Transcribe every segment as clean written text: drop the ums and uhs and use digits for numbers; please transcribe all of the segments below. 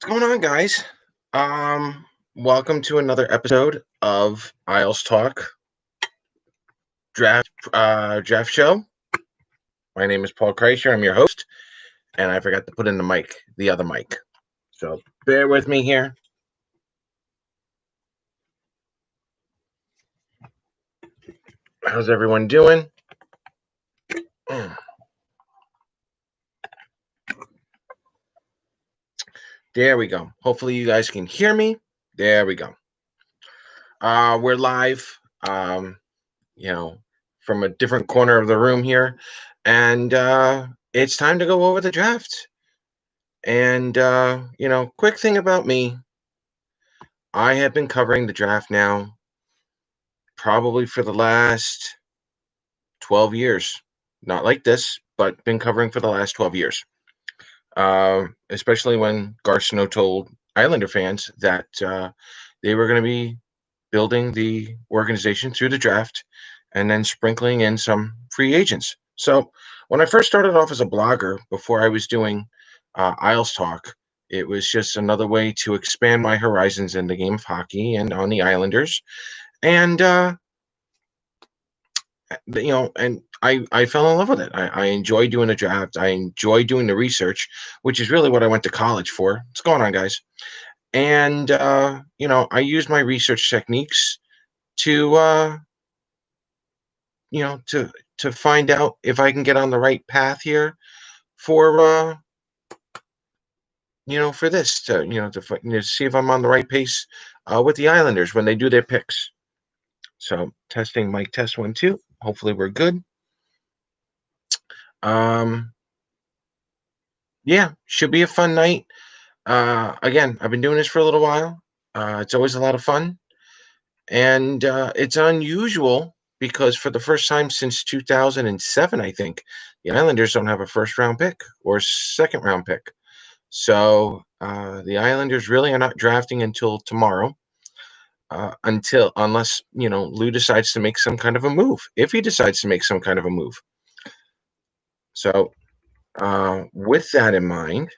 What's going on, guys? Welcome to another episode of Isles Talk Draft Show. My name is Paul Kreischer. I'm your host, and I forgot to put in the other mic. So bear with me here. How's everyone doing? There we go. Hopefully, you guys can hear me. There we go. We're live. From a different corner of the room here, and it's time to go over the draft. And quick thing about me, I have been covering the draft now probably for the last 12 years. Not like this, but been covering for the last 12 years. Especially when Garth Snow told Islander fans that they were going to be building the organization through the draft and then sprinkling in some free agents. So when I first started off as a blogger, before I was doing Isles Talk, it was just another way to expand my horizons in the game of hockey and on the Islanders. And and I fell in love with it. I enjoy doing the draft. I enjoy doing the research, which is really what I went to college for. What's going on, guys? And I use my research techniques to to find out if I can get on the right path here for for this to see if I'm on the right pace with the Islanders when they do their picks. So testing mic test 1 2. Hopefully we're good. Um, yeah, should be a fun night. Again, I've been doing this for a little while. It's always a lot of fun, and it's unusual because for the first time since 2007, I think the Islanders don't have a first round pick or second round pick. So the Islanders really are not drafting until tomorrow, unless Lou decides to make some kind of a move. If he decides to make some kind of a move, so with that in mind,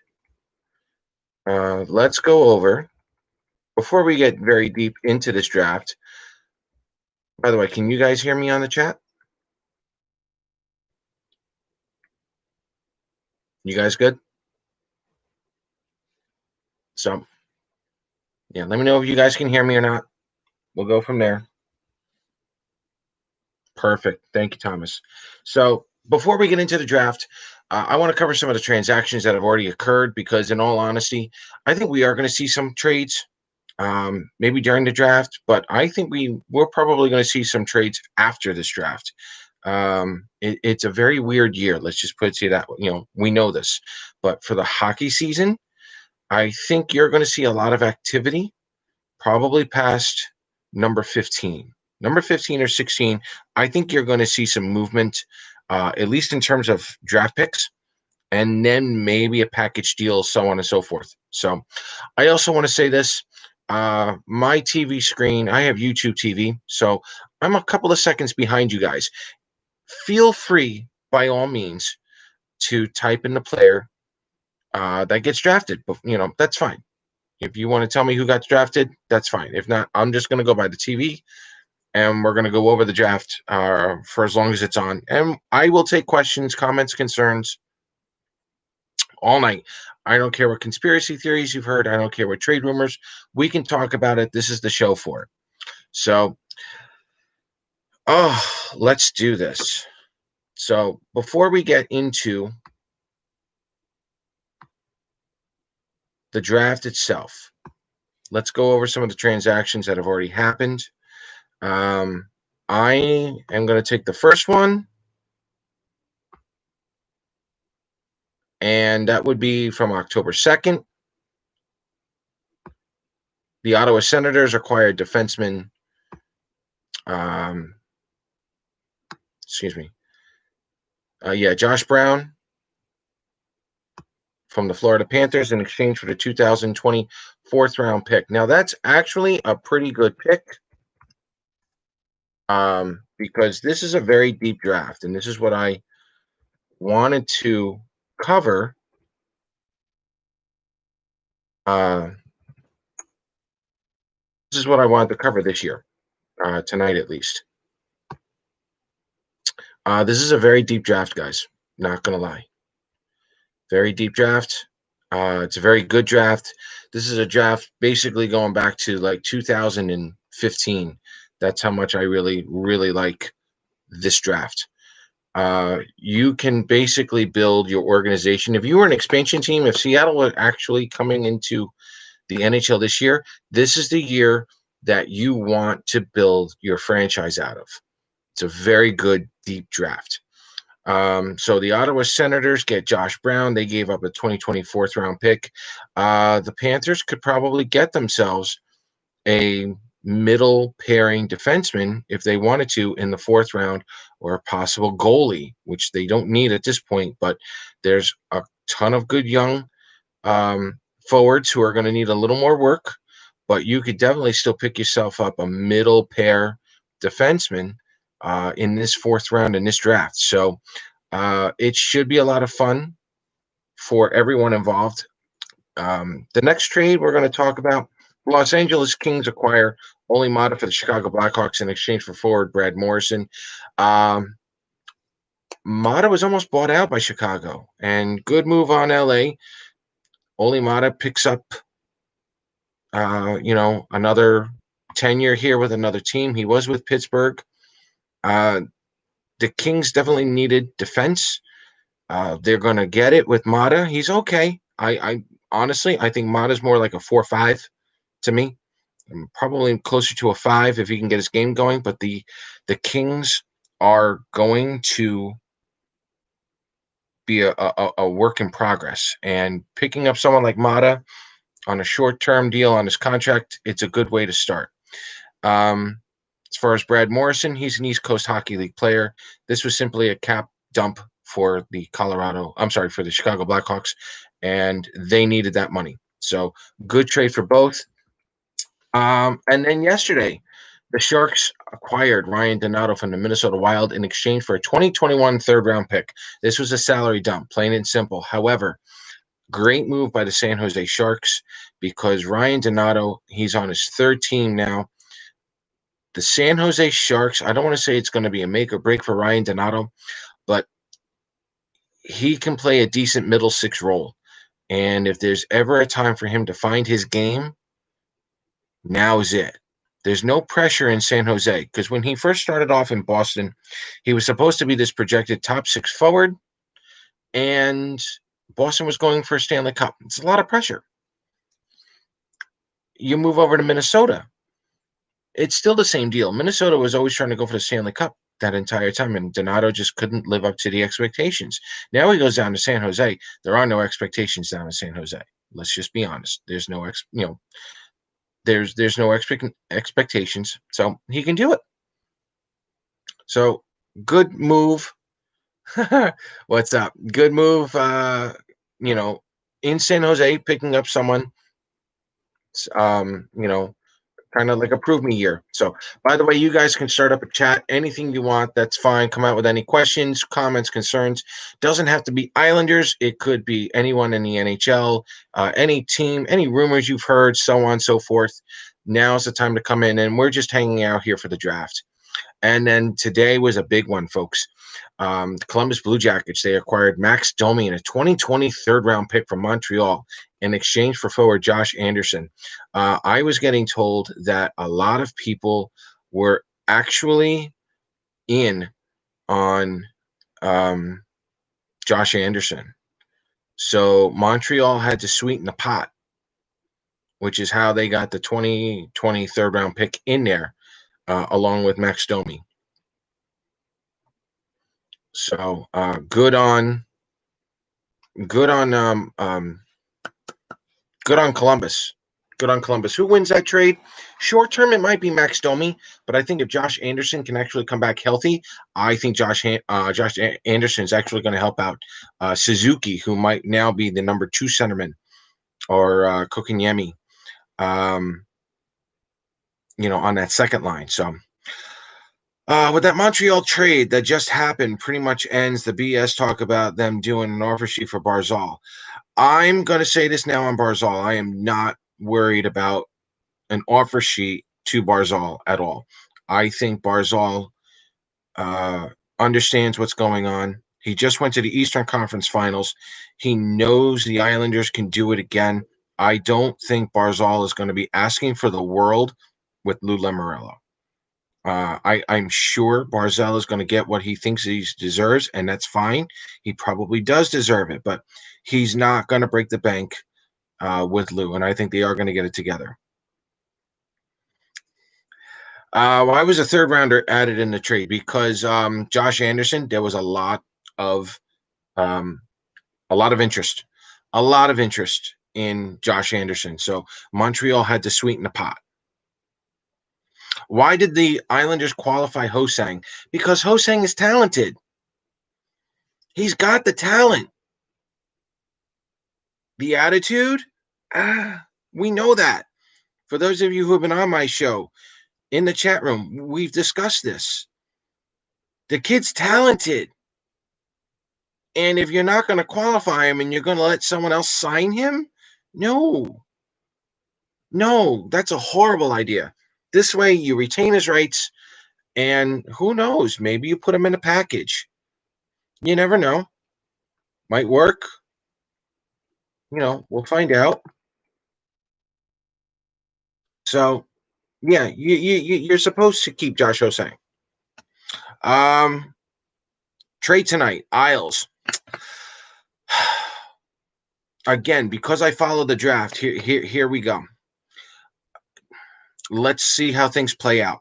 let's go over before we get very deep into this draft. By the way, can you guys hear me on the chat? You guys good? So, yeah, let me know if you guys can hear me or not. We'll go from there. Perfect. Thank you, Thomas. So, before we get into the draft, I want to cover some of the transactions that have already occurred because, in all honesty, I think we are going to see some trades, maybe during the draft, but I think we're probably going to see some trades after this draft. It's a very weird year. Let's just put it to you that we know this, but for the hockey season, I think you're going to see a lot of activity, probably past number 15. Number 15 or 16, I think you're going to see some movement, at least in terms of draft picks, and then maybe a package deal, so on and so forth. So I also want to say this. My TV screen, I have YouTube TV, so I'm a couple of seconds behind you guys. Feel free, by all means, to type in the player that gets drafted. But, that's fine. If you want to tell me who got drafted, that's fine. If not, I'm just going to go by the TV and we're going to go over the draft for as long as it's on. And I will take questions, comments, concerns all night. I don't care what conspiracy theories you've heard. I don't care what trade rumors. We can talk about it. This is the show for it. So, let's do this. So, before we get into the draft itself, let's go over some of the transactions that have already happened. I am going to take the first one, and that would be from October 2nd. The Ottawa Senators acquired defenseman, excuse me, Josh Brown from the Florida Panthers in exchange for the 2020 fourth round pick. Now, that's actually a pretty good pick because this is a very deep draft, and this is what I wanted to cover Uh, this is what I wanted to cover this year, tonight at least. This is a very deep draft, guys. Not gonna lie, very deep draft. It's a very good draft. This is a draft basically going back to like 2015. That's how much I really, really like this draft. You can basically build your organization. If you were an expansion team, if Seattle were actually coming into the NHL this year, this is the year that you want to build your franchise out of. It's a very good deep draft. So the Ottawa Senators get Josh Brown. They gave up a 2024 round pick. The Panthers could probably get themselves a middle pairing defenseman if they wanted to in the fourth round, or a possible goalie, which they don't need at this point. But there's a ton of good young um, forwards who are going to need a little more work. But you could definitely still pick yourself up a middle pair defenseman in this fourth round in this draft. So it should be a lot of fun for everyone involved. The next trade we're going to talk about: Los Angeles Kings acquire Oli Mata for the Chicago Blackhawks in exchange for forward Brad Morrison. Um, Mata was almost bought out by Chicago, and good move on LA. Oli Mata picks up, another tenure here with another team. He was with Pittsburgh. Uh, the Kings definitely needed defense. They're going to get it with Mata. He's okay. I honestly, I think Mata's more like a 4-5 to me. Probably closer to a 5 if he can get his game going. But the Kings are going to be a work in progress. And picking up someone like Mata on a short-term deal on his contract, it's a good way to start. As far as Brad Morrison, he's an East Coast Hockey League player. This was simply a cap dump for the for the Chicago Blackhawks, and they needed that money. So good trade for both. And then yesterday, the Sharks acquired Ryan Donato from the Minnesota Wild in exchange for a 2021 third-round pick. This was a salary dump, plain and simple. However, great move by the San Jose Sharks, because Ryan Donato, he's on his third team now. The San Jose Sharks, I don't want to say it's going to be a make or break for Ryan Donato, but he can play a decent middle six role. And if there's ever a time for him to find his game, now is it. There's no pressure in San Jose, because when he first started off in Boston, he was supposed to be this projected top six forward, and Boston was going for a Stanley Cup. It's a lot of pressure. You move over to Minnesota, it's still the same deal. Minnesota was always trying to go for the Stanley Cup that entire time, and Donato just couldn't live up to the expectations. Now he goes down to San Jose. There are no expectations down in San Jose. Let's just be honest. There's no there's no expectations, so he can do it. So good move. What's up? Good move. In San Jose, picking up someone. Um, you know, Kind of like a prove me year. So, by the way, you guys can start up a chat. Anything you want, that's fine. Come out with any questions, comments, concerns. Doesn't have to be Islanders. It could be anyone in the NHL, any team, any rumors you've heard, so on and so forth. Now's the time to come in, and we're just hanging out here for the draft. And then today was a big one, folks. The Columbus Blue Jackets, they acquired Max Domi in a 2020 third-round pick from Montreal in exchange for forward Josh Anderson. I was getting told that a lot of people were actually in on Josh Anderson. So Montreal had to sweeten the pot, which is how they got the 2020 third-round pick in there, along with Max Domi. So good on Columbus. Good on Columbus. Who wins that trade? Short term, it might be Max Domi, but I think if Josh Anderson can actually come back healthy, I think Josh Anderson is actually going to help out Suzuki, who might now be the number 2 centerman, or Kokiniemi, on that second line. So with that Montreal trade that just happened, pretty much ends the BS talk about them doing an offer sheet for Barzal. I'm going to say this now on Barzal. I am not worried about an offer sheet to Barzal at all. I think Barzal uh, understands what's going on. He just went to the Eastern Conference Finals. He knows the Islanders can do it again. I don't think Barzal is going to be asking for the world with Lou Lamoriello. I'm sure Barzal is going to get what he thinks he deserves, and that's fine. He probably does deserve it, but he's not going to break the bank with Lou, and I think they are going to get it together. Why was a third rounder added in the trade? Because Josh Anderson, there was of um, a lot of interest, a lot of interest in Josh Anderson. So Montreal had to sweeten the pot. Why did the Islanders qualify Hosang? Because Hosang is talented. He's got the talent. The attitude, we know that. For those of you who have been on my show in the chat room, we've discussed this. The kid's talented. And if you're not going to qualify him and you're going to let someone else sign him, no, that's a horrible idea. This way, you retain his rights, and who knows? Maybe you put him in a package. You never know. Might work. We'll find out. So, yeah, you're supposed to keep Josh Hosang. Trade tonight, Isles. Again, because I follow the draft, here we go. Let's see how things play out.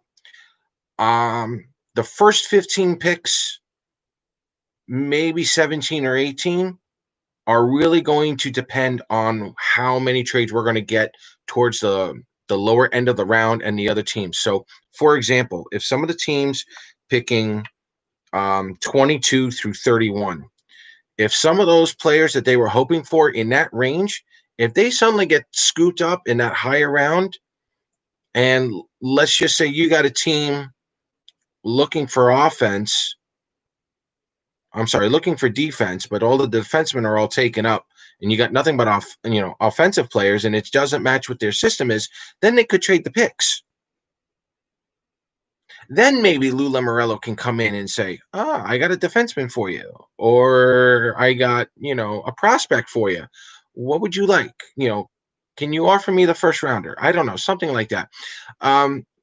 The first 15 picks, maybe 17 or 18, are really going to depend on how many trades we're going to get towards the lower end of the round and the other teams. So, for example, if some of the teams picking 22 through 31, if some of those players that they were hoping for in that range, if they suddenly get scooped up in that higher round, and let's just say you got a team looking for offense, looking for defense, but all the defensemen are all taken up, and you got nothing but offensive players, and it doesn't match what their system is, then they could trade the picks. Then maybe Lou Lamoriello can come in and say, I got a defenseman for you, or I got, a prospect for you. What would you like? Can you offer me the first rounder? I don't know, something like that.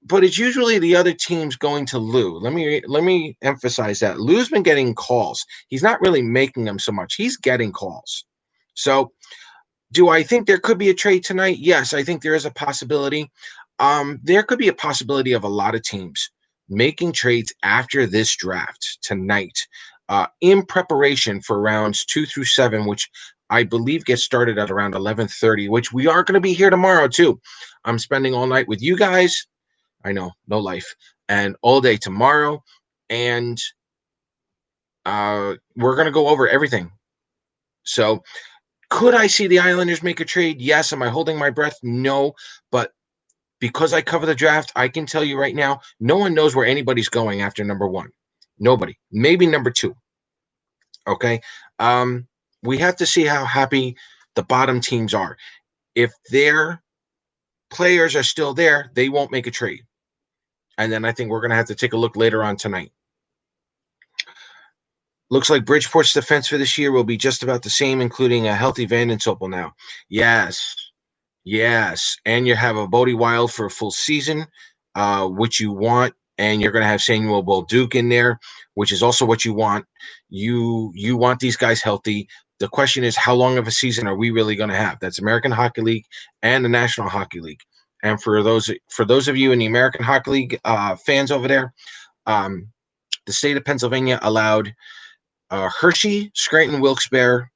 But it's usually the other teams going to Lou. Let me emphasize that. Lou's been getting calls. He's not really making them so much. He's getting calls. So do I think there could be a trade tonight? Yes, I think there is a possibility. There could be a possibility of a lot of teams making trades after this draft tonight in preparation for rounds 2 through 7, which I believe gets started at around 11:30, which we are going to be here tomorrow too. I'm spending all night with you guys. I know, no life, and all day tomorrow. And we're going to go over everything. So could I see the Islanders make a trade? Yes. Am I holding my breath? No. But because I cover the draft, I can tell you right now, no one knows where anybody's going after number 1. Nobody. Maybe number 2. Okay. We have to see how happy the bottom teams are. If their players are still there, they won't make a trade. And then I think we're going to have to take a look later on tonight. Looks like Bridgeport's defense for this year will be just about the same, including a healthy Van Soppel now. Yes. And you have a Bodie Wild for a full season, which you want, and you're going to have Samuel Bolduc in there, which is also what you want. You want these guys healthy. The question is, how long of a season are we really going to have? That's American Hockey League and the National Hockey League. And for those of you in the American Hockey League fans over there, the state of Pennsylvania allowed Hershey, Scranton, Wilkes-Barre,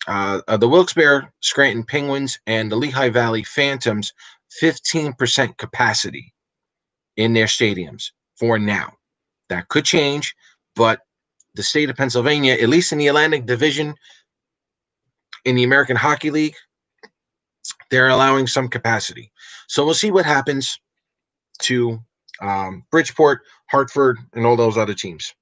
the Wilkes-Barre, Scranton Penguins, and the Lehigh Valley Phantoms 15% capacity in their stadiums for now. That could change, but the state of Pennsylvania, at least in the Atlantic Division in the American Hockey League, they're allowing some capacity. So we'll see what happens to Bridgeport, Hartford, and all those other teams.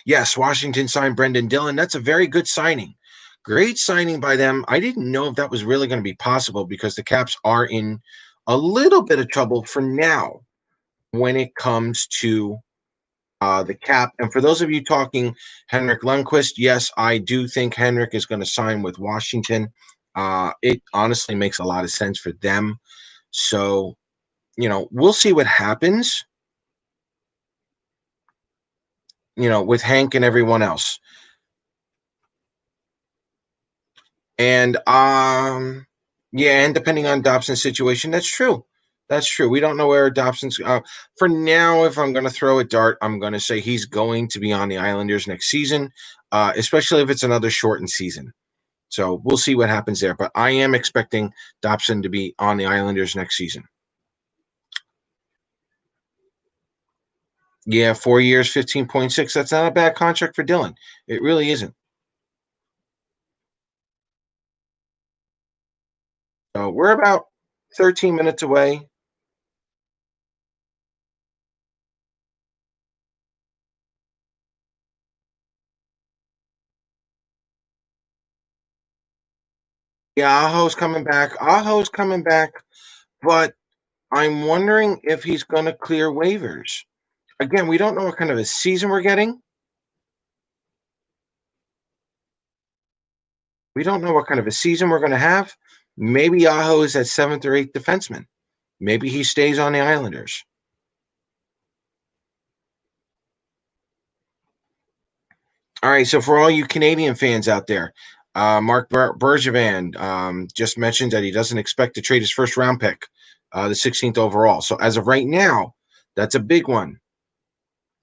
Yes, Washington signed Brendan Dillon. That's a very good signing. Great signing by them. I didn't know if that was really going to be possible because the Caps are in a little bit of trouble for now when it comes to the cap. And for those of you talking Henrik Lundqvist, yes, I do think Henrik is going to sign with Washington. It honestly makes a lot of sense for them. So, we'll see what happens, with Hank and everyone else. And yeah, and depending on Dobson's situation, that's true. That's true. We don't know where Dobson's for now. If I'm going to throw a dart, I'm going to say he's going to be on the Islanders next season, especially if it's another shortened season. So we'll see what happens there. But I am expecting Dobson to be on the Islanders next season. Yeah, 4 years, 15.6. That's not a bad contract for Dylan. It really isn't. So we're about 13 minutes away. Yeah, Aho's coming back. Aho's coming back, but I'm wondering if he's going to clear waivers. Again, we don't know what kind of a season we're getting. We don't know what kind of a season we're going to have. Maybe Aho is that seventh or eighth defenseman. Maybe he stays on the Islanders. All right, so for all you Canadian fans out there, Mark Bergevin just mentioned that he doesn't expect to trade his first round pick, the 16th overall. So as of right now, that's a big one.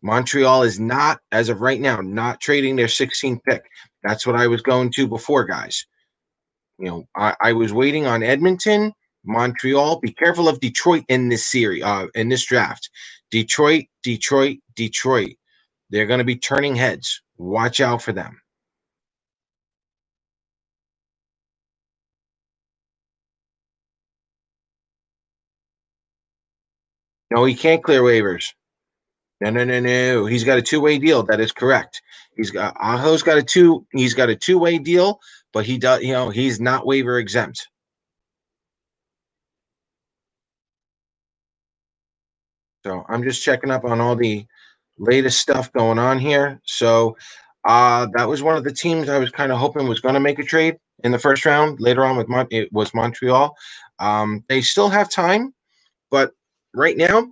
Montreal is not, as of right now, not trading their 16th pick. That's what I was going to before, guys. I was waiting on Edmonton, Montreal. Be careful of Detroit in this series, in this draft. Detroit, Detroit, Detroit. They're going to be turning heads. Watch out for them. No, he can't clear waivers. No, no, no, no. He's got a two-way deal. That is correct. Aho's got a two. He's got a two-way deal, but he does. He's not waiver exempt. So I'm just checking up on all the latest stuff going on here. So that was one of the teams I was kind of hoping was going to make a trade in the first round. Later on, it was Montreal. They still have time, but right now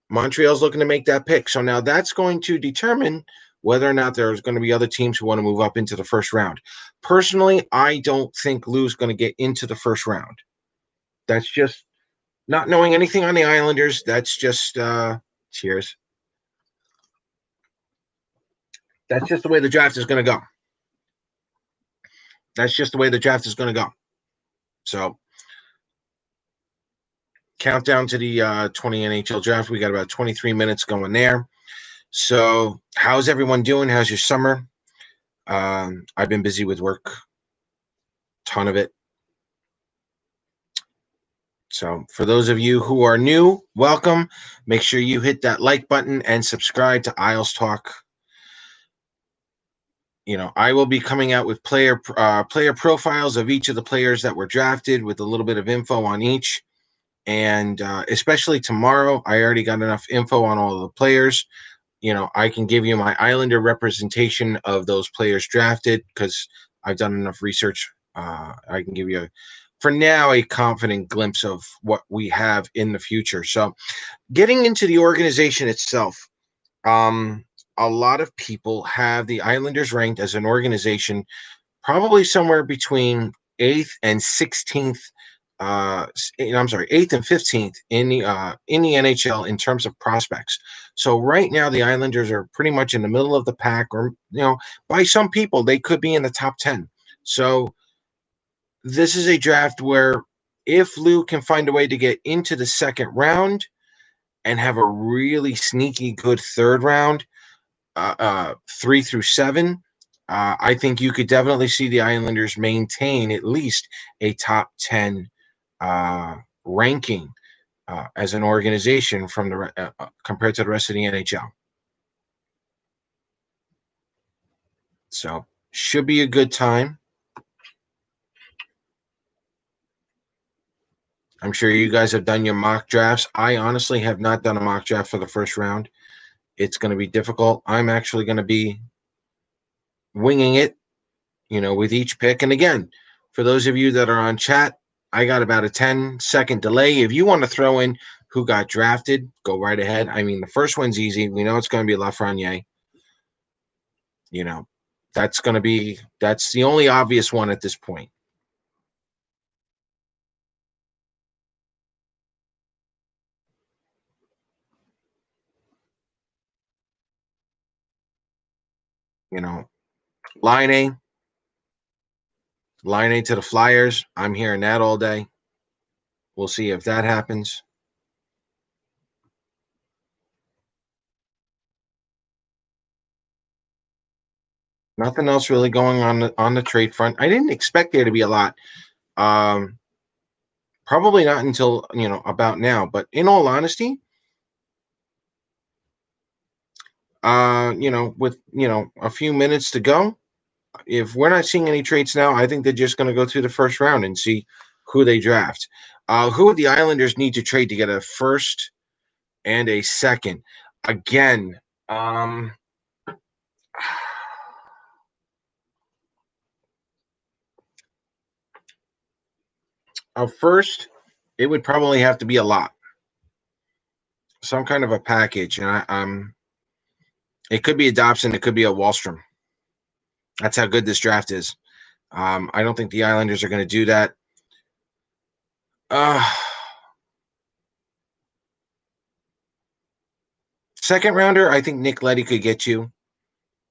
Montreal's looking to make that pick. So now that's going to determine whether or not there's going to be other teams who want to move up into the first round. Personally, I don't think Lou's going to get into the first round. That's just not knowing anything on the Islanders. That's just cheers. That's just the way the draft is going to go. That's just the way the draft is going to go. So, countdown to the 20 NHL draft. We got about 23 minutes going there. So, how's everyone doing? How's your summer? I've been busy with work, ton of it. So, for those of you who are new, welcome. Make sure you hit that like button and subscribe to Isles Talk. I will be coming out with player profiles of each of the players that were drafted with a little bit of info on each. And especially tomorrow, I already got enough info on all of the players. I can give you my Islander representation of those players drafted because I've done enough research. I can give you, for now, a confident glimpse of what we have in the future. So, getting into the organization itself, um, a lot of people have the Islanders ranked as an organization probably somewhere between 8th and 16th. I'm sorry, 8th and 15th in the NHL in terms of prospects. So right now the Islanders are pretty much in the middle of the pack, or by some people they could be in the top 10. So this is a draft where if Lou can find a way to get into the second round and have a really sneaky good third round, 3 through 7, I think you could definitely see the Islanders maintain at least a top 10 ranking as an organization from compared to the rest of the NHL. So should be a good time. I'm sure you guys have done your mock drafts. I honestly have not done a mock draft for the first round. It's going to be difficult. I'm actually going to be winging it, with each pick. And again, for those of you that are on chat, I got about a 10-second delay. If you want to throw in who got drafted, go right ahead. I mean, the first one's easy. We know it's going to be Lafreniere. You know, that's the only obvious one at this point. You know, Line A to the Flyers. I'm hearing that all day. We'll see if that happens. Nothing else really going on the trade front. I didn't expect there to be a lot. Probably not until about now. But in all honesty, with a few minutes to go, if we're not seeing any trades now, I think they're just going to go through the first round and see who they draft. Who would the Islanders need to trade to get a first and a second? Again, first, it would probably have to be a lot, some kind of a package, and it could be a Dobson, it could be a Wallstrom. That's how good this draft is. I don't think the Islanders are going to do that. Second rounder, I think Nick Leddy could get you.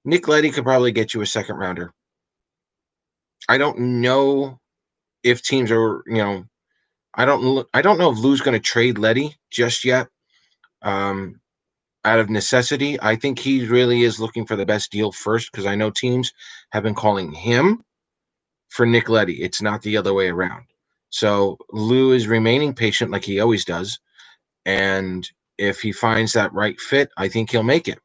Nick Leddy could probably get you a second rounder. I don't know if teams are, I don't know if Lou's going to trade Leddy just yet. Out of necessity, I think he really is looking for the best deal first, because I know teams have been calling him for Nick Leddy. It's not the other way around. So Lou is remaining patient like he always does. And if he finds that right fit, I think he'll make it.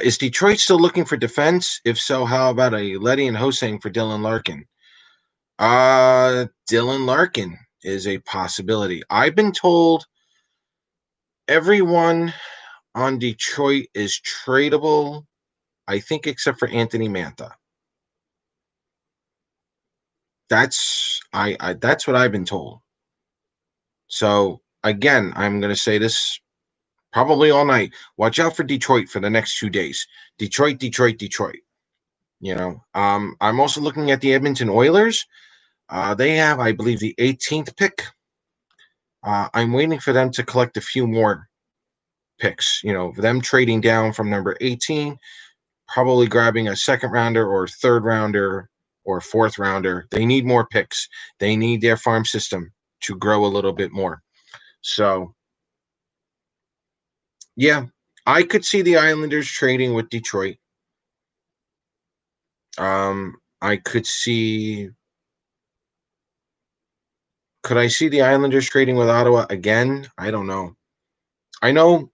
Is Detroit still looking for defense? If so, how about a Leddy and Hosang for Dylan Larkin? Dylan Larkin is a possibility. I've been told everyone on Detroit is tradable, I think, except for Anthony Mantha. That's that's what I've been told. So again, I'm going to say this probably all night. Watch out for Detroit for the next 2 days. Detroit, Detroit, Detroit. I'm also looking at the Edmonton Oilers. They have, I believe, the 18th pick. I'm waiting for them to collect a few more picks. Them trading down from number 18, probably grabbing a second rounder or third rounder or fourth rounder. They need more picks. They need their farm system to grow a little bit more. So, yeah, I could see the Islanders trading with Detroit. I could see. Could I see the Islanders trading with Ottawa again? I don't know. I know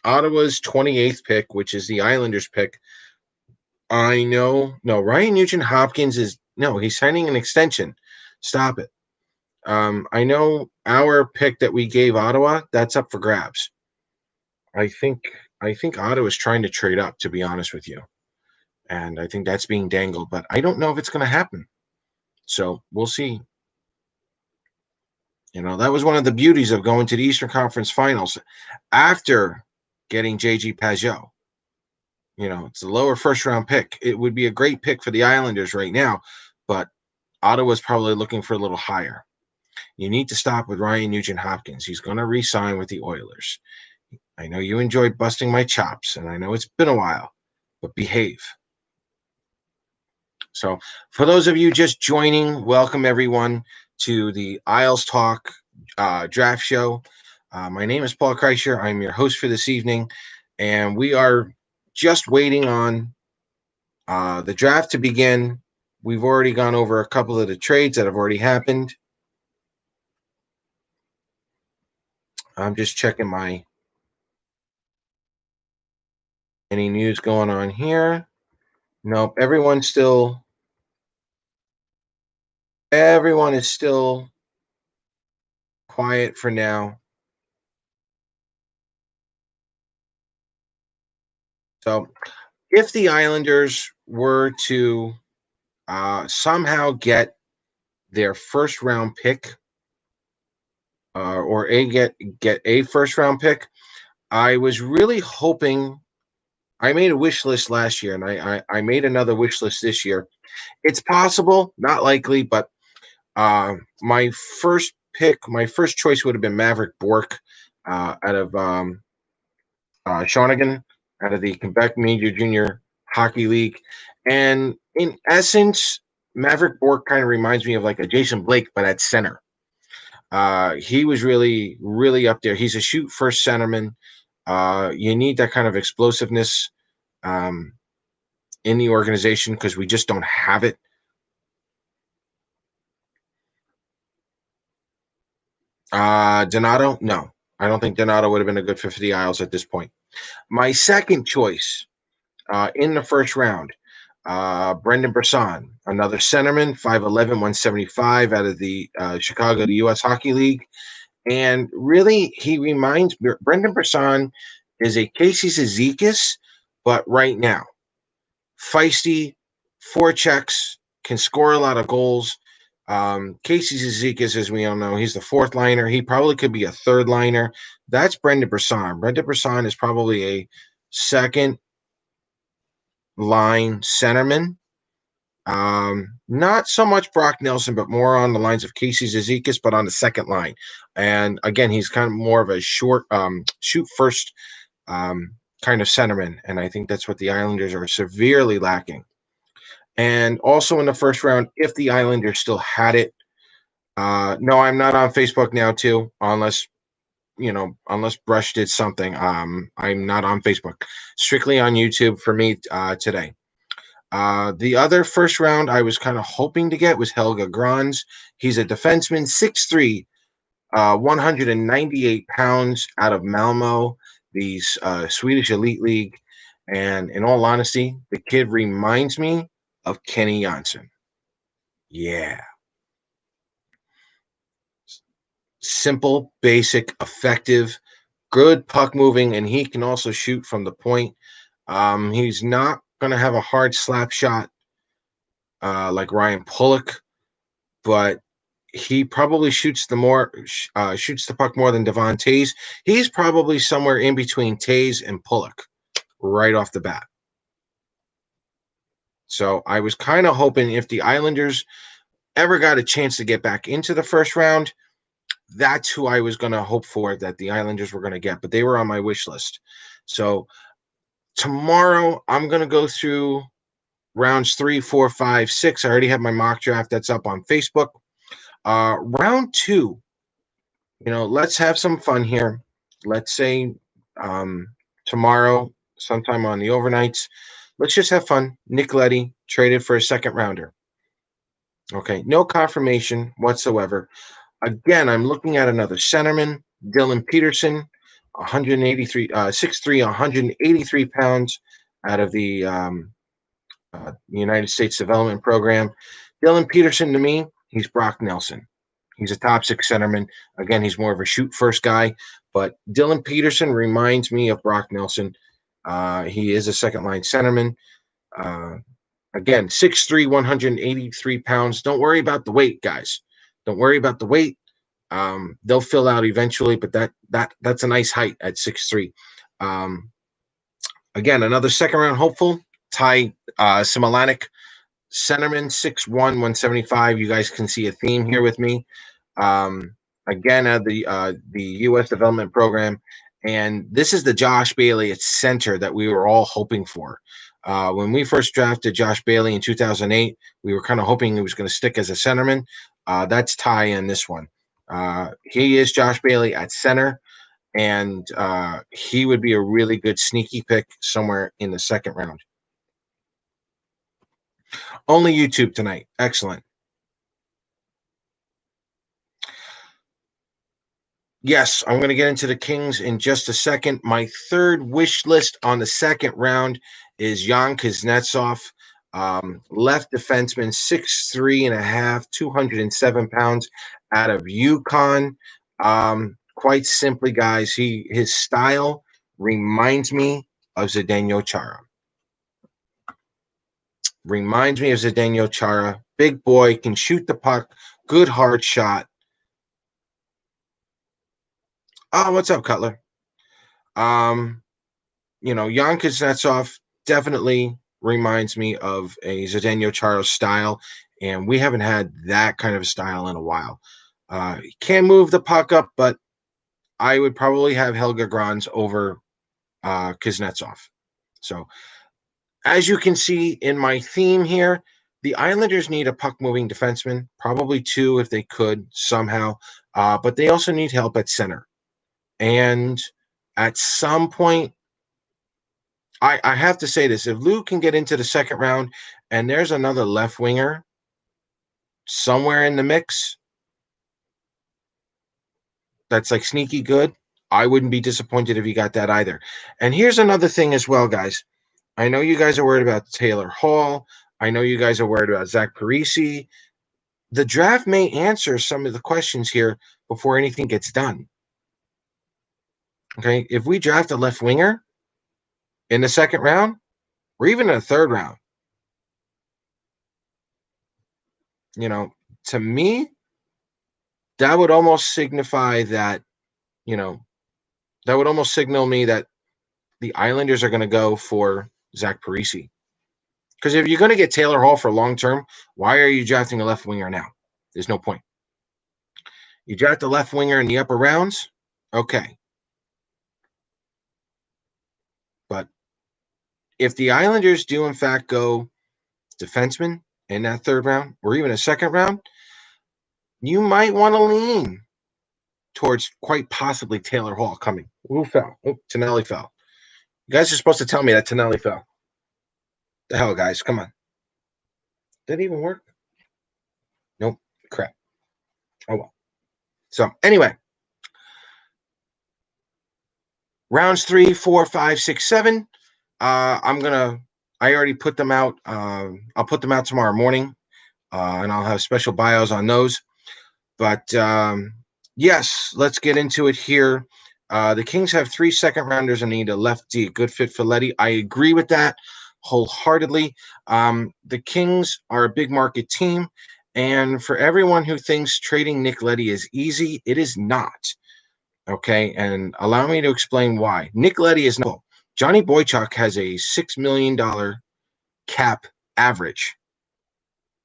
Ottawa's 28th pick, which is the Islanders pick. I know. No, Ryan Nugent Hopkins is no. He's signing an extension. Stop it. I know our pick that we gave Ottawa, that's up for grabs. I think Ottawa is trying to trade up, to be honest with you, and I think that's being dangled. But I don't know if it's going to happen. So we'll see. That was one of the beauties of going to the Eastern Conference Finals after getting JG Pageau. It's a lower first round pick. It would be a great pick for the Islanders right now, but Ottawa's probably looking for a little higher. You need to stop with Ryan Nugent Hopkins. He's going to re-sign with the Oilers. I know you enjoy busting my chops, and I know it's been a while, but behave. So for those of you just joining, welcome everyone to the Isles Talk draft show. My name is Paul Kreischer. I'm your host for this evening, and we are just waiting on the draft to begin. We've already gone over a couple of the trades that have already happened. I'm just checking any news going on here. Nope. Everyone is still quiet for now. So if the Islanders were to somehow get their first round pick, or get a first round pick, I was really hoping. I made a wish list last year, and I made another wish list this year. It's possible, not likely, but my my first choice would have been Maverick Bork, out of Shawinigan, out of the Quebec Major Junior Hockey League. And in essence, Maverick Bork kind of reminds me of like a Jason Blake, but at center. He was really, really up there. He's a shoot first centerman. You need that kind of explosiveness um, in the organization because we just don't have it. Donato, no, I don't think Donato would have been a good fit for the Isles at this point. My second choice in the first round, Brendan Brisson, another centerman, 5'11", 175 out of the Chicago, the U.S. Hockey League. And really, Brendan Brisson is a Casey Zizekas, but right now, feisty, forechecks, can score a lot of goals. Casey Zizekas, as we all know, he's the fourth liner. He probably could be a third liner. That's Brendan Brisson. Brendan Brisson is probably a second line centerman. Not so much Brock Nelson, but more on the lines of Casey Zizekas, but on the second line. And again, he's kind of more of a short, shoot first kind of centerman. And I think that's what the Islanders are severely lacking. And also in the first round, if the Islanders still had it, no, I'm not on Facebook now, too, unless Brush did something. I'm not on Facebook, strictly on YouTube for me today. The other first round I was kind of hoping to get was Helga Grans. He's a defenseman, 6'3", 198 pounds, out of Malmo, the Swedish Elite League. And in all honesty, the kid reminds me of Kenny Janssen. Yeah. Simple, basic, effective, good puck moving, and he can also shoot from the point. He's not going to have a hard slap shot like Ryan Pulock, but he probably shoots the puck more than Devon Tays. He's probably somewhere in between Tays and Pulock right off the bat. So I was kind of hoping if the Islanders ever got a chance to get back into the first round, that's who I was going to hope for that the Islanders were going to get, but they were on my wish list. So tomorrow I'm going to go through rounds 3, 4, 5, 6. I already have my mock draft that's up on Facebook. Round 2, let's have some fun here. Let's say um, tomorrow, sometime on the overnights, let's just have fun. Nick Leddy traded for a second rounder. Okay, no confirmation whatsoever. Again, I'm looking at another centerman, Dylan Peterson, 183, 6'3", 183 pounds, out of the United States Development Program. Dylan Peterson, to me, he's Brock Nelson. He's a top six centerman. Again, he's more of a shoot first guy, but Dylan Peterson reminds me of Brock Nelson. He is a second line centerman. Uh, Again, 6'3", 183 pounds. Don't worry about the weight, guys. Don't worry about the weight. They'll fill out eventually, but that's a nice height at 6'3". Again, another second round hopeful, Ty Simulanik, centerman, 6'1", 175. You guys can see a theme here with me. Again, the U.S. Development Program, and this is the Josh Bailey at center that we were all hoping for. When we first drafted Josh Bailey in 2008, we were kind of hoping he was going to stick as a centerman. That's Ty in this one. He is Josh Bailey at center, and he would be a really good sneaky pick somewhere in the second round. Only YouTube tonight. Excellent. Yes, I'm going to get into the Kings in just a second. My third wish list on the second round is Jan Kuznetsov. Left defenseman, 6'3" and a half, 207 pounds, out of Yukon. Quite simply, guys, his style reminds me of Zdeno Chara. Reminds me of Zdeno Chara. Big boy, can shoot the puck, good hard shot. Oh, what's up, Cutler? Jan Kuznetsov definitely reminds me of a Zdeno Chara style, and we haven't had that kind of style in a while. He can move the puck up, but I would probably have Helga Grans over Kuznetsov. So, as you can see in my theme here, the Islanders need a puck-moving defenseman, probably two if they could somehow, but they also need help at center. And at some point, I have to say this: if Lou can get into the second round and there's another left winger somewhere in the mix that's like sneaky good, I wouldn't be disappointed if he got that either. And here's another thing as well, guys. I know you guys are worried about Taylor Hall. I know you guys are worried about Zach Parise. The draft may answer some of the questions here before anything gets done. Okay, if we draft a left winger in the second round, or even in the third round, to me, that would almost signify that, that would almost signal me that the Islanders are going to go for Zach Parise. Because if you're going to get Taylor Hall for long term, why are you drafting a left winger now? There's no point. You draft a left winger in the upper rounds, okay. But if the Islanders do in fact go defenseman in that third round, or even a second round, you might want to lean towards quite possibly Taylor Hall coming. Who fell? Oh, Tonelli fell. You guys are supposed to tell me that Tonelli fell. The hell, guys, come on. Did it even work? Nope. Crap. Oh well. So anyway, rounds 3, 4, 5, 6, 7. I already put them out. I'll put them out tomorrow morning, and I'll have special bios on those. But yes, let's get into it here. The Kings have 3 second rounders and need a lefty, a good fit for Letty. I agree with that wholeheartedly. The Kings are a big market team, and for everyone who thinks trading Nick Letty is easy, it is not. Okay, and allow me to explain why. Nick Letty is not. Johnny Boychuk has a $6 million cap average.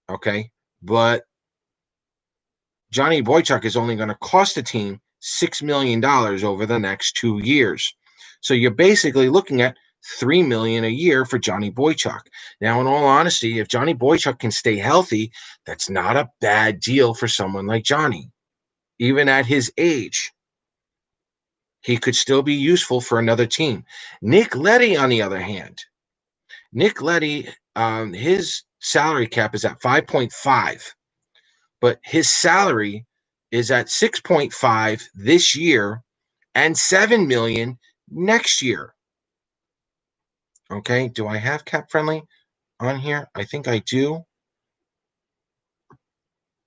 Okay, but Johnny Boychuk is only going to cost the team $6 million over the next 2 years. So you're basically looking at $3 million a year for Johnny Boychuk. Now, in all honesty, if Johnny Boychuk can stay healthy, that's not a bad deal for someone like Johnny. Even at his age, he could still be useful for another team. Nick Letty, on the other hand, Nick Letty, his salary cap is at 5.5. But his salary is at 6.5 this year and 7 million next year. Okay, do I have cap friendly on here? I think I do.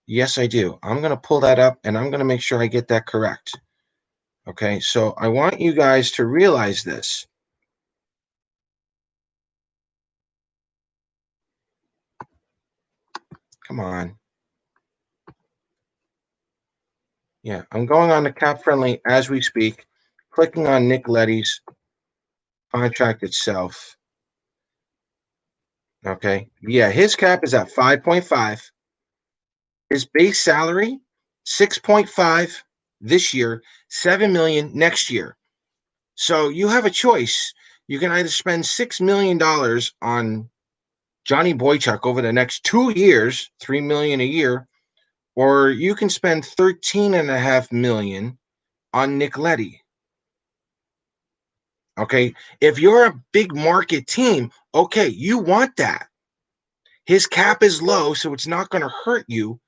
Yes, I do. I'm going to pull that up and I'm going to make sure I get that correct. Okay, so I want you guys to realize this. Come on. Yeah, I'm going on the cap friendly as we speak, clicking on Nick Letty's contract itself. Okay, yeah, his cap is at 5.5. His base salary, 6.5 this year, 7 million next year. So you have a choice. You can either spend $6 million on Johnny Boychuk over the next 2 years, 3 million a year, or you can spend 13.5 million on Nick Letty. Okay. If you're a big market team, okay, you want that. His cap is low, so it's not going to hurt you.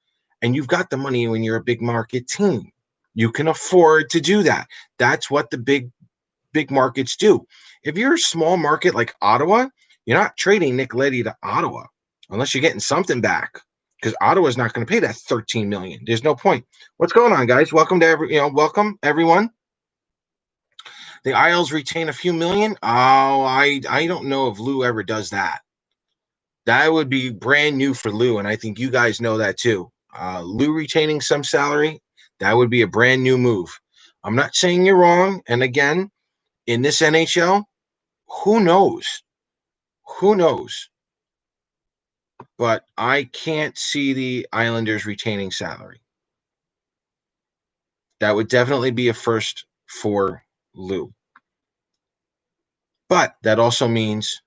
And you've got the money when you're a big market team. You can afford to do that. That's what the big markets do. If you're a small market like Ottawa, you're not trading Nick Letty to Ottawa. unless you're getting something back, because Ottawa's not going to pay that 13 million. There's no point. What's going on, guys? Welcome to welcome everyone. The Isles retain a few million. Oh, I don't know if Lou ever does that. That would be brand new for Lou, and I think you guys know that too. Lou retaining some salary, that would be a brand new move. I'm not saying you're wrong. And again, in this NHL, who knows? Who knows? But I can't see the Islanders retaining salary. That would definitely be a first for Lou. But that also means,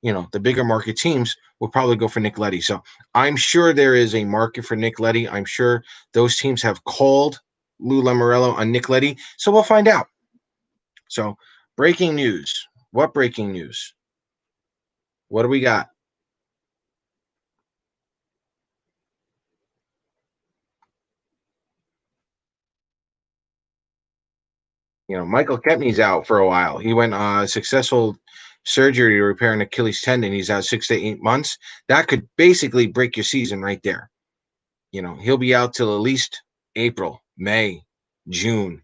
the bigger market teams will probably go for Nick Leddy. So I'm sure there is a market for Nick Leddy. I'm sure those teams have called Lou Lamoriello on Nick Leddy. So we'll find out. So breaking news. What breaking news? What do we got? Michael Kempney's out for a while. He went successful surgery to repair an Achilles tendon. He's out 6 to 8 months. That could basically break your season right there. He'll be out till at least April, May, June.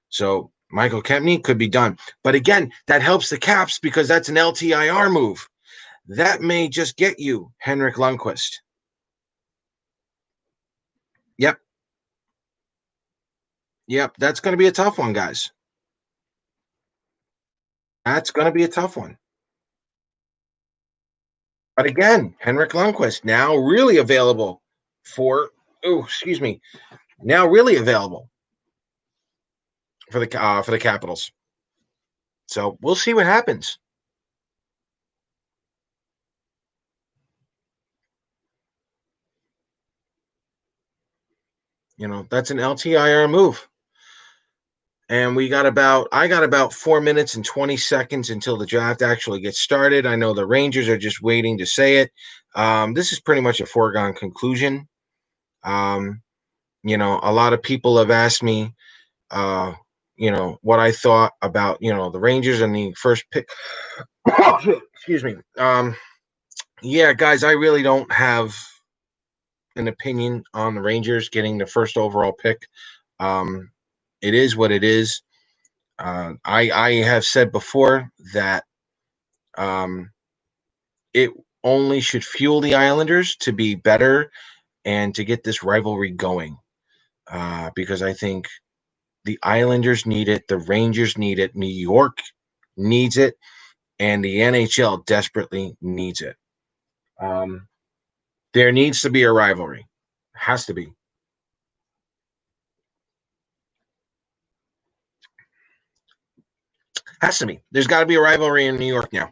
So Michael Kempney could be done. But again, that helps the Caps because that's an LTIR move. That may just get you Henrik Lundqvist. Yep. Yep. That's going to be a tough one, guys. That's going to be a tough one. But again, Henrik Lundqvist now really available now really available for the Capitals. So we'll see what happens. That's an LTIR move. And I got about 4 minutes and 20 seconds until the draft actually gets started. I know the Rangers are just waiting to say it. This is pretty much a foregone conclusion. A lot of people have asked me, what I thought about, the Rangers and the first pick. Excuse me. Yeah, guys, I really don't have an opinion on the Rangers getting the first overall pick. It is what it is. I have said before that it only should fuel the Islanders to be better and to get this rivalry going. Because I think the Islanders need it, the Rangers need it, New York needs it, and the NHL desperately needs it. There needs to be a rivalry. Has to be. Has to be. There's got to be a rivalry in New York now.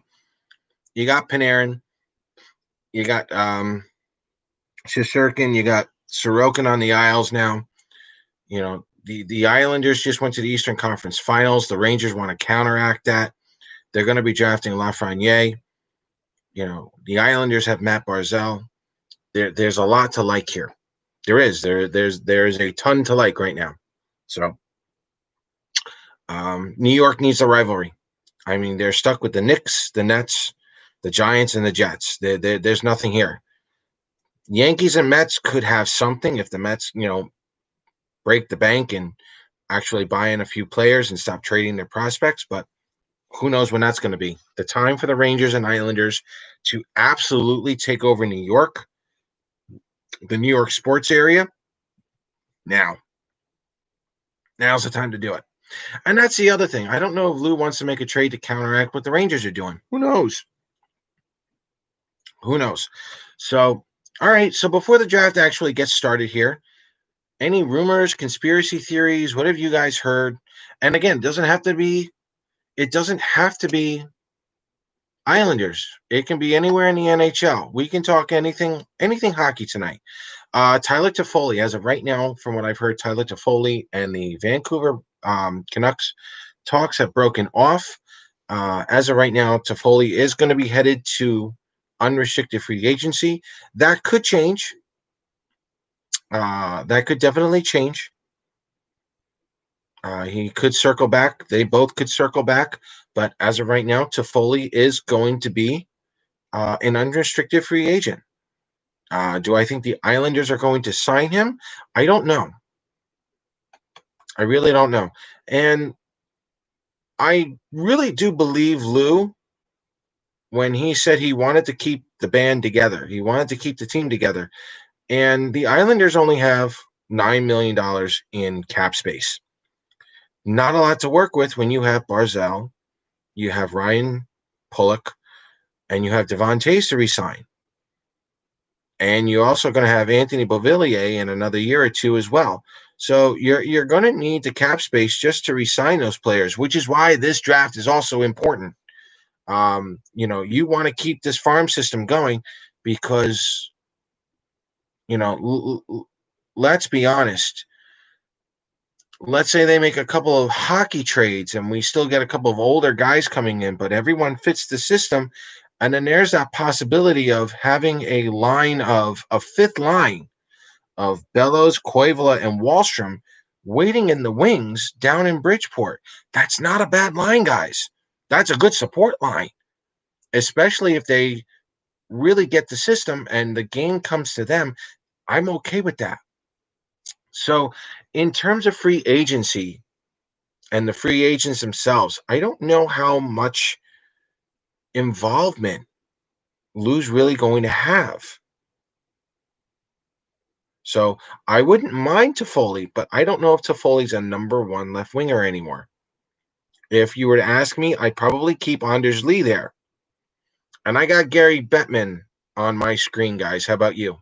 You got Panarin. You got Shesterkin. You got Sorokin on the Isles now. The Islanders just went to the Eastern Conference Finals. The Rangers want to counteract that. They're going to be drafting Lafreniere. The Islanders have Matt Barzal. There's a lot to like here. There is. There's a ton to like right now. So New York needs a rivalry. I mean, they're stuck with the Knicks, the Nets, the Giants, and the Jets. There's nothing here. Yankees and Mets could have something if the Mets, break the bank and actually buy in a few players and stop trading their prospects. But who knows when that's going to be. The time for the Rangers and Islanders to absolutely take over New York, the New York sports area. Now's the time to do it. And that's the other thing. I don't know if Lou wants to make a trade to counteract what the Rangers are doing. Who knows? Who knows? So, all right. So before the draft actually gets started here, any rumors, conspiracy theories, what have you guys heard? And again, it doesn't have to be Islanders. It can be anywhere in the NHL. We can talk anything hockey tonight. Tyler Toffoli, as of right now, from what I've heard, Tyler Toffoli and the Vancouver Canucks talks have broken off. As of right now, Toffoli is going to be headed to unrestricted free agency. That could change. That could definitely change. He could circle back. They both could circle back. But as of right now, Toffoli is going to be an unrestricted free agent. Do I think the Islanders are going to sign him? I don't know. I really don't know. And I really do believe Lou when he said he wanted to keep the band together. He wanted to keep the team together. And the Islanders only have $9 million in cap space. Not a lot to work with when you have Barzell, you have Ryan Pulock, and you have Devon Tays to resign. And you're also going to have Anthony Beauvillier in another year or two as well. So you're going to need the cap space just to resign those players, which is why this draft is also important. You want to keep this farm system going because, let's be honest. Let's say they make a couple of hockey trades and we still get a couple of older guys coming in, but everyone fits the system. And then there's that possibility of having a fifth line of Bellows, Koivula, and Wallstrom waiting in the wings down in Bridgeport. That's not a bad line, guys. That's a good support line, especially if they really get the system and the game comes to them. I'm okay with that. So, in terms of free agency and the free agents themselves, I don't know how much involvement Lou's really going to have. So I wouldn't mind Toffoli, but I don't know if Toffoli's a number one left winger anymore. If you were to ask me, I'd probably keep Anders Lee there. And I got Gary Bettman on my screen, guys. How about you?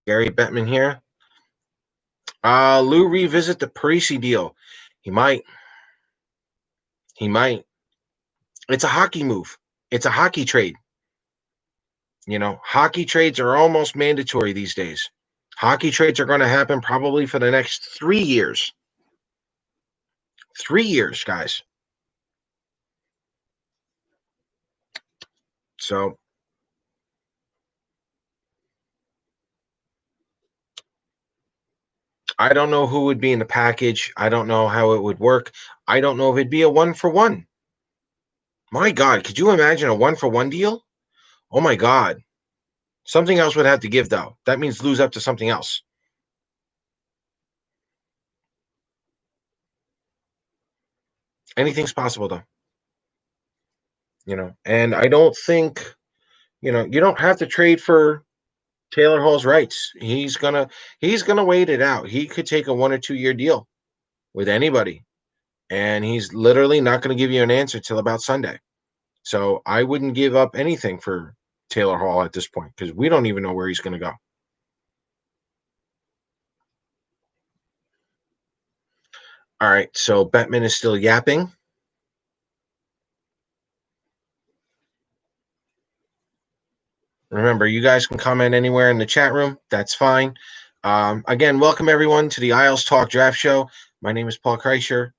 Gary Bettman here. Lou revisit the Parisi deal. He might. He might. It's a hockey move. It's a hockey trade. Hockey trades are almost mandatory these days. Hockey trades are going to happen probably for the next 3 years. 3 years, guys. So I don't know who would be in the package. I don't know how it would work. I don't know if it'd be a 1-for-1. My God, could you imagine a 1-for-1 deal? Oh my God. Something else would have to give, though. That means lose up to something else. Anything's possible, though. And I don't think, you don't have to trade for Taylor Hall's rights. He's gonna wait it out. He could take a 1 or 2 year deal with anybody, and he's literally not going to give you an answer till about Sunday. So I wouldn't give up anything for Taylor Hall at this point because we don't even know where he's going to go. All right, so Bettman is still yapping. Remember, you guys can comment anywhere in the chat room. That's fine. Again, welcome everyone to the Isles Talk Draft Show. My name is Paul Kreischer.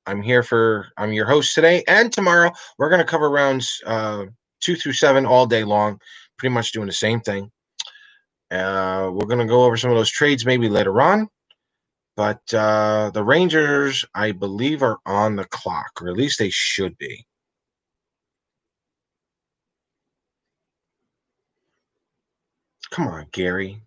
I'm your host today and tomorrow. We're going to cover rounds 2 through 7 all day long, pretty much doing the same thing. We're going to go over some of those trades maybe later on. But the Rangers, I believe, are on the clock, or at least they should be. Come on, Gary.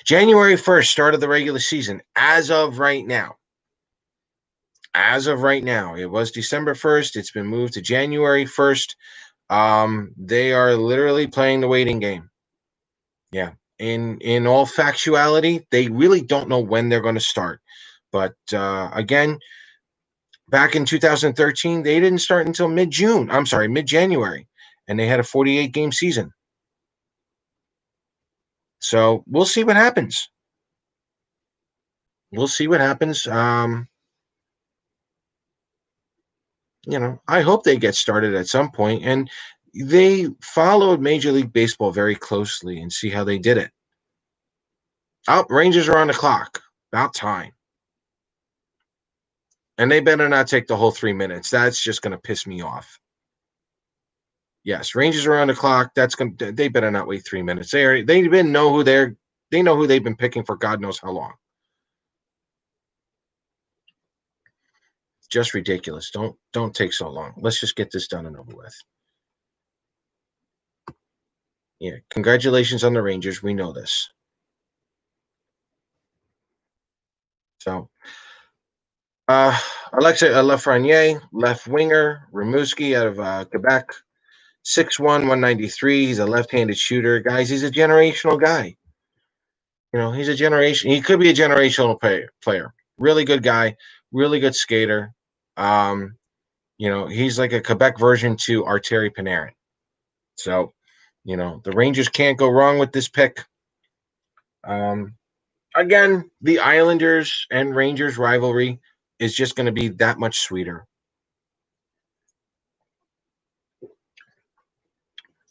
January 1st, start of the regular season, as of right now. As of right now, it was December 1st. It's been moved to January 1st. They are literally playing the waiting game. Yeah. In all factuality, they really don't know when they're going to start. But again, back in 2013, they didn't start until mid-June. I'm sorry, mid-January, and they had a 48-game season. So we'll see what happens. We'll see what happens. I hope they get started at some point, and they followed Major League Baseball very closely and see how they did it. Oh, Rangers are on the clock. About time. And they better not take the whole 3 minutes. That's just going to piss me off. Yes, Rangers are on the clock. That's going. They better not wait 3 minutes. They even know who they're. They know who they've been picking for God knows how long. Just ridiculous. Don't take so long. Let's just get this done and over with. Yeah, congratulations on the Rangers. We know this. So, Alexei Lafreniere, left winger, Rimouski out of Quebec, 6'1", 193. He's a left-handed shooter, guys. He's a generational guy. He's a generation. He could be a generational player. Really good guy. Really good skater. Um, he's like a Quebec version to Arturi Panarin. So, the Rangers can't go wrong with this pick. Again, the Islanders and Rangers rivalry is just going to be that much sweeter.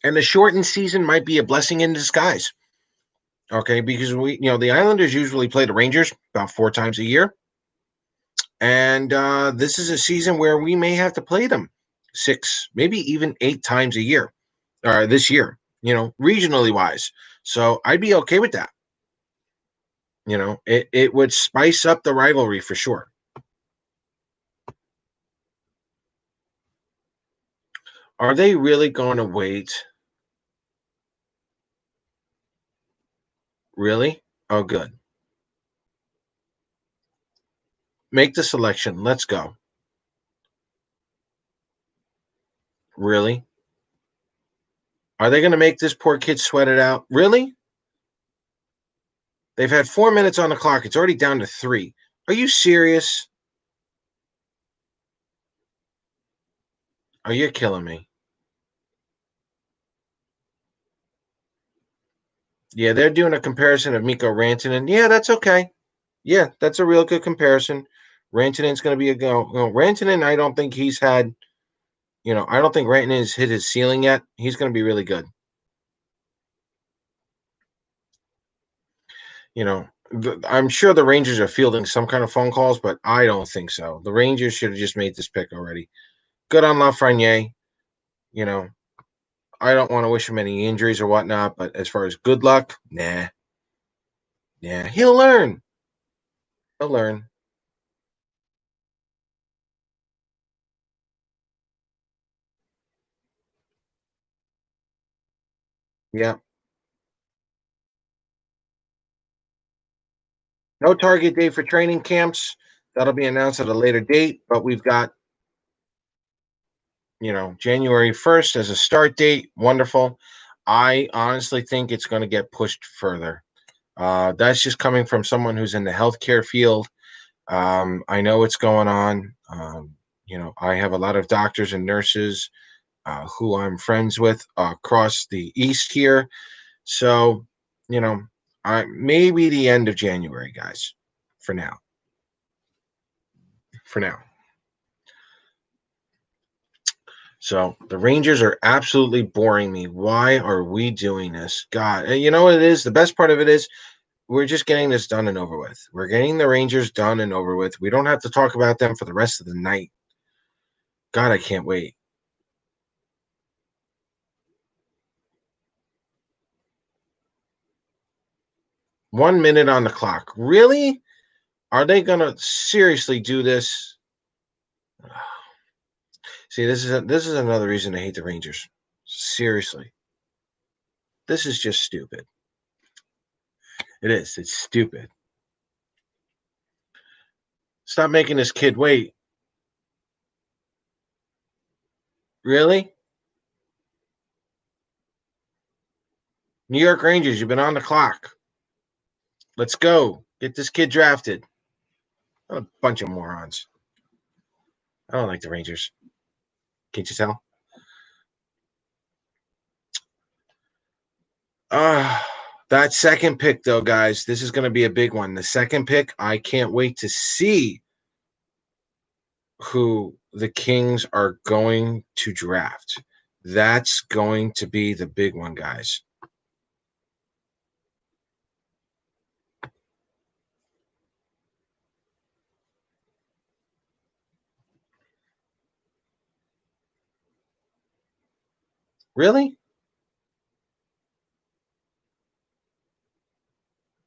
And the shortened season might be a blessing in disguise. Okay, because the Islanders usually play the Rangers about 4 times a year. And this is a season where we may have to play them 6, maybe even 8 times a year, this year, regionally wise. So I'd be okay with that. It would spice up the rivalry for sure. Are they really going to wait? Really? Oh, good. Make the selection. Let's go. Really? Are they going to make this poor kid sweat it out? Really? They've had 4 minutes on the clock. It's already down to 3. Are you serious? Are you killing me? Yeah, they're doing a comparison of Mikko Rantanen. Yeah, that's okay. Yeah, that's a real good comparison. Rantanen's going to be a go. Rantanen, I don't think he's had, I don't think Rantanen has hit his ceiling yet. He's going to be really good. I'm sure the Rangers are fielding some kind of phone calls, but I don't think so. The Rangers should have just made this pick already. Good on Lafreniere. I don't want to wish him any injuries or whatnot, but as far as good luck, nah. Yeah, he'll learn. He'll learn. Yeah. No target date for training camps. That'll be announced at a later date, but we've got, January 1st as a start date. Wonderful. I honestly think it's going to get pushed further. That's just coming from someone who's in the healthcare field. I know what's going on. I have a lot of doctors and nurses who I'm friends with across the East here. So, maybe the end of January, guys, for now. For now. So the Rangers are absolutely boring me. Why are we doing this? God, and you know what it is? The best part of it is we're just getting this done and over with. We're getting the Rangers done and over with. We don't have to talk about them for the rest of the night. God, I can't wait. One minute on the clock. Really? Are they going to seriously do this? See, this is another reason I hate the Rangers. Seriously. This is just stupid. It is. It's stupid. Stop making this kid wait. Really? New York Rangers, you've been on the clock. Let's go. Get this kid drafted. What a bunch of morons. I don't like the Rangers. Can't you tell? That second pick, though, guys, this is going to be a big one. The second pick, I can't wait to see who the Kings are going to draft. That's going to be the big one, guys. Really?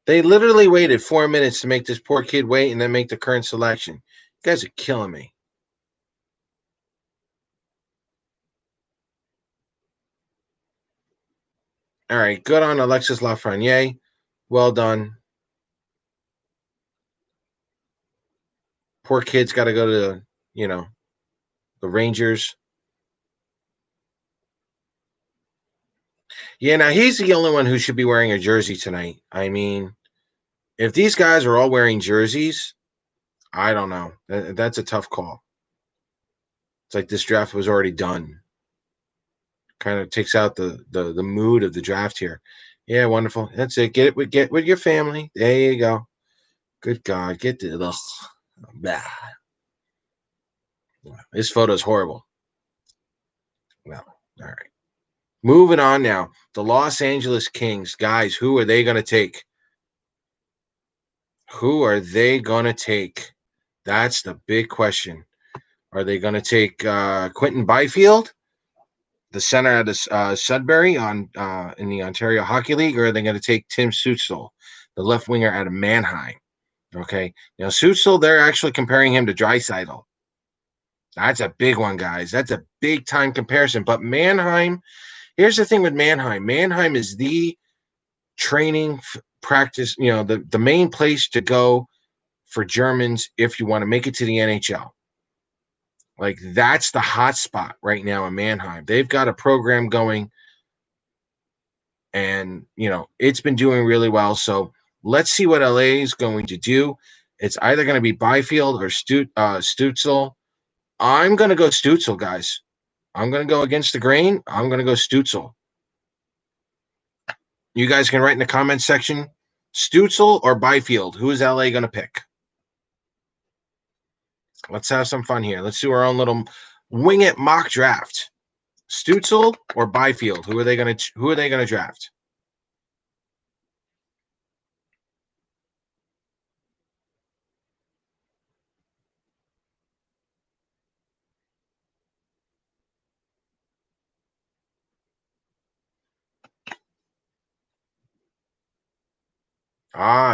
They literally waited 4 minutes to make this poor kid wait and then make the current selection. You guys are killing me. All right, good on Alexis Lafreniere. Well done. Poor kid's got to go to, you know, the Rangers. Yeah, now he's the only one who should be wearing a jersey tonight. I mean, if these guys are all wearing jerseys, I don't know. That's a tough call. It's like this draft was already done. Kind of takes out the mood of the draft here. Yeah, wonderful. That's it. Get with your family. There you go. Good God, get to this. Bah. This photo's horrible. Well, all right. Moving on now. The Los Angeles Kings, guys. Who are they going to take? Who are they going to take? That's the big question. Are they going to take Quentin Byfield, the center out of Sudbury on in the Ontario Hockey League, or are they going to take Tim Stützle, the left winger out of Mannheim? Okay, now Stützle, they're actually comparing him to Draisaitl. That's a big one, guys. That's a big time comparison. But Mannheim, here's the thing with Mannheim. Mannheim is the training practice, the main place to go for Germans if you want to make it to the NHL. Like that's the hot spot right now in Mannheim. They've got a program going and, it's been doing really well. So let's see what LA is going to do. It's either going to be Byfield or Stützle. I'm going to go Stützle, guys. I'm going to go against the grain. I'm going to go Stützle. You guys can write in the comments section, Stützle or Byfield. Who is LA going to pick? Let's have some fun here. Let's do our own little wing it mock draft. Stützle or Byfield? Who are they going to draft?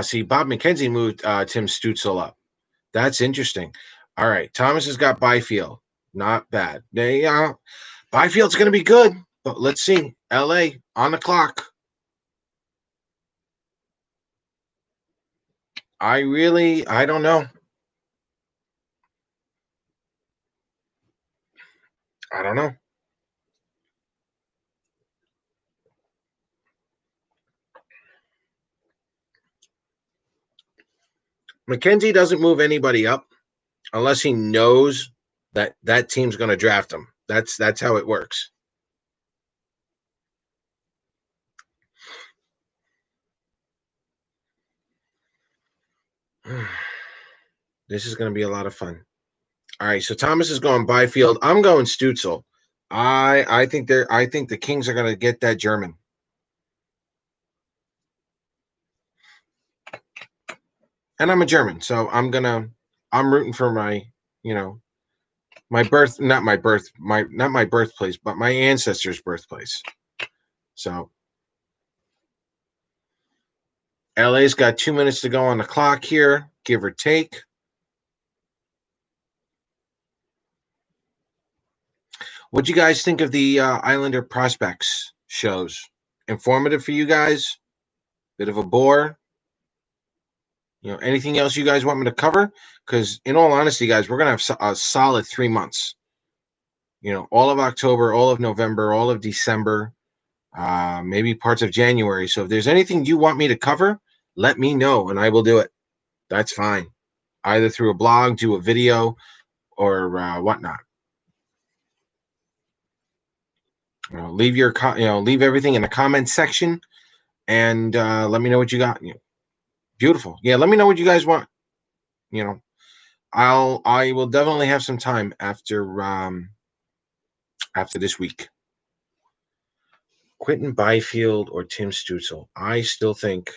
See, Bob McKenzie moved Tim Stützle up. That's interesting. All right, Thomas has got Byfield. Not bad. Byfield's going to be good, but let's see. LA on the clock. I don't know. I don't know. McKenzie doesn't move anybody up unless he knows that team's going to draft him. That's how it works. This is going to be a lot of fun. All right, so Thomas is going Byfield. I'm going Stützle. I think the Kings are going to get that German. And I'm a German, so I'm rooting for my not my birthplace, but my ancestors' birthplace. So LA's got 2 minutes to go on the clock here, give or take. What'd you guys think of the Islander prospects shows? Informative for you guys? Bit of a bore? Anything else you guys want me to cover? Because in all honesty, guys, we're gonna have a solid 3 months. All of October, all of November, all of December, maybe parts of January. So if there's anything you want me to cover, let me know and I will do it. That's fine. Either through a blog, do a video, or whatnot. Leave everything in the comments section, and let me know what you got. Beautiful. Yeah, let me know what you guys want. I will definitely have some time after this week. Quentin Byfield or Tim Stützle? I still think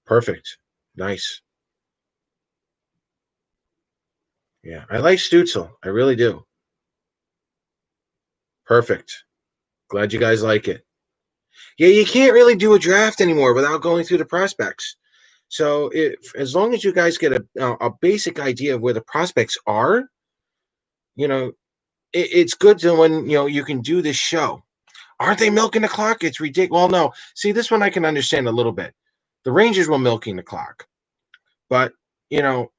perfect. Nice. Yeah, I like Stützle. I really do. Perfect. Glad you guys like it. Yeah, you can't really do a draft anymore without going through the prospects. So as long as you guys get a basic idea of where the prospects are, you know, it's good to when you can do this show. Aren't they milking the clock? It's ridiculous. Well, no. See, this one I can understand a little bit. The Rangers were milking the clock, but you know,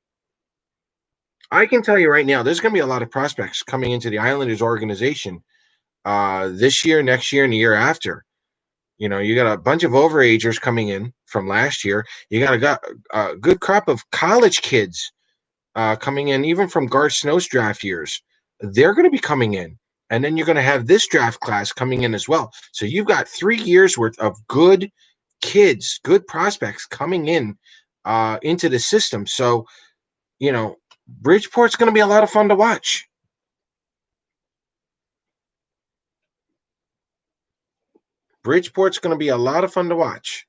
I can tell you right now, there's going to be a lot of prospects coming into the Islanders organization this year, next year, and the year after. You got a bunch of overagers coming in from last year. You got a good crop of college kids coming in, even from Garth Snow's draft years. They're going to be coming in. And then you're going to have this draft class coming in as well. So you've got 3 years worth of good kids, good prospects coming in into the system. So, Bridgeport's going to be a lot of fun to watch. Bridgeport's going to be a lot of fun to watch.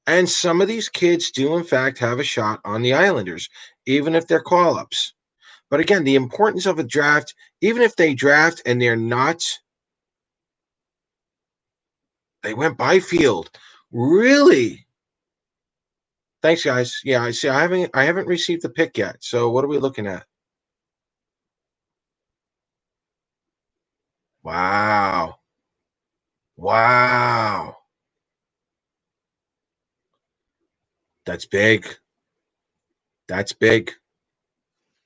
And some of these kids do, in fact, have a shot on the Islanders, even if they're call-ups. But again, the importance of a draft, even if they draft and they're not, they went Byfield. Really? Thanks, guys. Yeah, I see. I haven't received the pick yet. So what are we looking at? Wow. Wow. That's big. That's big.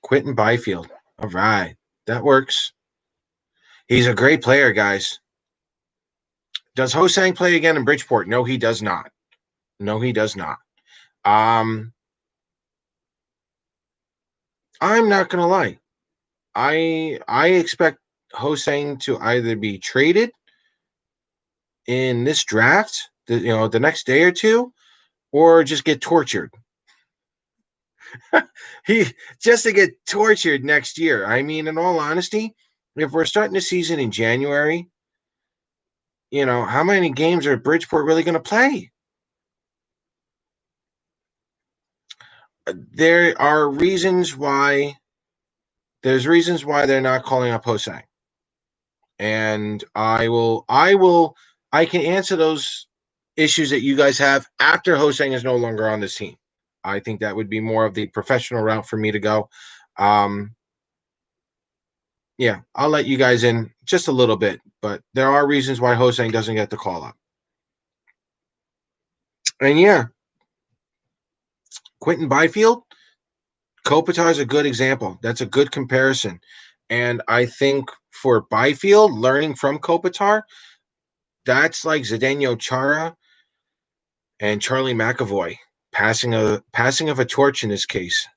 Quentin Byfield. All right. That works. He's a great player, guys. Does Hosang play again in Bridgeport? No, he does not. No, he does not. I'm not gonna lie. I expect Hosang to either be traded in this draft, the next day or two, or just get tortured. he just to get tortured next year. I mean, in all honesty, if we're starting the season in January, how many games are Bridgeport really going to play? There are reasons why. There's reasons why they're not calling up Hosang, and I can answer those issues that you guys have after Hosang is no longer on this team. I think that would be more of the professional route for me to go. Um, yeah, I'll let you guys in just a little bit, but there are reasons why Hosang doesn't get the call up. And yeah, Quentin Byfield, Kopitar is a good example. That's a good comparison. And I think for Byfield, learning from Kopitar, that's like Zdeno Chara and Charlie McAvoy passing of a torch in this case.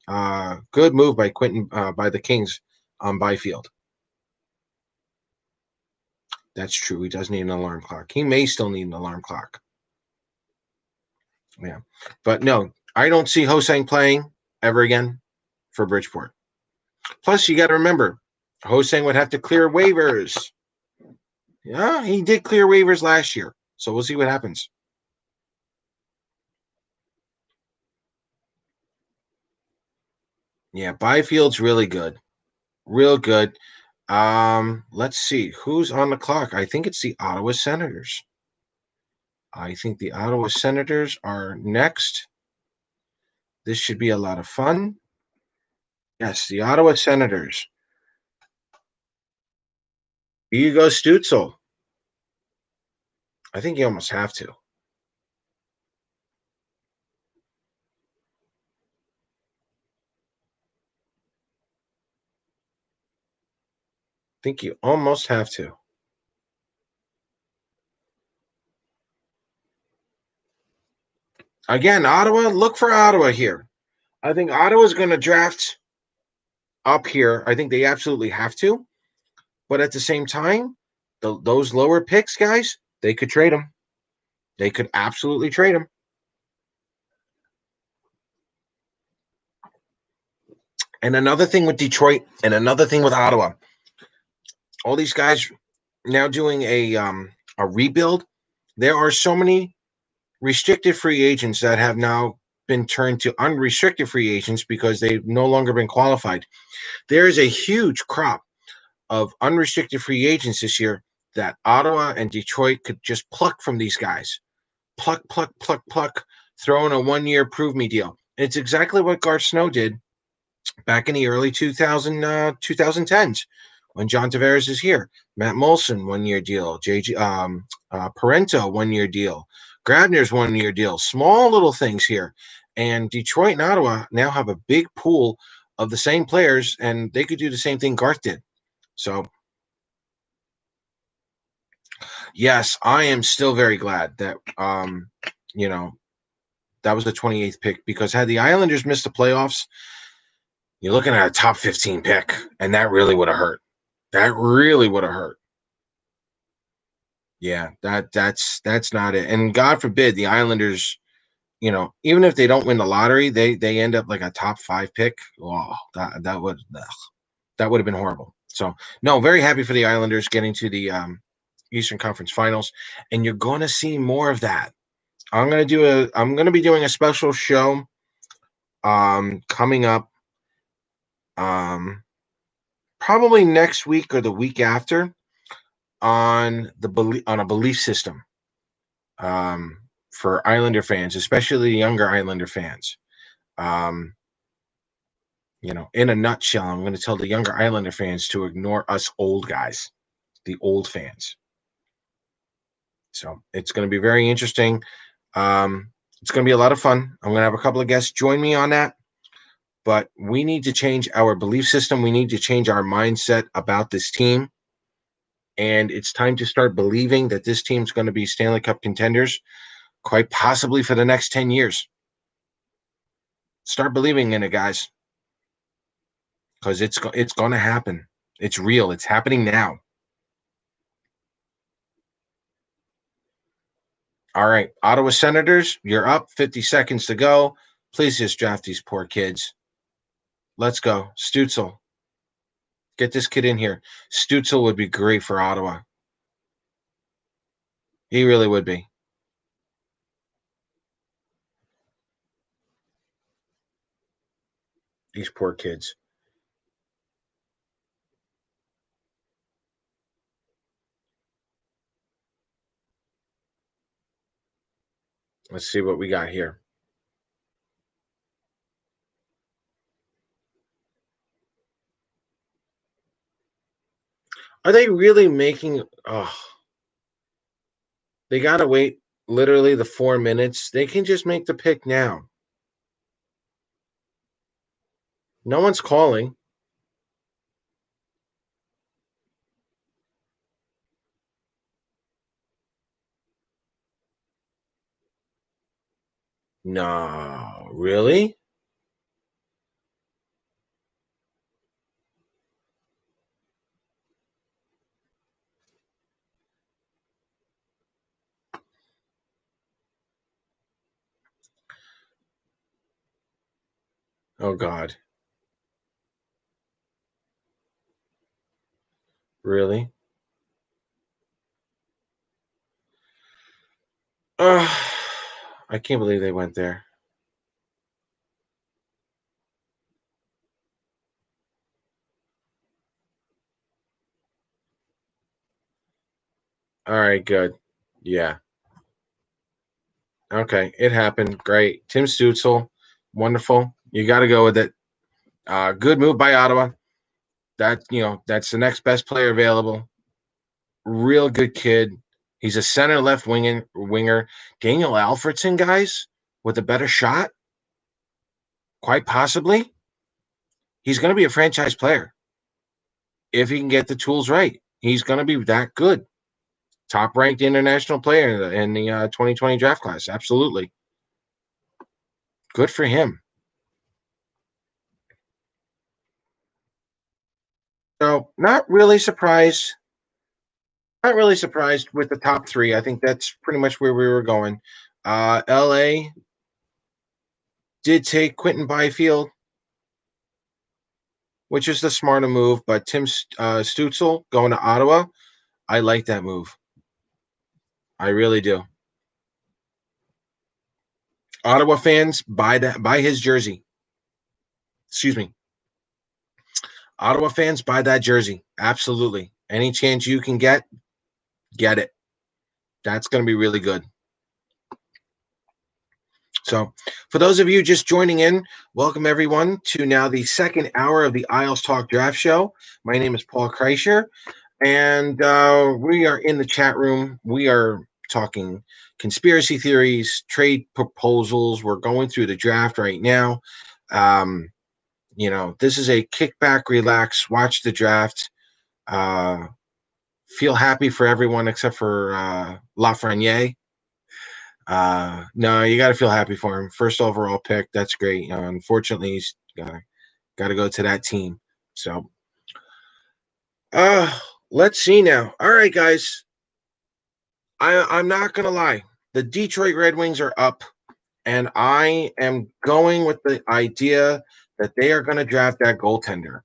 Good move by Quentin by the Kings on Byfield. That's true. He does need an alarm clock. He may still need an alarm clock. Yeah, but no, I don't see Hosang playing ever again for Bridgeport. Plus, you got to remember, Hosang would have to clear waivers. Yeah, he did clear waivers last year, so we'll see what happens. Yeah, Byfield's really good, real good. Let's see who's on the clock. I think it's the Ottawa Senators. I think the Ottawa Senators are next. This should be a lot of fun. Yes, the Ottawa Senators. Here you go, Stutzel. I think you almost have to. I think you almost have to. Again, Ottawa, look for Ottawa here. I think Ottawa's going to draft up here. I think they absolutely have to. But at the same time, those lower picks, guys, they could trade them. They could absolutely trade them. And another thing with Detroit and another thing with Ottawa, all these guys now doing a rebuild. There are so many restricted free agents that have now been turned to unrestricted free agents because they've no longer been qualified. There is a huge crop of unrestricted free agents this year that Ottawa and Detroit could just pluck from these guys. Pluck, pluck, pluck, pluck, throw in a 1-year prove me deal. It's exactly what Garth Snow did back in the early 2010s when John Tavares is here. Matt Molson, 1-year deal. JG Parento, 1-year deal. Grabner's 1-year deal. Small little things here. And Detroit and Ottawa now have a big pool of the same players, and they could do the same thing Garth did. So, yes, I am still very glad that, you know, that was the 28th pick, because had the Islanders missed the playoffs, you're looking at a top 15 pick, and that really would have hurt. That really would have hurt. Yeah, that's not it. And God forbid the Islanders, even if they don't win the lottery, they end up like a top 5 pick. Oh, that would have been horrible. So no, very happy for the Islanders getting to the Eastern Conference Finals, and you're going to see more of that. I'm going to be doing a special show coming up probably next week or the week after on a belief system for Islander fans, especially the younger Islander fans. In a nutshell, I'm going to tell the younger Islander fans to ignore us old guys, the old fans. So it's going to be very interesting. It's going to be a lot of fun. I'm going to have a couple of guests join me on that. But we need to change our belief system. We need to change our mindset about this team. And it's time to start believing that this team's going to be Stanley Cup contenders, quite possibly for the next 10 years. Start believing in it, guys, because it's going to happen. It's real. It's happening now. All right, Ottawa Senators, you're up. 50 seconds to go. Please just draft these poor kids. Let's go. Stützle. Get this kid in here. Stützle would be great for Ottawa. He really would be. These poor kids. Let's see what we got here. Are they really making? Oh, they got to wait literally the 4 minutes. They can just make the pick now. No one's calling. No, really? Oh, God. Really? I can't believe they went there. All right, good. Yeah. Okay, it happened. Great. Tim Stützle, wonderful. You got to go with it. Good move by Ottawa. That's the next best player available. Real good kid. He's a center left winger. Daniel Alfredson, guys, with a better shot, quite possibly. He's going to be a franchise player if he can get the tools right. He's going to be that good. Top ranked international player in the 2020 draft class. Absolutely. Good for him. So, not really surprised. Not really surprised with the top 3. I think that's pretty much where we were going. LA did take Quentin Byfield, which is the smarter move, but Tim Stützle going to Ottawa, I like that move. I really do. Ottawa fans, buy his jersey. Excuse me. Ottawa fans, buy that jersey. Absolutely. Any chance you can get, Get it. That's going to be really good. So, for those of you just joining in, welcome everyone to now the second hour of the Isles Talk Draft Show. My name is Paul Kreischer, and we are in the chat room. We are talking conspiracy theories, trade proposals. We're going through the draft right now. Um, this is a kickback, relax, watch the draft, feel happy for everyone except for Lafreniere. No, you got to feel happy for him. First overall pick, that's great. Unfortunately, he's got to go to that team. So, let's see now. All right, guys. I'm not gonna lie. The Detroit Red Wings are up, and I am going with the idea that they are going to draft that goaltender.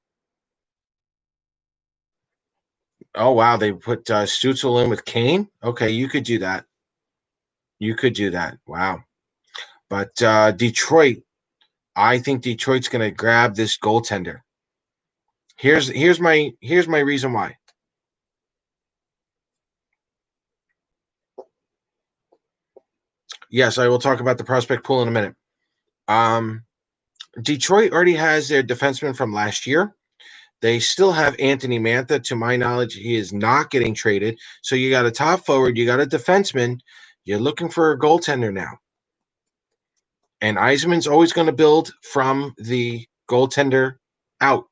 Oh wow, they put Stutzel in with Kane. Okay, you could do that. You could do that. Wow. But Detroit, I think Detroit's going to grab this goaltender. Here's my reason why. Yes, I will talk about the prospect pool in a minute. Detroit already has their defenseman from last year. They still have Anthony Mantha. To my knowledge, he is not getting traded. So you got a top forward, you got a defenseman. You're looking for a goaltender now. And Yzerman's always going to build from the goaltender out.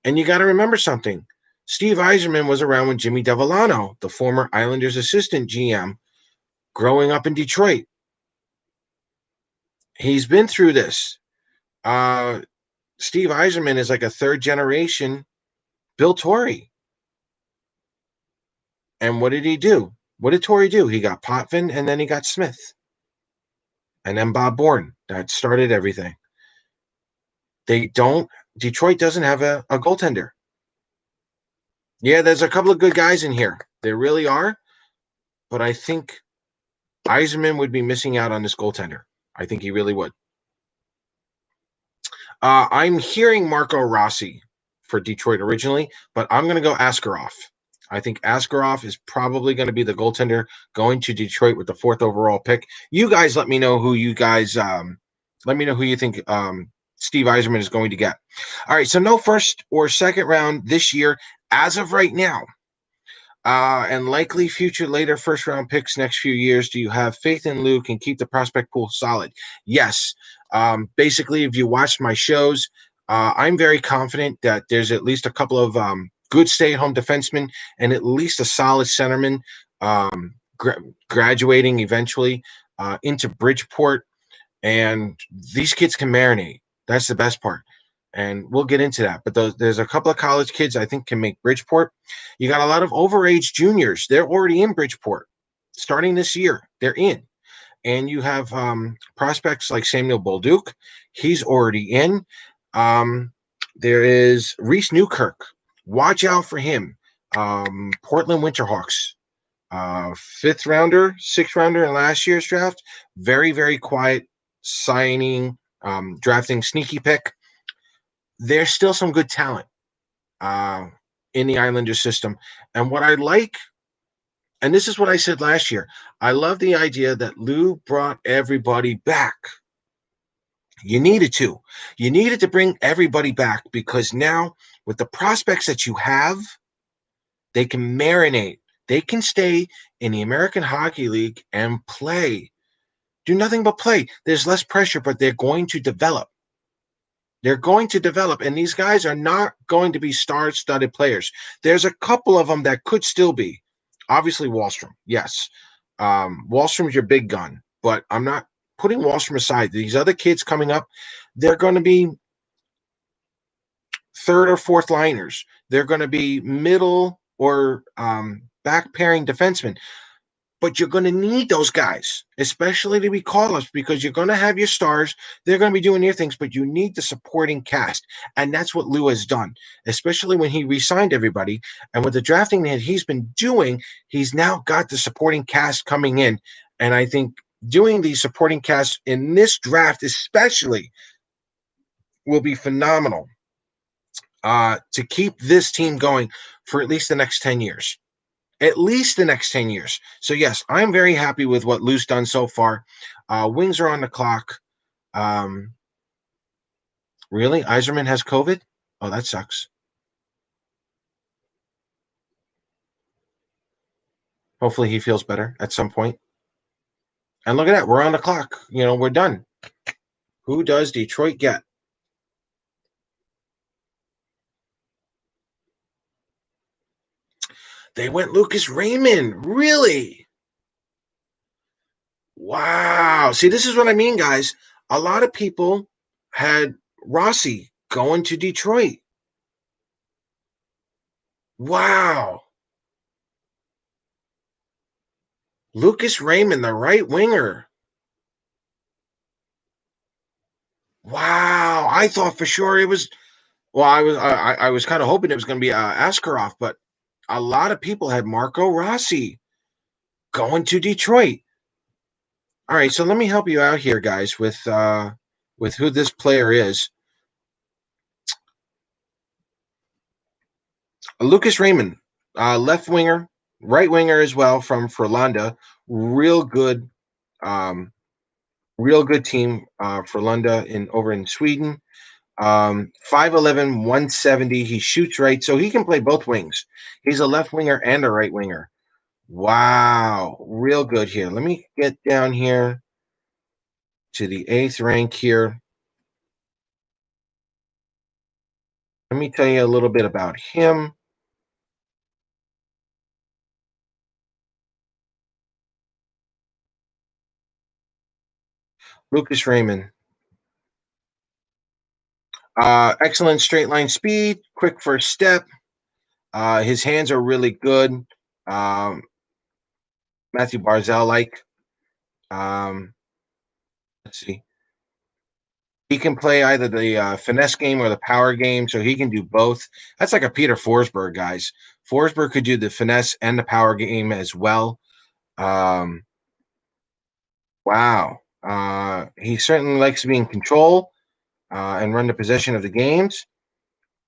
And you got to remember something. Steve Yzerman was around with Jimmy Devellano, the former Islanders assistant GM, growing up in Detroit. He's been through this. Steve Yzerman is like a third generation Bill Torrey. And what did he do? What did Torrey do? He got Potvin and then he got Smith. And then Bob Bourne. That started everything. Detroit doesn't have a goaltender. Yeah, there's a couple of good guys in here. There really are. But I think Yzerman would be missing out on this goaltender. I think he really would. I'm hearing Marco Rossi for Detroit originally, but I'm going to go Askarov. I think Askarov is probably going to be the goaltender going to Detroit with the 4th overall pick. You guys let me know who you think Steve Yzerman is going to get. All right, so no first or second round this year as of right now. And likely future later first round picks next few years. Do you have faith in Lou can keep the prospect pool solid? Yes. Basically, if you watched my shows, I'm very confident that there's at least a couple of good stay-at-home defensemen and at least a solid centerman graduating eventually into Bridgeport. And these kids can marinate. That's the best part. And we'll get into that. But there's a couple of college kids I think can make Bridgeport. You got a lot of overage juniors. They're already in Bridgeport. Starting this year, they're in. And you have prospects like Samuel Bolduc. He's already in. There is Reese Newkirk. Watch out for him. Portland Winterhawks. 5th rounder, 6th rounder in last year's draft. Very, very quiet signing, drafting sneaky pick. There's still some good talent in the Islanders system. And what I like, and this is what I said last year, I love the idea that Lou brought everybody back. You needed to. You needed to bring everybody back because now with the prospects that you have, they can marinate. They can stay in the American Hockey League and play. Do nothing but play. There's less pressure, but they're going to develop. They're going to develop, and these guys are not going to be star-studded players. There's a couple of them that could still be. Obviously, Wahlstrom, yes. Wahlstrom's your big gun, but I'm not putting Wahlstrom aside. These other kids coming up, they're going to be 3rd or 4th liners. They're going to be middle or back pairing defensemen. But you're going to need those guys, especially to be call-ups, because you're going to have your stars. They're going to be doing their things, but you need the supporting cast. And that's what Lou has done, especially when he re-signed everybody. And with the drafting that he's been doing, he's now got the supporting cast coming in. And I think doing the supporting cast in this draft especially will be phenomenal to keep this team going for at least the next 10 years. at least the next 10 years. So, yes, I'm very happy with what Lou's done so far. Wings are on the clock. Um, really? Iserman has COVID? Oh, that sucks. Hopefully he feels better at some point. And look at that. We're on the clock. We're done. Who does Detroit get? They went Lucas Raymond. Really? Wow. See, this is what I mean, guys. A lot of people had Rossi going to Detroit. Wow. Lucas Raymond, the right winger. Wow. I thought for sure it was. Well, I was kind of hoping it was going to be Askarov, but a lot of people had Marco Rossi going to Detroit. All right, so let me help you out here, guys, with who this player is. Lucas Raymond, left winger, right winger as well from Frölunda. Real good, um, real good team, Frölunda over in Sweden. 5'11", 170. He shoots right, so he can play both wings. He's a left winger and a right winger. Wow, real good here. Let me get down here to the eighth rank here. Let me tell you a little bit about him. Lucas Raymond. Excellent straight line speed, quick first step. His hands are really good. Um, Matthew Barzell like. Um, let's see. He can play either the finesse game or the power game, so he can do both. That's like a Peter Forsberg, guys. Forsberg could do the finesse and the power game as well. Um, wow. He certainly likes to be in control and run the possession of the games.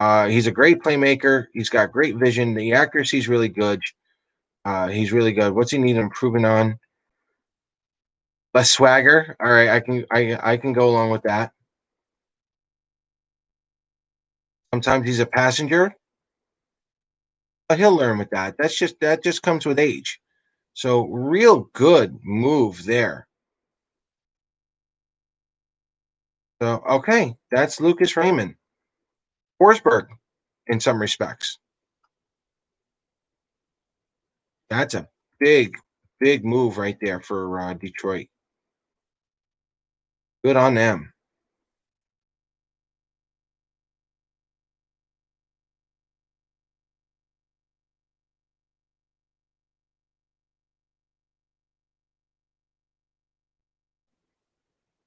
He's a great playmaker. He's got great vision. The accuracy is really good. He's really good. What's he need improvement on? Less swagger. All right, I can go along with that. Sometimes he's a passenger, but he'll learn with that. That just comes with age. So real good move there. So okay, that's Lucas Raymond. Forsberg, in some respects. That's a big, big move right there for Detroit. Good on them.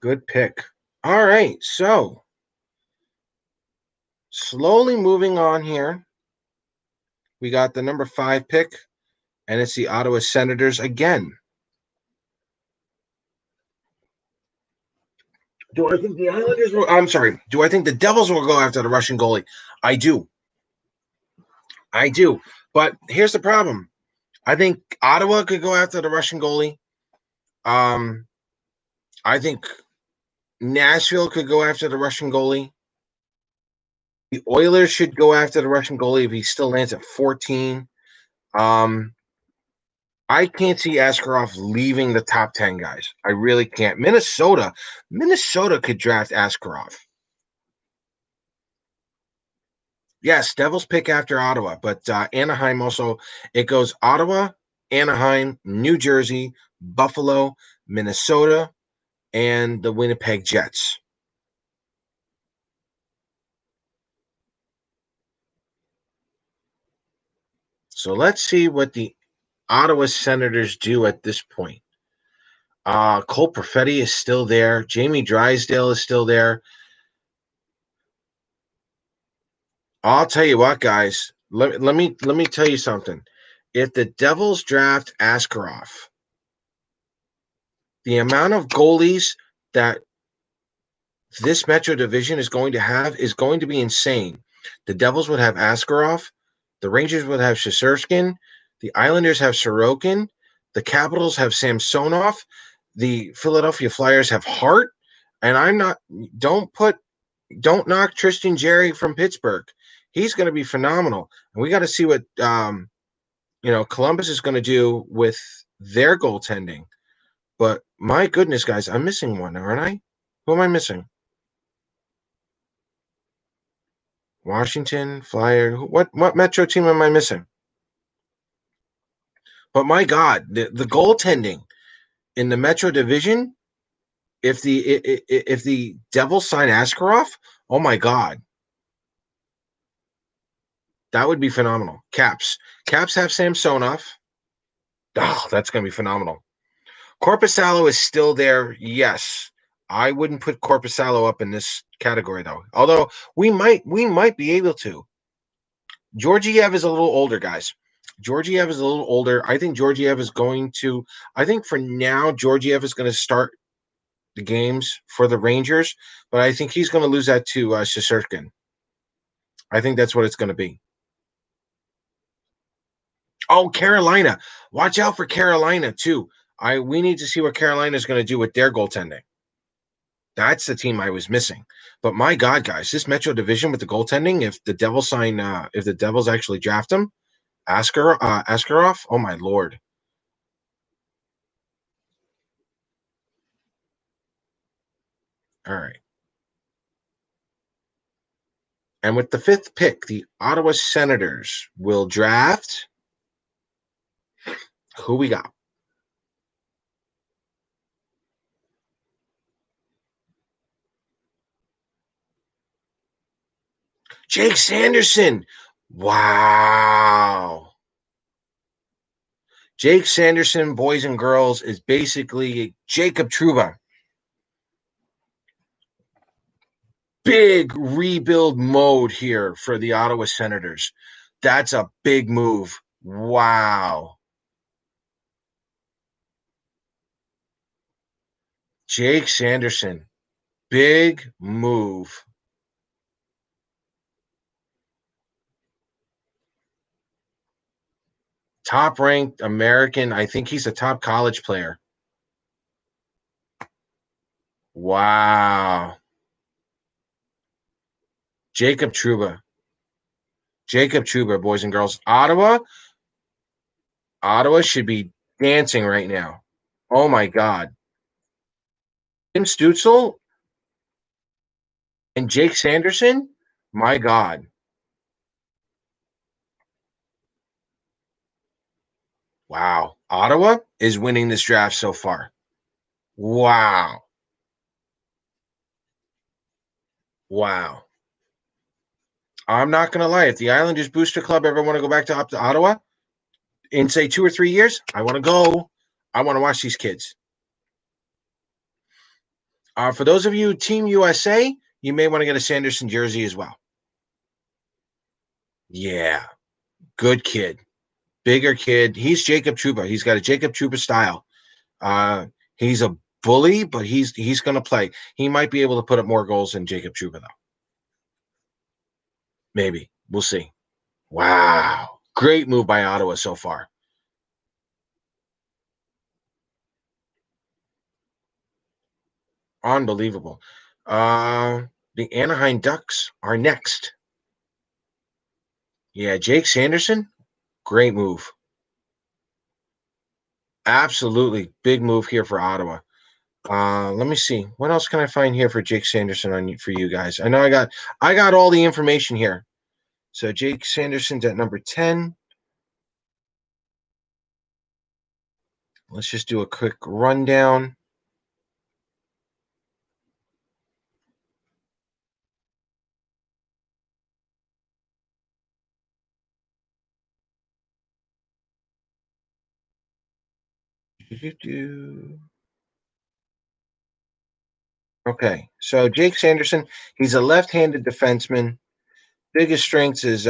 Good pick. All right, so slowly moving on here. We got the number 5 pick, and it's the Ottawa Senators again. Do I think the Islanders will? I'm sorry. Do I think the Devils will go after the Russian goalie? I do. I do. But here's the problem. I think Ottawa could go after the Russian goalie. Um, I think Nashville could go after the Russian goalie. The Oilers should go after the Russian goalie if he still lands at 14. Um, I can't see Askarov leaving the top 10 guys. I really can't. Minnesota could draft Askarov. Yes, Devils pick after Ottawa, but Anaheim also, it goes Ottawa, Anaheim, New Jersey, Buffalo, Minnesota, and the Winnipeg Jets. So let's see what the Ottawa Senators do at this point. Cole Perfetti is still there. Jamie Drysdale is still there. I'll tell you what, guys. Let me tell you something. If the Devils draft Askarov, the amount of goalies that this Metro division is going to have is going to be insane. The Devils would have Askarov, the Rangers would have Shesterkin, The Islanders have Sorokin. The Capitals have Samsonov. The Philadelphia Flyers have Hart. And I'm not. Don't knock Tristan Jerry from Pittsburgh. He's going to be phenomenal. And we got to see what Columbus is going to do with their goaltending. But my goodness, guys, I'm missing one, aren't I? Who am I missing? Washington, Flyer. What Metro team am I missing? But my God, the goaltending in the Metro Division. If the Devils sign Askarov, oh my God, that would be phenomenal. Caps have Samsonov. Oh, that's going to be phenomenal. Corpusalo is still there. Yes, I wouldn't put Corpusalo up in this category though. Although we might be able to. Georgiev is a little older, guys. Georgiev is a little older. I think Georgiev is going to. I think for now, Georgiev is going to start the games for the Rangers, but I think he's going to lose that to Shesterkin. I think that's what it's going to be. Oh, Carolina! Watch out for Carolina too. We need to see what Carolina is going to do with their goaltending. That's the team I was missing. But my God, guys, this Metro Division with the goaltending. If the Devils actually draft him, Askarov. Oh my Lord! All right. And with the fifth pick, the Ottawa Senators will draft. Who we got? Jake Sanderson. Wow. Jake Sanderson, boys and girls, is basically Jacob Trouba. Big rebuild mode here for the Ottawa Senators. That's a big move. Wow. Jake Sanderson. Big move. Top ranked American. I think he's a top college player. Wow. Jacob Trouba. Jacob Trouba, boys and girls. Ottawa should be dancing right now. Oh my God. Tim Stutzel and Jake Sanderson? My God. Wow. Ottawa is winning this draft so far. Wow. Wow. I'm not going to lie. If the Islanders Booster Club ever want to go back to up to Ottawa in, say, 2 or 3 years, I want to go. I want to watch these kids. For those of you Team USA, you may want to get a Sanderson jersey as well. Yeah. Good kid. Bigger kid. He's Jacob Trouba. He's got a Jacob Trouba style. He's a bully, but he's going to play. He might be able to put up more goals than Jacob Trouba, though. Maybe. We'll see. Wow. Great move by Ottawa so far. Unbelievable. The Anaheim Ducks are next. Yeah, Jake Sanderson, great move. Absolutely. Big move here for Ottawa. Let me see. What else can I find here for Jake Sanderson for you guys? I know I got all the information here. So Jake Sanderson's at number 10. Let's just do a quick rundown. Okay, so Jake Sanderson, he's a left-handed defenseman. Biggest strengths is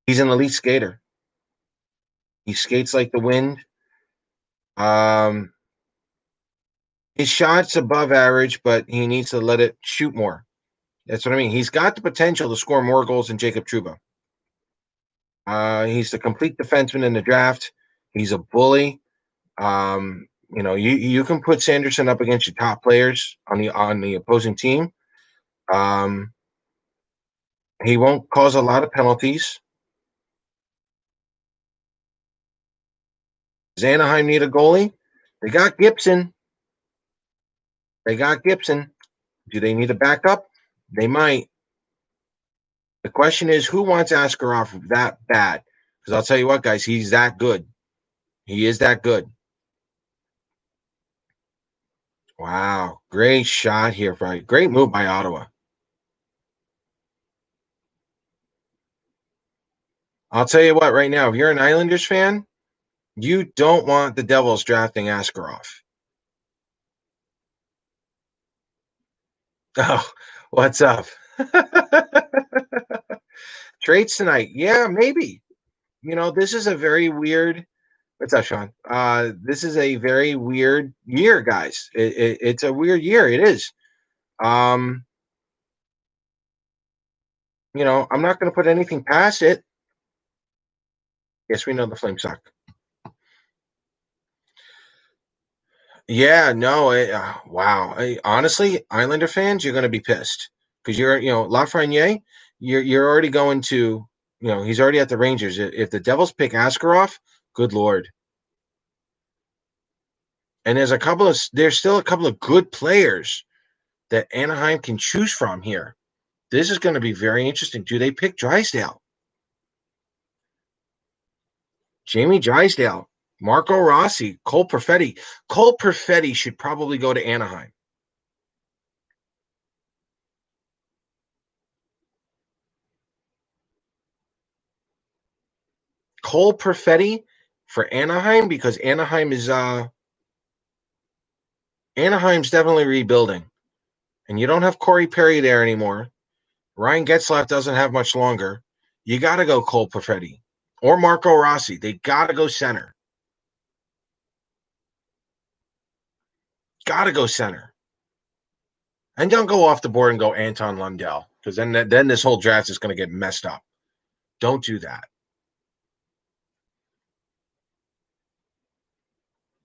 he's an elite skater. He skates like the wind. Um, his shot's above average, but he needs to let it shoot more. That's what I mean. He's got the potential to score more goals than Jacob Trouba. He's the complete defenseman in the draft. He's a bully. You can put Sanderson up against your top players on the opposing team. Um, he won't cause a lot of penalties. Does Anaheim need a goalie? They got Gibson. They got Gibson. Do they need a backup? They might. The question is, who wants Askarov that bad? Because I'll tell you what, guys, he's that good. He is that good. Wow, great shot here, right? Great move by Ottawa. I'll tell you what, right now, if you're an Islanders fan, you don't want the Devils drafting Askarov. Oh, what's up? Trades tonight? Yeah, maybe. This is a very weird. What's up, Sean? This is a very weird year, guys. It's a weird year. It is. Um, I'm not going to put anything past it. Yes, we know the Flames suck. Yeah, no, wow. Honestly, Islander fans, you're going to be pissed because Lafreniere, you're already going to, he's already at the Rangers. If the Devils pick Askarov, good lord. And there's still a couple of good players that Anaheim can choose from here. This is going to be very interesting. Do they pick Drysdale? Jamie Drysdale, Marco Rossi, Cole Perfetti. Cole Perfetti should probably go to Anaheim. Cole Perfetti for Anaheim because Anaheim's definitely rebuilding. And you don't have Corey Perry there anymore. Ryan Getzlaff doesn't have much longer. You got to go Cole Perfetti or Marco Rossi. They got to go center. Got to go center. And don't go off the board and go Anton Lundell because then this whole draft is going to get messed up. Don't do that.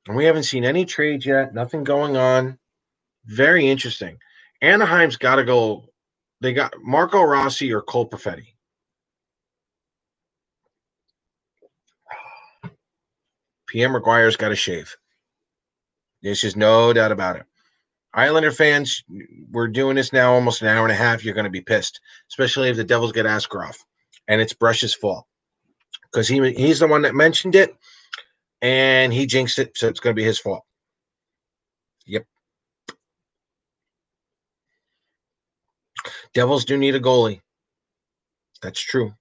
And we haven't seen any trades yet. Nothing going on. Very interesting. Anaheim's got to go. They got Marco Rossi or Cole Perfetti. Pierre McGuire's got to shave. There's just no doubt about it. Islander fans, we're doing this now almost an hour and a half. You're going to be pissed, especially if the Devils get Askarov. And it's Brush's fault because he's the one that mentioned it and he jinxed it. So it's going to be his fault. Yep. Devils do need a goalie. That's true.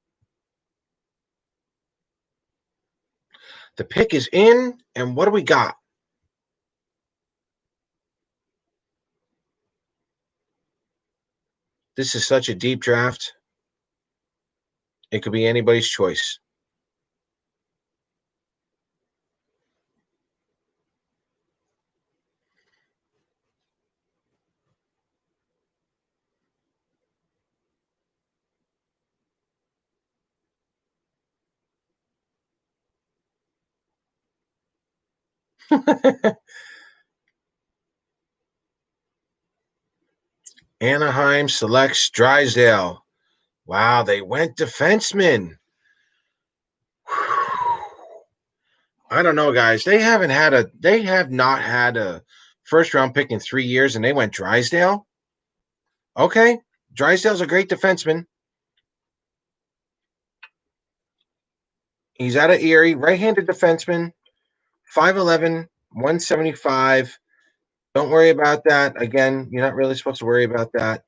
The pick is in, and what do we got? This is such a deep draft. It could be anybody's choice. Anaheim selects Drysdale. Wow, they went defenseman. I don't know, guys. They have not had a first round pick in 3 years, and they went Drysdale. Okay, Drysdale's a great defenseman. He's out of Erie, right-handed defenseman, 5'11", 175. Don't worry about that. Again, you're not really supposed to worry about that.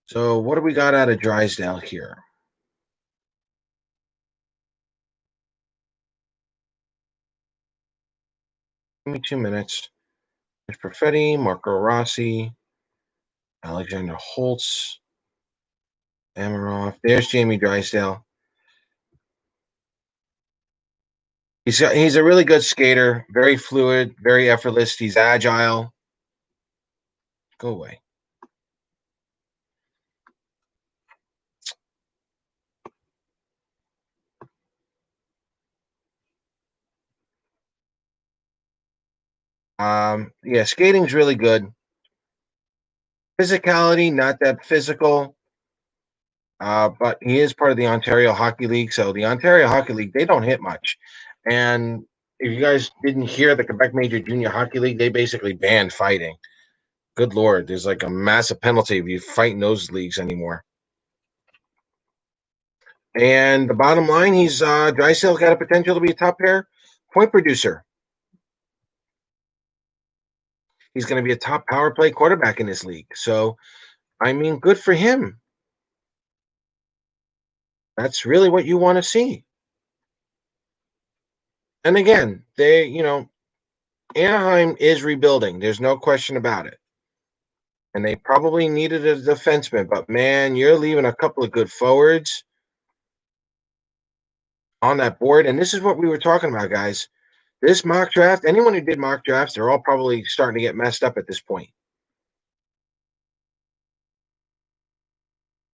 So what do we got out of Drysdale here? Give me 2 minutes. There's Perfetti, Marco Rossi, Alexander Holtz, Amarov. There's Jamie Drysdale. He's a really good skater, very fluid, very effortless. He's agile. Go away. Yeah, skating's really good. Physicality, not that physical. But he is part of the Ontario Hockey League. So the Ontario Hockey League, they don't hit much. And if you guys didn't hear, the Quebec Major Junior Hockey League, they basically banned fighting. Good Lord, there's like a massive penalty if you fight in those leagues anymore. And the bottom line, he's Drysdale's got a potential to be a top pair point producer. He's going to be a top power play quarterback in this league. So, I mean, good for him. That's really what you want to see. And again, Anaheim is rebuilding. There's no question about it. And they probably needed a defenseman, but man, you're leaving a couple of good forwards on that board. And this is what we were talking about, guys. This mock draft, anyone who did mock drafts, they're all probably starting to get messed up at this point.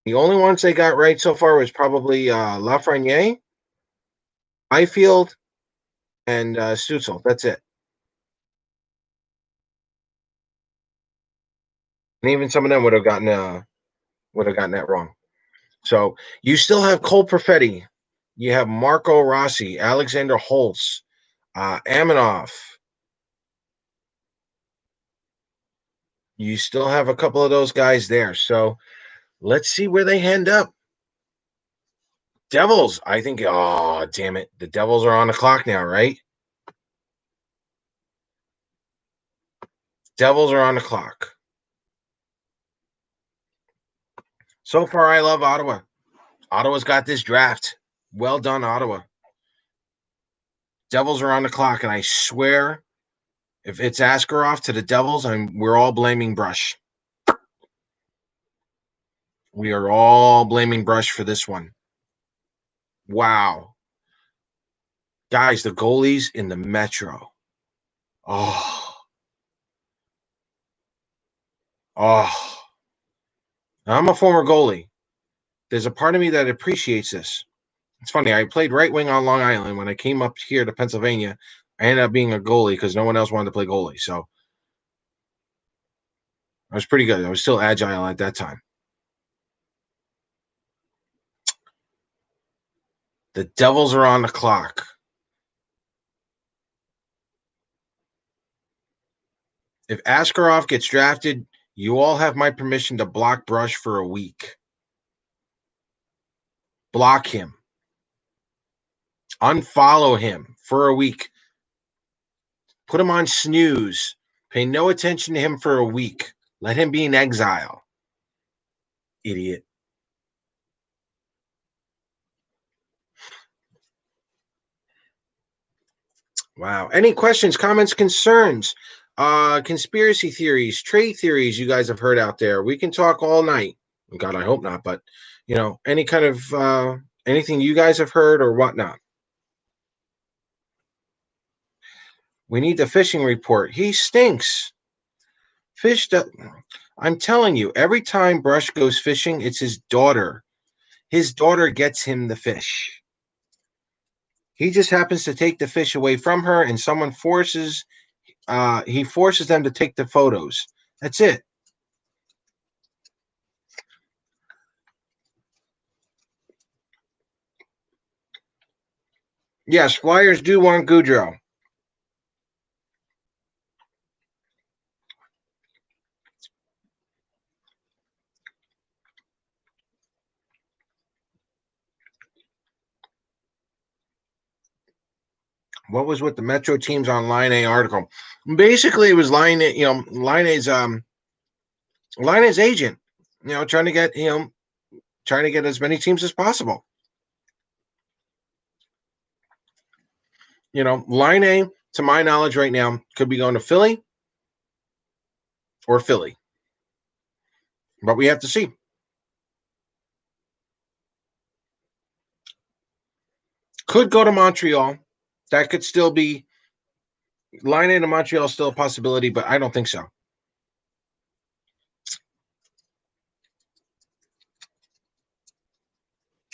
The only ones they got right so far was probably Lafreniere, Byfield, and Stutzel. That's it. And even some of them would have gotten that wrong. So you still have Cole Perfetti, you have Marco Rossi, Alexander Holtz, Aminoff. You still have a couple of those guys there. So let's see where they end up. Devils, I think. Oh, damn it. The Devils are on the clock now, right? Devils are on the clock. So far, I love Ottawa. Ottawa's got this draft. Well done, Ottawa. Devils are on the clock, and I swear, if it's Askarov to the Devils, we're all blaming Brush. We are all blaming Brush for this one. Wow. Guys, the goalies in the Metro. Oh. Oh. Now, I'm a former goalie. There's a part of me that appreciates this. It's funny. I played right wing on Long Island. When I came up here to Pennsylvania, I ended up being a goalie because no one else wanted to play goalie. So I was pretty good. I was still agile at that time. The Devils are on the clock. If Askarov gets drafted, you all have my permission to block Brush for a week. Block him. Unfollow him for a week. Put him on snooze. Pay no attention to him for a week. Let him be in exile. Idiot. Wow. Any questions, comments, concerns, conspiracy theories, trade theories you guys have heard out there? We can talk all night. God, I hope not, but any kind of anything you guys have heard or whatnot. We need the fishing report. He stinks. Fish that I'm telling you, every time Brush goes fishing, it's his daughter. His daughter gets him the fish. He just happens to take the fish away from her, and someone he forces them to take the photos. That's it. Yes, Flyers do want Goudreau. What was with the Metro teams on Line A article? Basically, it was Line A, Line A's agent, trying to get as many teams as possible. Line A, to my knowledge right now, could be going to Philly or Philly. But we have to see. Could go to Montreal. That could still be Line A to Montreal is still a possibility, but I don't think so.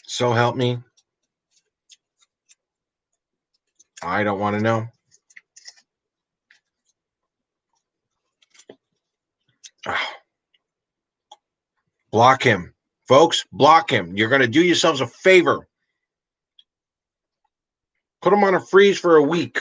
So help me. I don't want to know. Block him. Folks, block him. You're going to do yourselves a favor. Put him on a freeze for a week.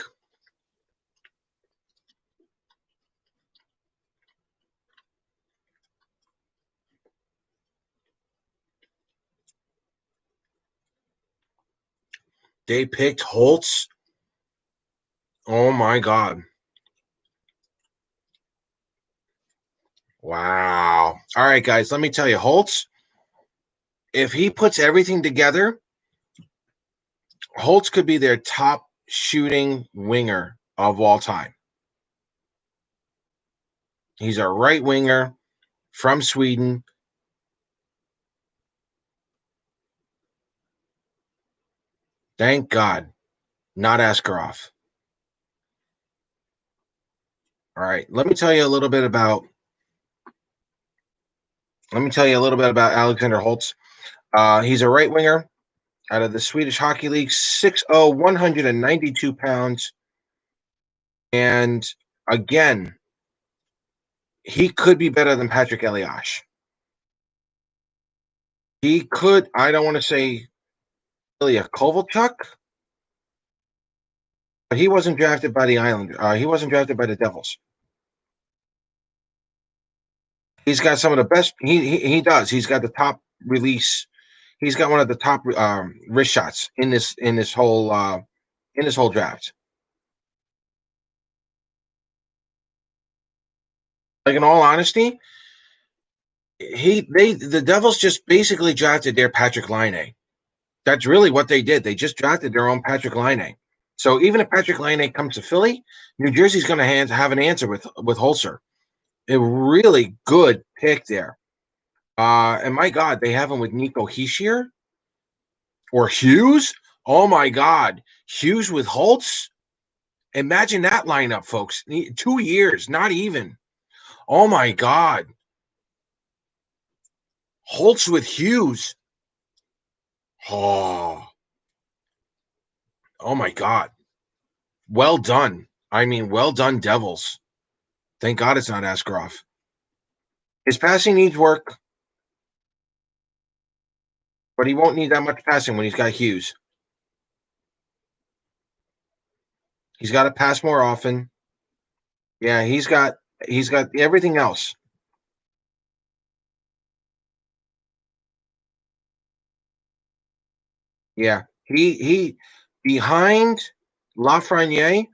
They picked Holtz. Oh, my God. Wow. All right, guys, let me tell you, Holtz, if he puts everything together, Holtz could be their top shooting winger of all time. He's a right winger from Sweden. Thank God, not Askarov. All right, let me tell you a little bit about Alexander Holtz. He's a right winger out of the Swedish Hockey League, 6'0", 192 pounds. And again, he could be better than Patrick Elias. He could, I don't want to say Ilya Kovalchuk, but he wasn't drafted by the Islanders. He wasn't drafted by the Devils. He's got some of the best. He does. He's got the top release. He's got one of the top wrist shots in this whole draft. Like in all honesty, the Devils just basically drafted their Patrick Laine. That's really what they did. They just drafted their own Patrick Laine. So even if Patrick Laine comes to Philly, New Jersey's going to have an answer with Holzer. A really good pick there. And my God, they have him with Nico Hischier or Hughes. Oh my God, Hughes with Holtz. Imagine that lineup, folks. 2 years, not even. Oh my God. Holtz with Hughes. Oh my God. Well done. I mean, well done, Devils. Thank God it's not Askarov. His passing needs work, but he won't need that much passing when he's got Hughes. He's got to pass more often. Yeah, he's got everything else. Yeah, he behind Lafreniere.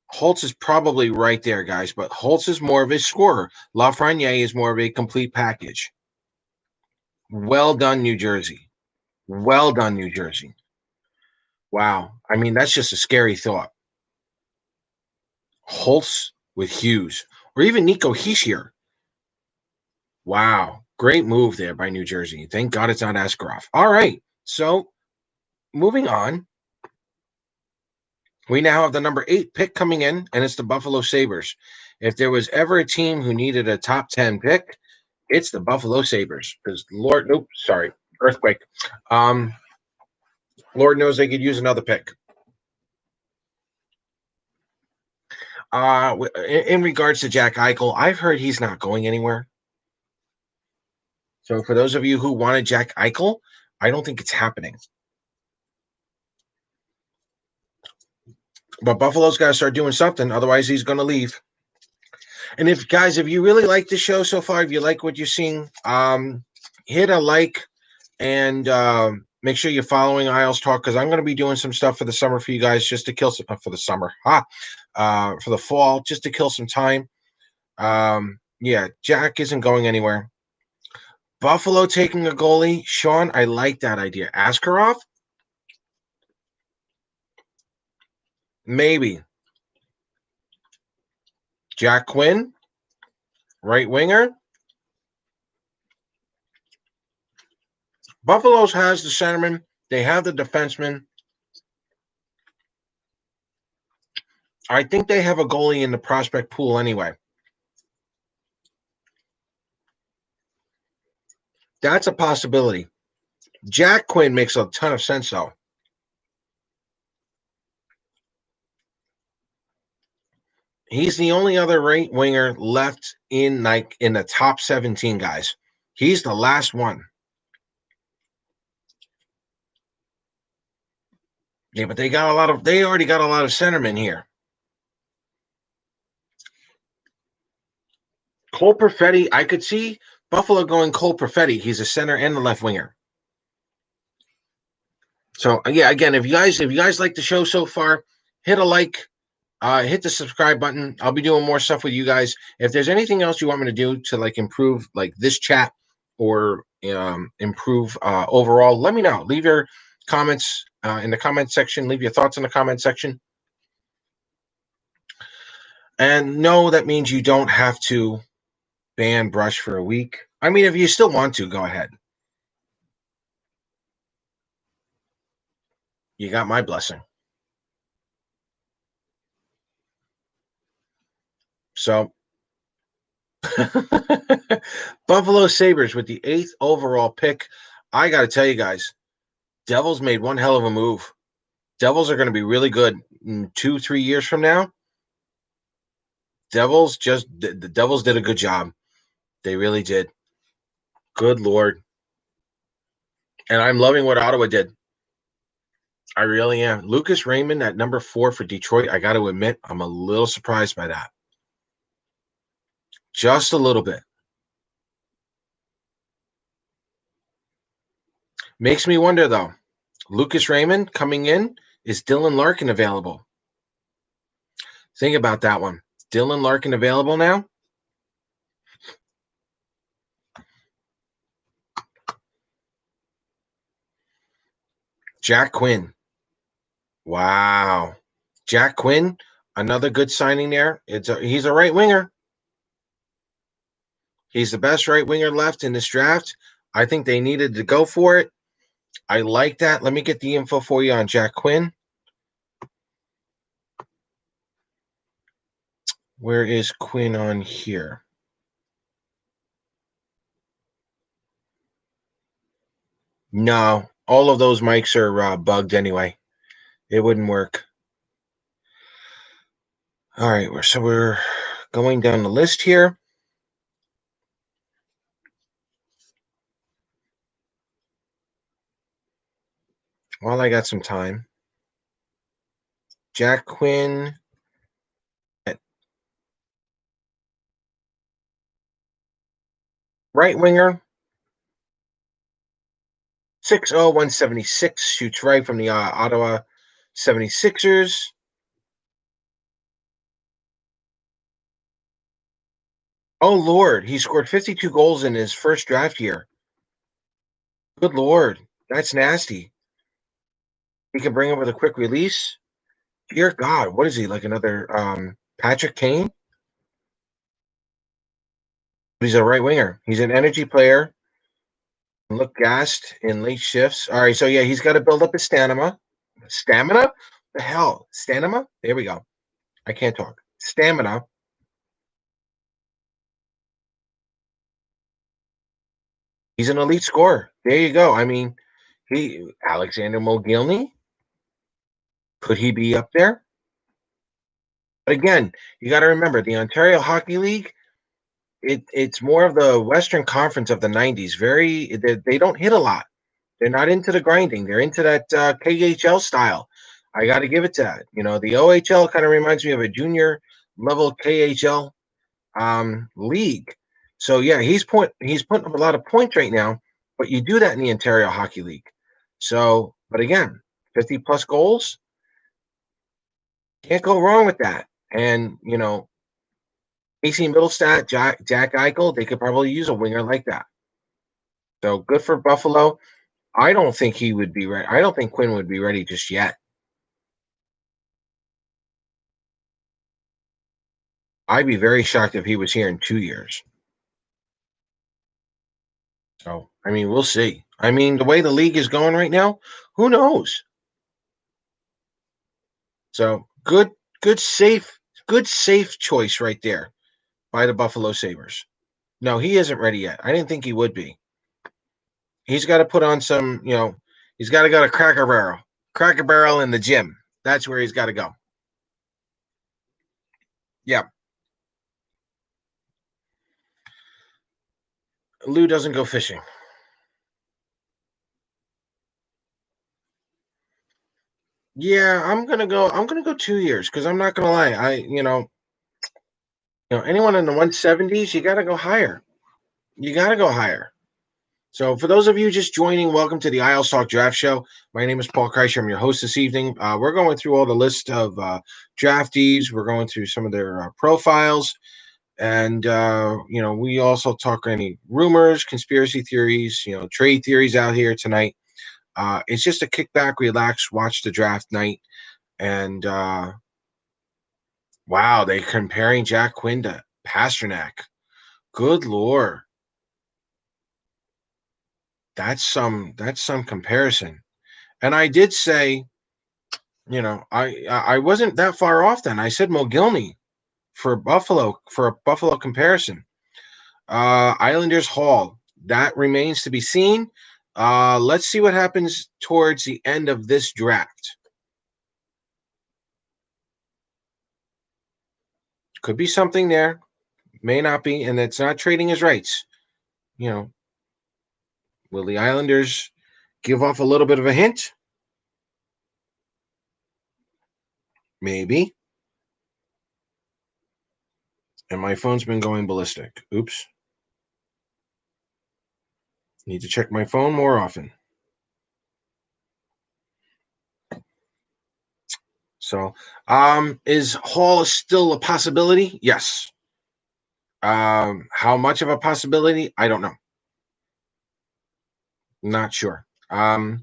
Holtz is probably right there, guys, but Holtz is more of a scorer. Lafreniere is more of a complete package. Well done, New Jersey. Well done, New Jersey. Wow. I mean, that's just a scary thought. Holtz with Hughes, or even Nico Hischier. Wow. Great move there by New Jersey. Thank God it's not Askarov. All right. So moving on. We now have the number 8 pick coming in, and it's the Buffalo Sabres. If there was ever a team who needed a top 10 pick, it's the Buffalo Sabres. Because earthquake. Lord knows they could use another pick. In regards to Jack Eichel, I've heard he's not going anywhere. So for those of you who wanted Jack Eichel, I don't think it's happening. But Buffalo's got to start doing something, otherwise he's going to leave. And if you really like the show so far, if you like what you're seeing, hit a like and make sure you're following Isles Talk, because I'm going to be doing some stuff for the summer for you guys, just to kill some for the summer, for the fall, just to kill some time. Yeah, Jack isn't going anywhere. Buffalo taking a goalie, Sean. I like that idea. Askarov, maybe. Jack Quinn, right winger. Buffalo's has the centerman. They have the defenseman. I think they have a goalie in the prospect pool anyway. That's a possibility. Jack Quinn makes a ton of sense, though. He's the only other right winger left in the top 17 guys. He's the last one. Yeah, but they already got a lot of centermen here. Cole Perfetti, I could see Buffalo going Cole Perfetti. He's a center and a left winger. So yeah, again, if you guys like the show so far, hit a like, hit the subscribe button. I'll be doing more stuff with you guys. If there's anything else you want me to do to like improve like this chat or improve overall, let me know. Leave your comments in the comment section. Leave your thoughts in the comment section. And no, that means you don't have to ban Brush for a week. I mean, if you still want to, go ahead. You got my blessing. So, Buffalo Sabres with the 8th overall pick. I got to tell you guys, Devils made one hell of a move. Devils are going to be really good in 2-3 years from now. The Devils did a good job. They really did. Good Lord. And I'm loving what Ottawa did. I really am. Lucas Raymond at number 4 for Detroit. I got to admit, I'm a little surprised by that. Just a little bit. Makes me wonder, though. Lucas Raymond coming in. Is Dylan Larkin available? Think about that one. Dylan Larkin available now? Jack Quinn. Wow. Jack Quinn, another good signing there. He's a right winger. He's the best right winger left in this draft. I think they needed to go for it. I like that. Let me get the info for you on Jack Quinn. Where is Quinn on here? No, all of those mics are bugged anyway. It wouldn't work. All right, so we're going down the list here. While I got some time. Jack Quinn. Right winger. 6'0", 176. Shoots right from the Ottawa 76ers. Oh, Lord. He scored 52 goals in his first draft year. Good Lord. That's nasty. He can bring him with a quick release. Dear God, what is he, like another Patrick Kane? He's a right winger. He's an energy player. Look gassed in late shifts. All right, so yeah, he's got to build up his stamina. Stamina? The hell? Stamina? There we go. I can't talk. Stamina. He's an elite scorer. There you go. I mean, Alexander Mogilny, could he be up there? But again, you got to remember the Ontario Hockey League. It's more of the Western Conference of the '90s. They don't hit a lot. They're not into the grinding. They're into that KHL style. I got to give it to that. You know, the OHL kind of reminds me of a junior level KHL league. So yeah, he's putting up a lot of points right now. But you do that in the Ontario Hockey League. So, but again, 50 plus goals, can't go wrong with that. And you know, AC Middlestat, Jack Eichel, they could probably use a winger like that. So good for Buffalo. I don't think he would be ready. I don't think Quinn would be ready just yet. I'd be very shocked if he was here in 2 years. So, I mean, we'll see. I mean, the way the league is going right now, who knows? So good, safe choice right there by the Buffalo Sabres. No, he isn't ready yet. I didn't think he would be. He's got to put on some, he's got to go to Cracker Barrel in the gym. That's where he's got to go. Yeah. Lou doesn't go fishing. Yeah, I'm gonna go 2 years because I'm not gonna lie. Anyone in the 170s, you gotta go higher. You gotta go higher. So, for those of you just joining, welcome to the IELTS Talk Draft Show. My name is Paul Kreischer. I'm your host this evening. We're going through all the list of draftees. We're going through some of their profiles, and we also talk any rumors, conspiracy theories, trade theories out here tonight. It's just a kick back, relax, watch the draft night, and wow, they're comparing Jack Quinn to Pasternak. Good lord, that's some comparison. And I did say, I wasn't that far off then. I said Mogilny for a Buffalo comparison. Islanders Hall. That remains to be seen. Let's see what happens towards the end of this draft. Could be something there, may not be, and it's not trading his rights. You know, will the Islanders give off a little bit of a hint? Maybe. And my phone's been going ballistic. Oops. Need to check my phone more often. So, is Hall still a possibility? Yes. How much of a possibility? I don't know. Not sure. I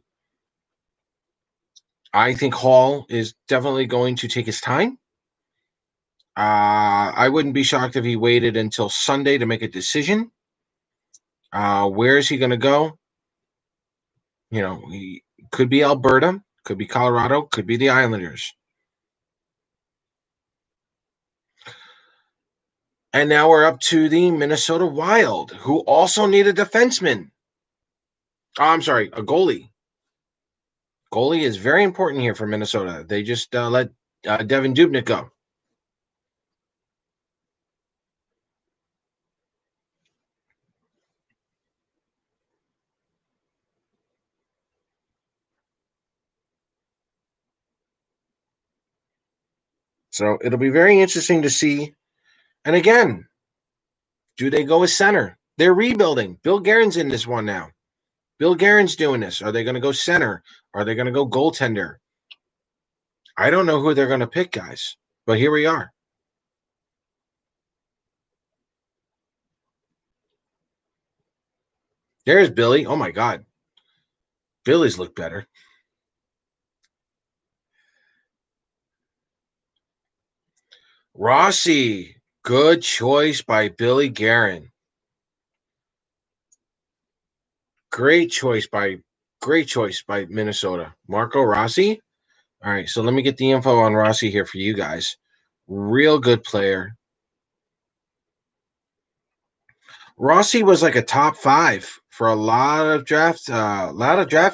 think Hall is definitely going to take his time. I wouldn't be shocked if he waited until Sunday to make a decision. Where is he going to go? He could be Alberta, could be Colorado, could be the Islanders. And now we're up to the Minnesota Wild, who also need a defenseman. Oh, I'm sorry, a goalie. Goalie is very important here for Minnesota. They just let Devin Dubnik go. So it'll be very interesting to see. And again, do they go with center? They're rebuilding. Bill Guerin's in this one now. Bill Guerin's doing this. Are they going to go center? Are they going to go goaltender? I don't know who they're going to pick, guys. But here we are. There's Billy. Oh my God. Billy's look better. Rossi. Good choice by Billy Guerin. Great choice by Minnesota. Marco Rossi. All right, so let me get the info on Rossi here for you guys. Real good player. Rossi was like a top five for a lot of draft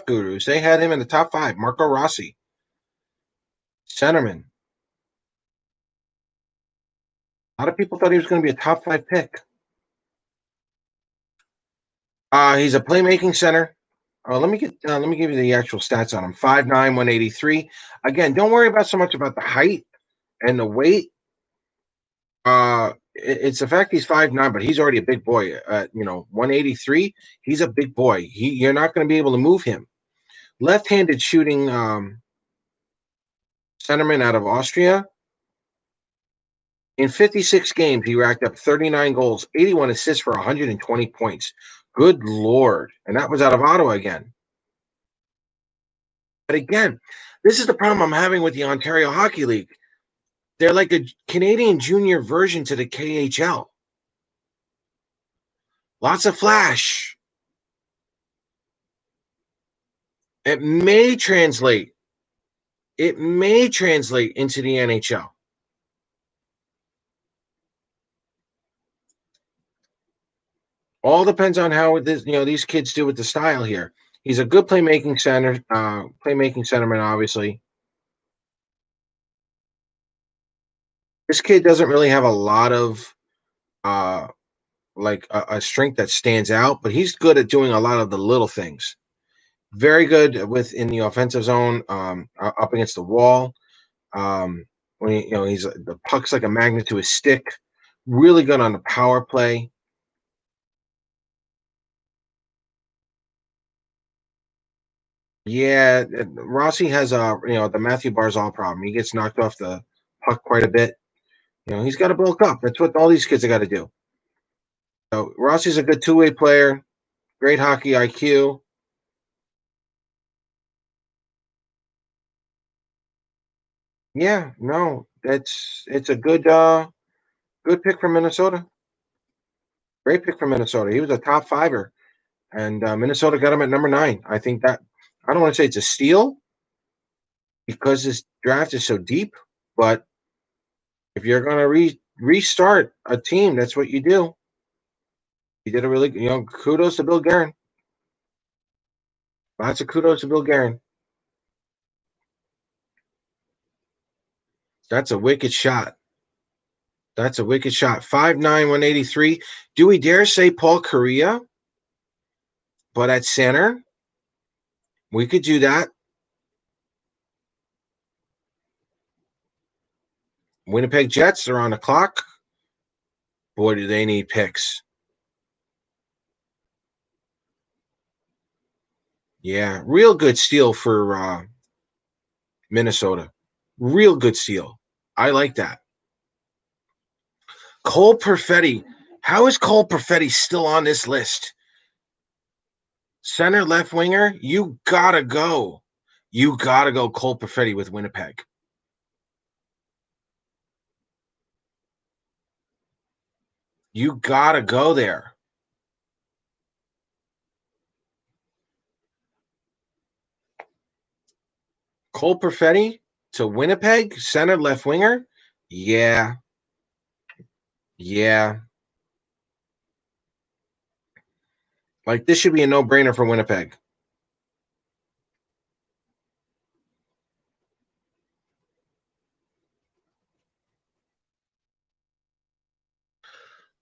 gurus. They had him in the top five. Marco Rossi, centerman. A lot of people thought he was going to be a top five pick. He's a playmaking center. Let me give you the actual stats on him. 5'9", 183. Again, don't worry about so much about the height and the weight. It's the fact he's 5'9", but he's already a big boy. 183. He's a big boy. You're not going to be able to move him. Left-handed shooting centerman out of Austria. In 56 games, he racked up 39 goals, 81 assists for 120 points. Good Lord. And that was out of Ottawa again. But again, this is the problem I'm having with the Ontario Hockey League. They're like a Canadian junior version to the KHL. Lots of flash. It may translate. It may translate into the NHL. All depends on how these kids do with the style here. He's a good playmaking centerman, obviously. This kid doesn't really have a lot of like a strength that stands out, but he's good at doing a lot of the little things. Very good within the offensive zone, up against the wall. When he's the puck's like a magnet to his stick. Really good on the power play. Yeah, Rossi has the Matthew Barzal problem. He gets knocked off the puck quite a bit. He's got to bulk up. That's what all these kids have got to do. So Rossi's a good two-way player, great hockey IQ. Yeah, no, it's a good pick from Minnesota. Great pick from Minnesota. He was a top fiver, and Minnesota got him at number 9. I think that I don't want to say it's a steal because this draft is so deep, but if you're going to restart a team, that's what you do. He did a really, kudos to Bill Guerin. Lots of kudos to Bill Guerin. That's a wicked shot. That's a wicked shot. 5'9", 183. Do we dare say Paul Kariya? But at center, we could do that. Winnipeg Jets are on the clock. Boy, do they need picks. Yeah, real good steal for Minnesota. Real good steal. I like that. Cole Perfetti. How is Cole Perfetti still on this list? Center, left winger, you gotta go. You gotta go Cole Perfetti with Winnipeg. You gotta go there. Cole Perfetti to Winnipeg, center, left winger. Yeah. Yeah. Like this should be a no-brainer for Winnipeg.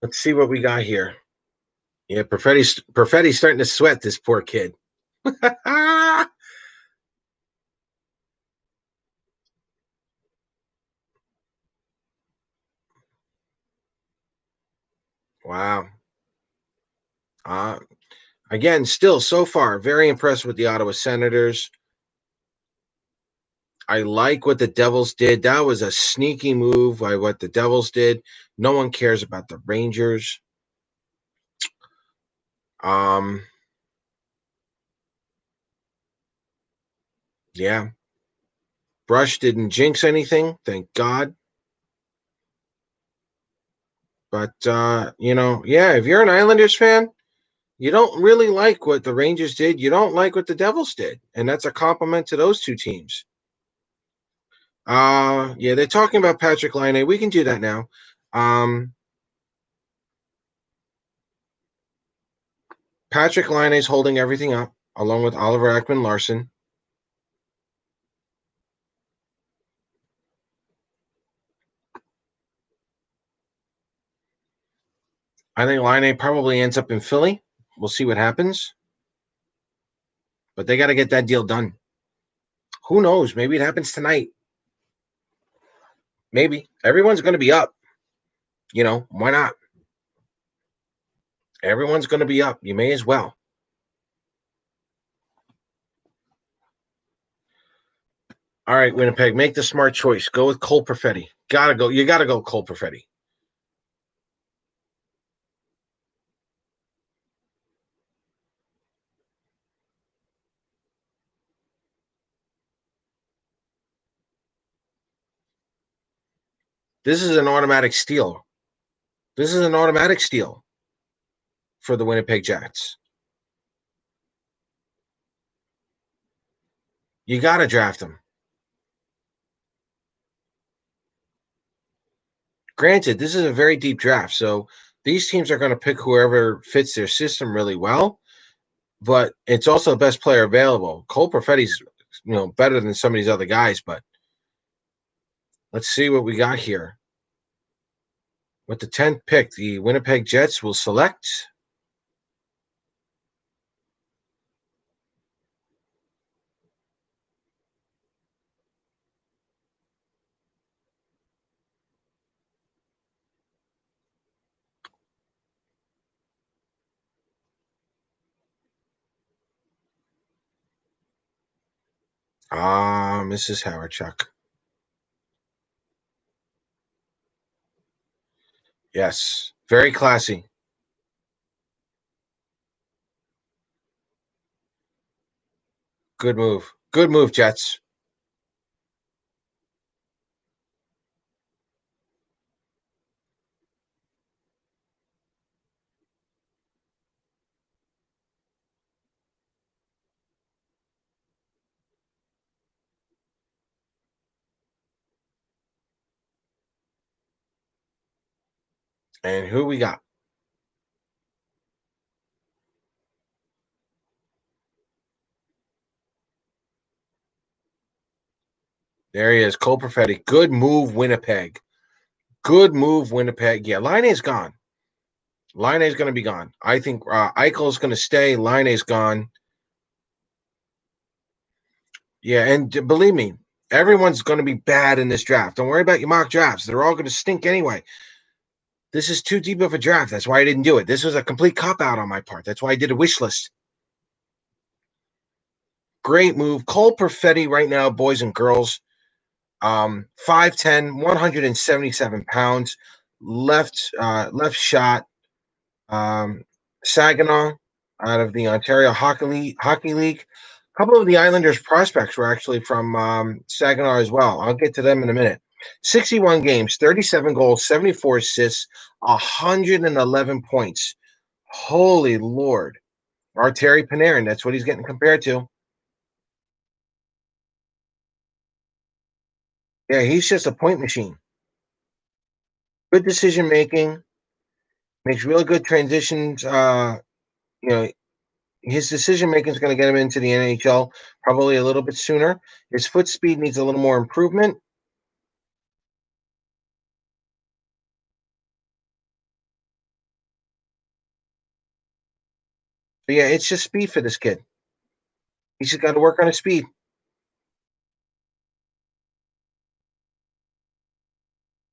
Let's see what we got here. Yeah, Perfetti's starting to sweat, this poor kid. Wow. Uh, Again, still so far, very impressed with the Ottawa Senators. I like what the Devils did. That was a sneaky move by what the Devils did. No one cares about the Rangers. Um, yeah. Brush didn't jinx anything, thank God. But yeah, if you're an Islanders fan, you don't really like what the Rangers did. You don't like what the Devils did. And that's a compliment to those two teams. Yeah, they're talking about Patrick Laine. We can do that now. Patrick Laine is holding everything up, along with Oliver Ekman-Larsson. I think Laine probably ends up in Philly. We'll see what happens. But they got to get that deal done. Who knows? Maybe it happens tonight. Maybe. Everyone's going to be up. Why not? Everyone's going to be up. You may as well. All right, Winnipeg, make the smart choice. Go with Cole Perfetti. Gotta go. You gotta go Cole Perfetti. This is an automatic steal. This is an automatic steal for the Winnipeg Jets. You gotta draft him. Granted, this is a very deep draft, so these teams are going to pick whoever fits their system really well. But it's also the best player available. Cole Perfetti's, better than some of these other guys. But let's see what we got here. With the 10th pick, the Winnipeg Jets will select. Mrs. Howardchuck. Yes. Very classy. Good move. Good move, Jets. And who we got? There he is. Cole Perfetti. Good move, Winnipeg. Good move, Winnipeg. Yeah, Line is gone. Line is going to be gone. I think Eichel's going to stay. Line is gone. Yeah, and believe me, everyone's going to be bad in this draft. Don't worry about your mock drafts. They're all going to stink anyway. This is too deep of a draft. That's why I didn't do it. This was a complete cop out on my part. That's why I did a wish list. Great move. Cole Perfetti right now, boys and girls. 5'10", 177 pounds, left shot. Saginaw out of the Ontario Hockey League. A couple of the Islanders prospects were actually from Saginaw as well. I'll get to them in a minute. 61 games, 37 goals, 74 assists, 111 points. Holy Lord. Arteri Panarin, that's what he's getting compared to. Yeah, he's just a point machine. Good decision making, makes really good transitions. You know, his decision making is going to get him into the NHL probably a little bit sooner. His foot speed needs a little more improvement. But yeah, it's just speed for this kid. He's just got to work on his speed.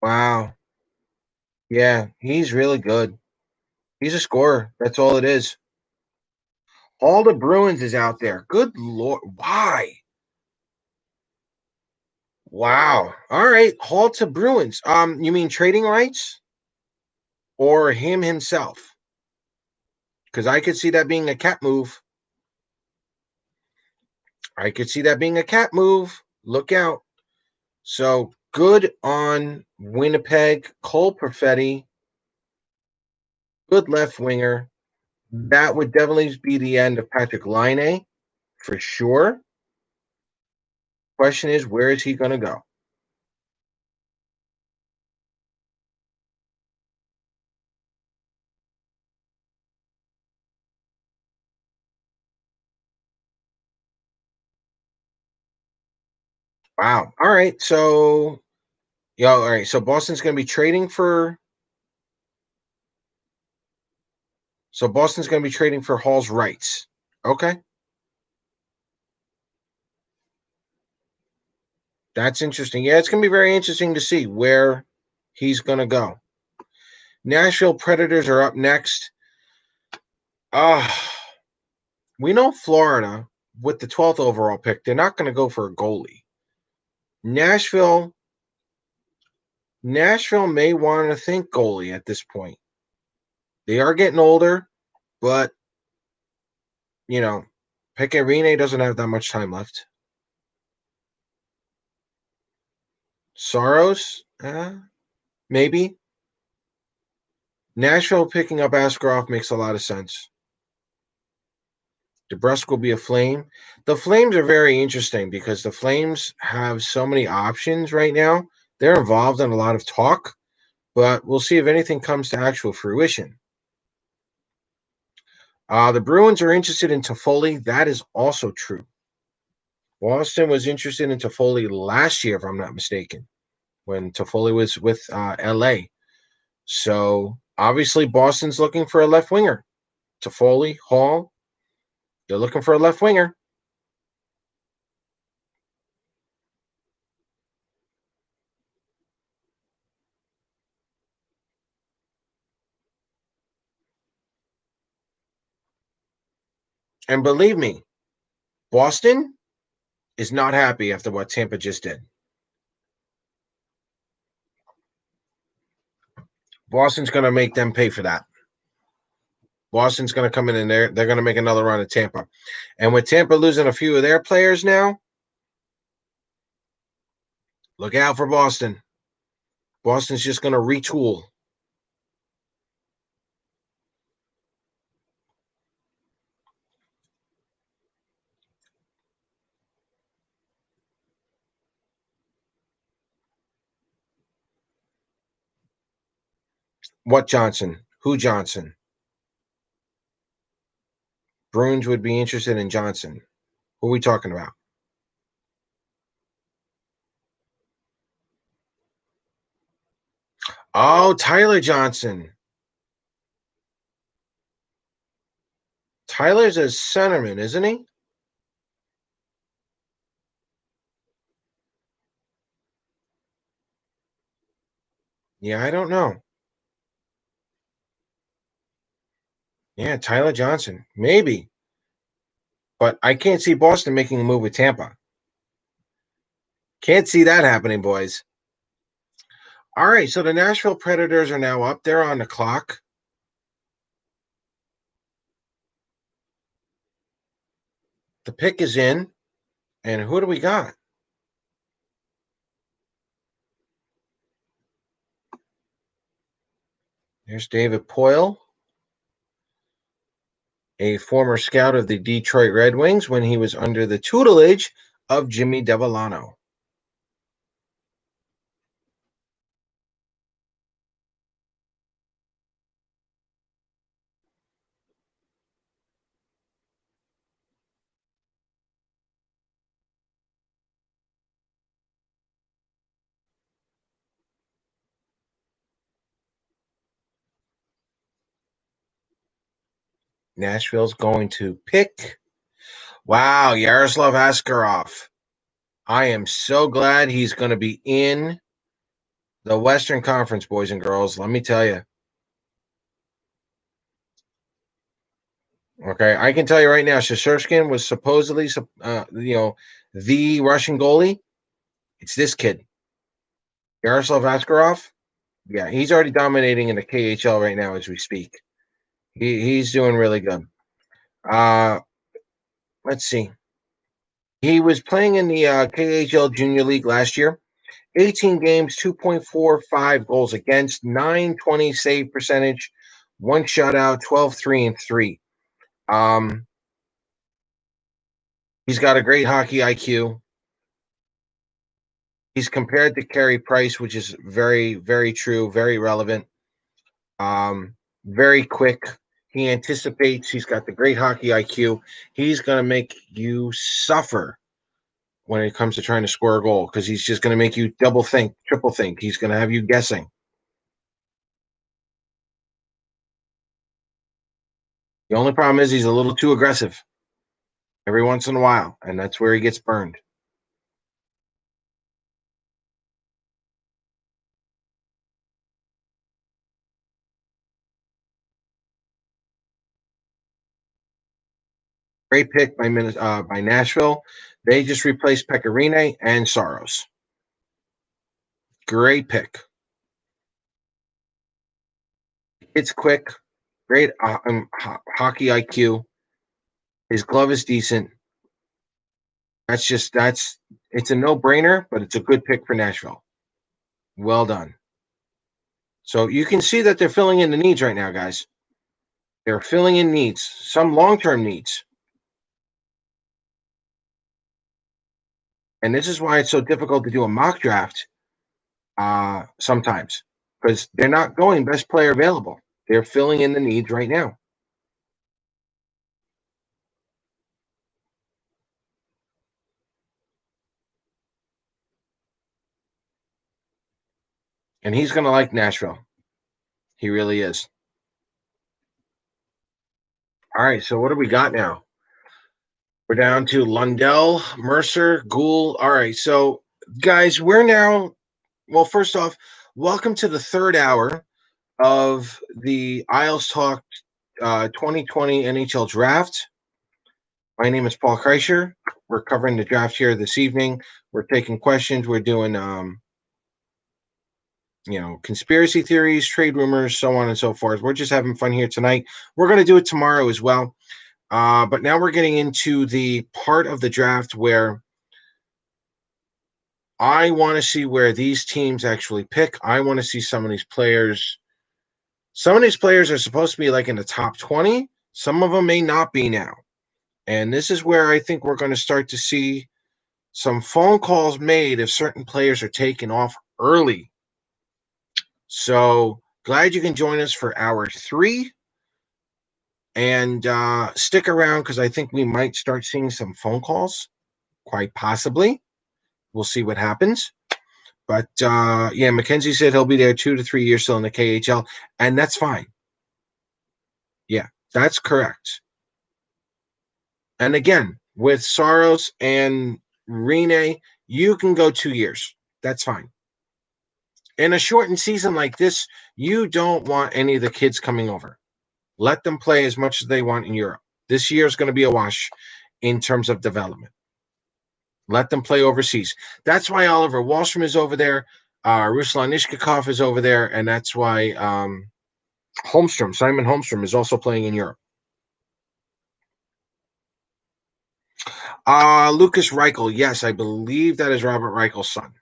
Wow. Yeah, he's really good. He's a scorer. That's all it is. All the Bruins is out there. Good Lord. Why? Wow. All right. Hall to Bruins. You mean trading rights or him himself? Because I could see that being a cat move. I could see that being a cat move. Look out. So good on Winnipeg. Cole Perfetti, good left winger. That would definitely be the end of Patrick Laine for sure. Question is, where is he going to go? Wow. All right. So, yeah. All right. So Boston's going to be trading for. So Boston's going to be trading for Hall's rights. Okay, that's interesting. Yeah, it's going to be very interesting to see where he's going to go. Nashville Predators are up next. Ah, we know Florida with the 12th overall pick, they're not going to go for a goalie. Nashville, Nashville may want to think goalie at this point. They are getting older, but you know, Pecorine doesn't have that much time left. Soros, maybe. Nashville picking up Askarov makes a lot of sense. DeBrusque will be a Flame. The Flames are very interesting because the Flames have so many options right now. They're involved in a lot of talk, but we'll see if anything comes to actual fruition. The Bruins are interested in Toffoli. That is also true. Boston was interested in Toffoli last year, if I'm not mistaken, when Toffoli was with LA. So obviously Boston's looking for a left winger. Toffoli, Hall, they're looking for a left winger. And believe me, Boston is not happy after what Tampa just did. Boston's going to make them pay for that. Boston's going to come in and they're going to make another run at Tampa. And with Tampa losing a few of their players now, look out for Boston. Boston's just going to retool. What Johnson? Who Johnson? Bruins would be interested in Johnson. Who are we talking about? Oh, Tyler Johnson. Tyler's a centerman, isn't he? Yeah, I don't know. Yeah, Tyler Johnson. Maybe. But I can't see Boston making a move with Tampa. Can't see that happening, boys. All right, so the Nashville Predators are now up. They're on the clock. The pick is in. And who do we got? There's David Poyle, a former scout of the Detroit Red Wings when he was under the tutelage of Jimmy Devellano. Nashville's going to pick. Wow, Yaroslav Askarov. I am so glad he's going to be in the Western Conference, boys and girls. Let me tell you. Okay, I can tell you right now, Shesterkin was supposedly, the Russian goalie. It's this kid, Yaroslav Askarov. Yeah, he's already dominating in the KHL right now as we speak. He's doing really good. Uh, let's see. He was playing in the KHL Junior League last year. 18 games, 2.45 goals against, 920 save percentage, one shutout, 12-3-3. Um, he's got a great hockey IQ. He's compared to Carey Price, which is very, very true, very relevant. Very quick. He anticipates. He's got the great hockey IQ. He's going to make you suffer when it comes to trying to score a goal because he's just going to make you double think, triple think. He's going to have you guessing. The only problem is he's a little too aggressive every once in a while, and that's where he gets burned. Great pick by Nashville. They just replaced Pecorine and Soros. Great pick. It's quick. Great hockey IQ. His glove is decent. It's a no brainer, but it's a good pick for Nashville. Well done. So you can see that they're filling in the needs right now, guys. They're filling in needs, some long term needs. And this is why it's so difficult to do a mock draft sometimes because they're not going best player available. They're filling in the needs right now. And he's going to like Nashville. He really is. All right, so what do we got now? We're down to Lundell, Mercer, Gould. All right, so guys, we're now. Well, first off, welcome to the third hour of the Isles Talk 2020 NHL Draft. My name is Paul Kreischer. We're covering the draft here this evening. We're taking questions. We're doing, conspiracy theories, trade rumors, so on and so forth. We're just having fun here tonight. We're going to do it tomorrow as well. But now we're getting into the part of the draft where I want to see where these teams actually pick. I want to see some of these players. Some of these players are supposed to be like in the top 20. Some of them may not be now. And this is where I think we're going to start to see some phone calls made if certain players are taken off early. So glad you can join us for hour 3. And stick around because I think we might start seeing some phone calls, quite possibly. We'll see what happens. But Mackenzie said he'll be there 2 to 3 years still in the KHL, and that's fine. Yeah, that's correct. And again, with Saros and Rene, you can go 2 years. That's fine. In a shortened season like this, you don't want any of the kids coming over. Let them play as much as they want in Europe. This year is going to be a wash in terms of development. Let them play overseas. That's why Oliver Wahlstrom is over there. Ruslan Ishkakov is over there. And that's why Simon Holmstrom is also playing in Europe. Lucas Reichel. Yes, I believe that is Robert Reichel's son.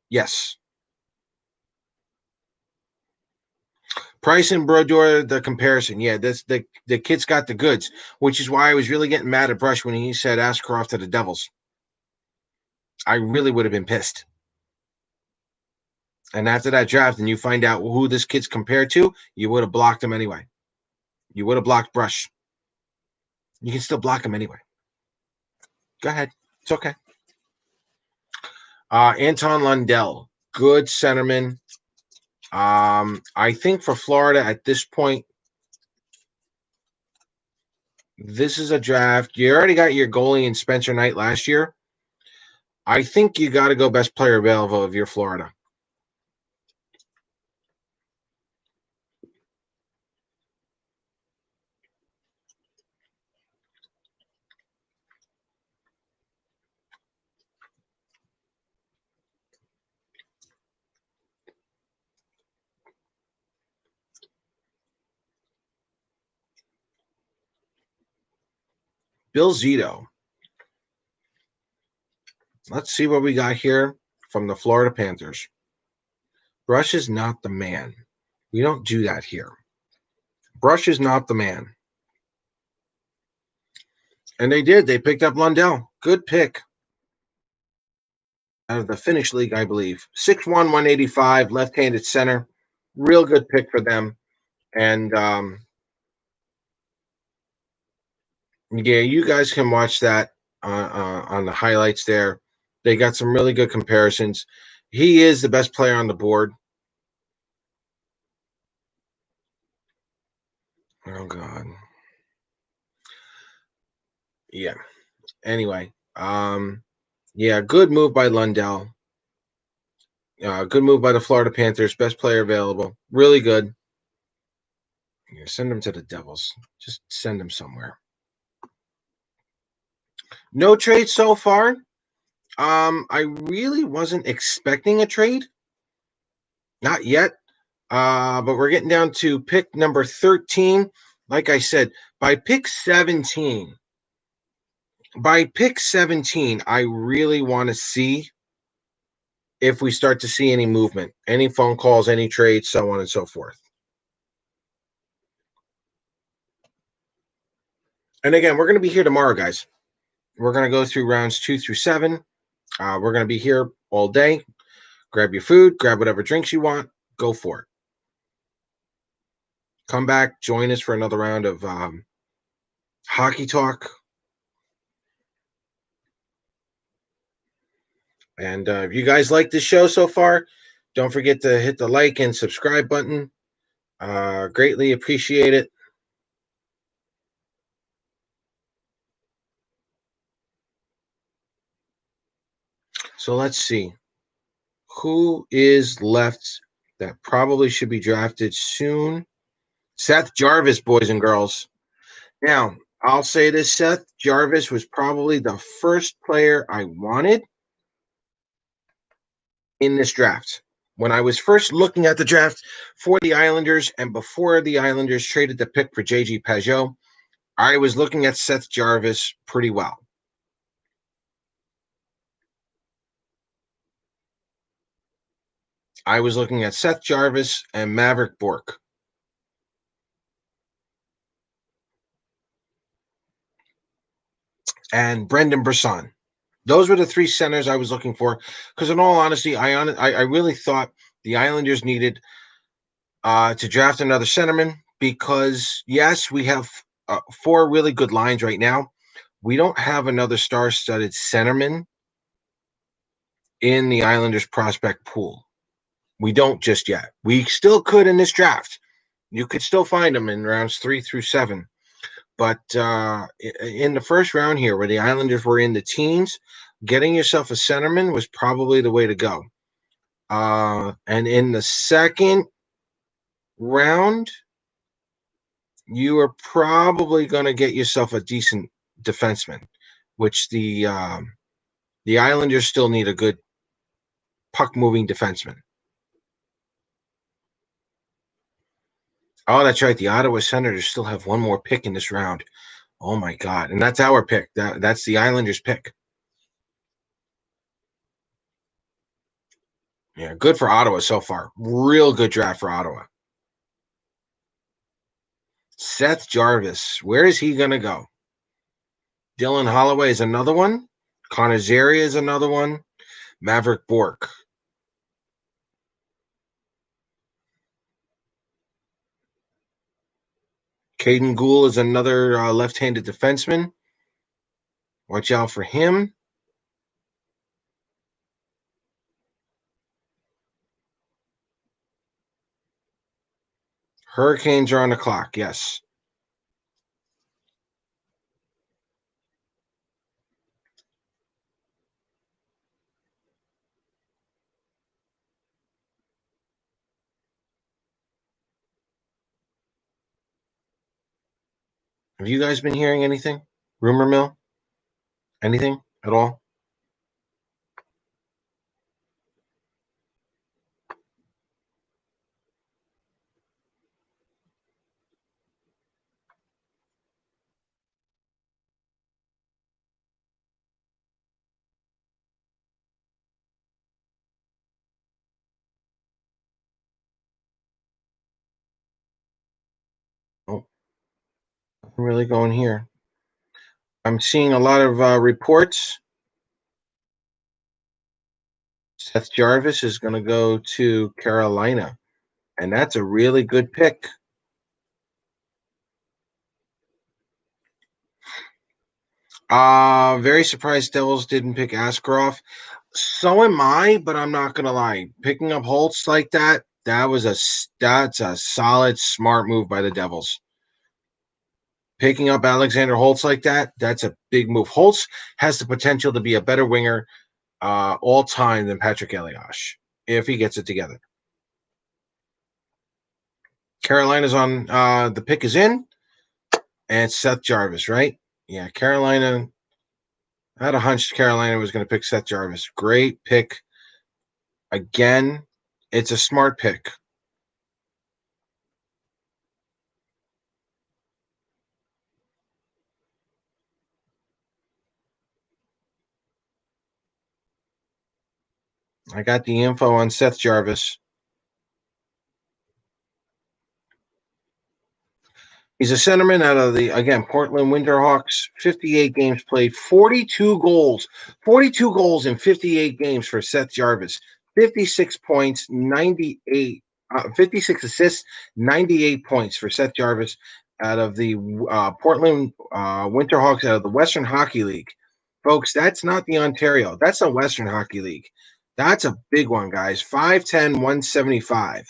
Yes. Price and Brodeur, the comparison. Yeah, the kid's got the goods, which is why I was really getting mad at Brush when he said Askarov to the Devils. I really would have been pissed. And after that draft, and you find out who this kid's compared to, you would have blocked him anyway. You would have blocked Brush. You can still block him anyway. Go ahead. It's okay. Anton Lundell, good centerman. I think for Florida at this point, this is a draft. You already got your goalie in Spencer Knight last year. I think you got to go best player available if you're Florida. Bill Zito. Let's see what we got here from the Florida Panthers. Brush is not the man. We don't do that here. Brush is not the man. And they did. They picked up Lundell. Good pick. Out of the Finnish league, I believe. 6'1", 185, left-handed center. Real good pick for them. And yeah, you guys can watch that on the highlights there. They got some really good comparisons. He is the best player on the board. Oh, God. Yeah. Anyway, good move by Lundell. Good move by the Florida Panthers. Best player available. Really good. Yeah, send him to the Devils. Just send him somewhere. No trade so far. I really wasn't expecting a trade. Not yet. But we're getting down to pick number 13. Like I said, by pick 17, I really want to see if we start to see any movement, any phone calls, any trades, so on and so forth. And again, we're going to be here tomorrow, guys. We're going to go through rounds 2 through 7. We're going to be here all day. Grab your food, grab whatever drinks you want, go for it. Come back, join us for another round of hockey talk. And if you guys like this show so far, Don't forget to hit the like and subscribe button. Greatly appreciate it. So let's see. Who is left that probably should be drafted soon? Seth Jarvis, boys and girls. Now, I'll say this, Seth Jarvis was probably the first player I wanted in this draft. When I was first looking at the draft for the Islanders and before the Islanders traded the pick for JG Pajot, I was looking at Seth Jarvis pretty well. I was looking at Seth Jarvis and Maverick Bork. And Brendan Brisson. Those were the three centers I was looking for. Because in all honesty, I really thought the Islanders needed to draft another centerman because, yes, we have four really good lines right now. We don't have another star-studded centerman in the Islanders prospect pool. We don't just yet. We still could in this draft. You could still find them in rounds 3 through 7. But in the first round here, where the Islanders were in the teens, getting yourself a centerman was probably the way to go. And in the second round, you are probably going to get yourself a decent defenseman, which the Islanders still need a good puck-moving defenseman. Oh, that's right. The Ottawa Senators still have one more pick in this round. Oh my God! And that's our pick. That's the Islanders' pick. Yeah, good for Ottawa so far. Real good draft for Ottawa. Seth Jarvis, where is he going to go? Dylan Holloway is another one. Connor Zaria is another one. Maverick Bork. Caden Gould is another left-handed defenseman. Watch out for him. Hurricanes are on the clock, yes. Have you guys been hearing anything? Rumor mill? Anything at all? Oh, nothing really going here. I'm seeing a lot of reports. Seth Jarvis is going to go to Carolina, and that's a really good pick. Very surprised Devils didn't pick Askarov. So am I, but I'm not gonna lie. Picking up Holtz like that's a solid, smart move by the Devils. Picking up Alexander Holtz like that's a big move. Holtz has the potential to be a better winger all time than Patrick Elias if he gets it together. Carolina's on the pick is in, and Seth Jarvis, right? Yeah, Carolina. I had a hunch Carolina was going to pick Seth Jarvis. Great pick. Again, it's a smart pick. I got the info on Seth Jarvis. He's a centerman out of the, again, Portland Winterhawks, 58 games played, 42 goals. 42 goals in 58 games for Seth Jarvis. 56 points, 56 assists, 98 points for Seth Jarvis out of the Portland Winterhawks out of the Western Hockey League. Folks, that's not the Ontario. That's the Western Hockey League. That's a big one, guys. 5'10", 175.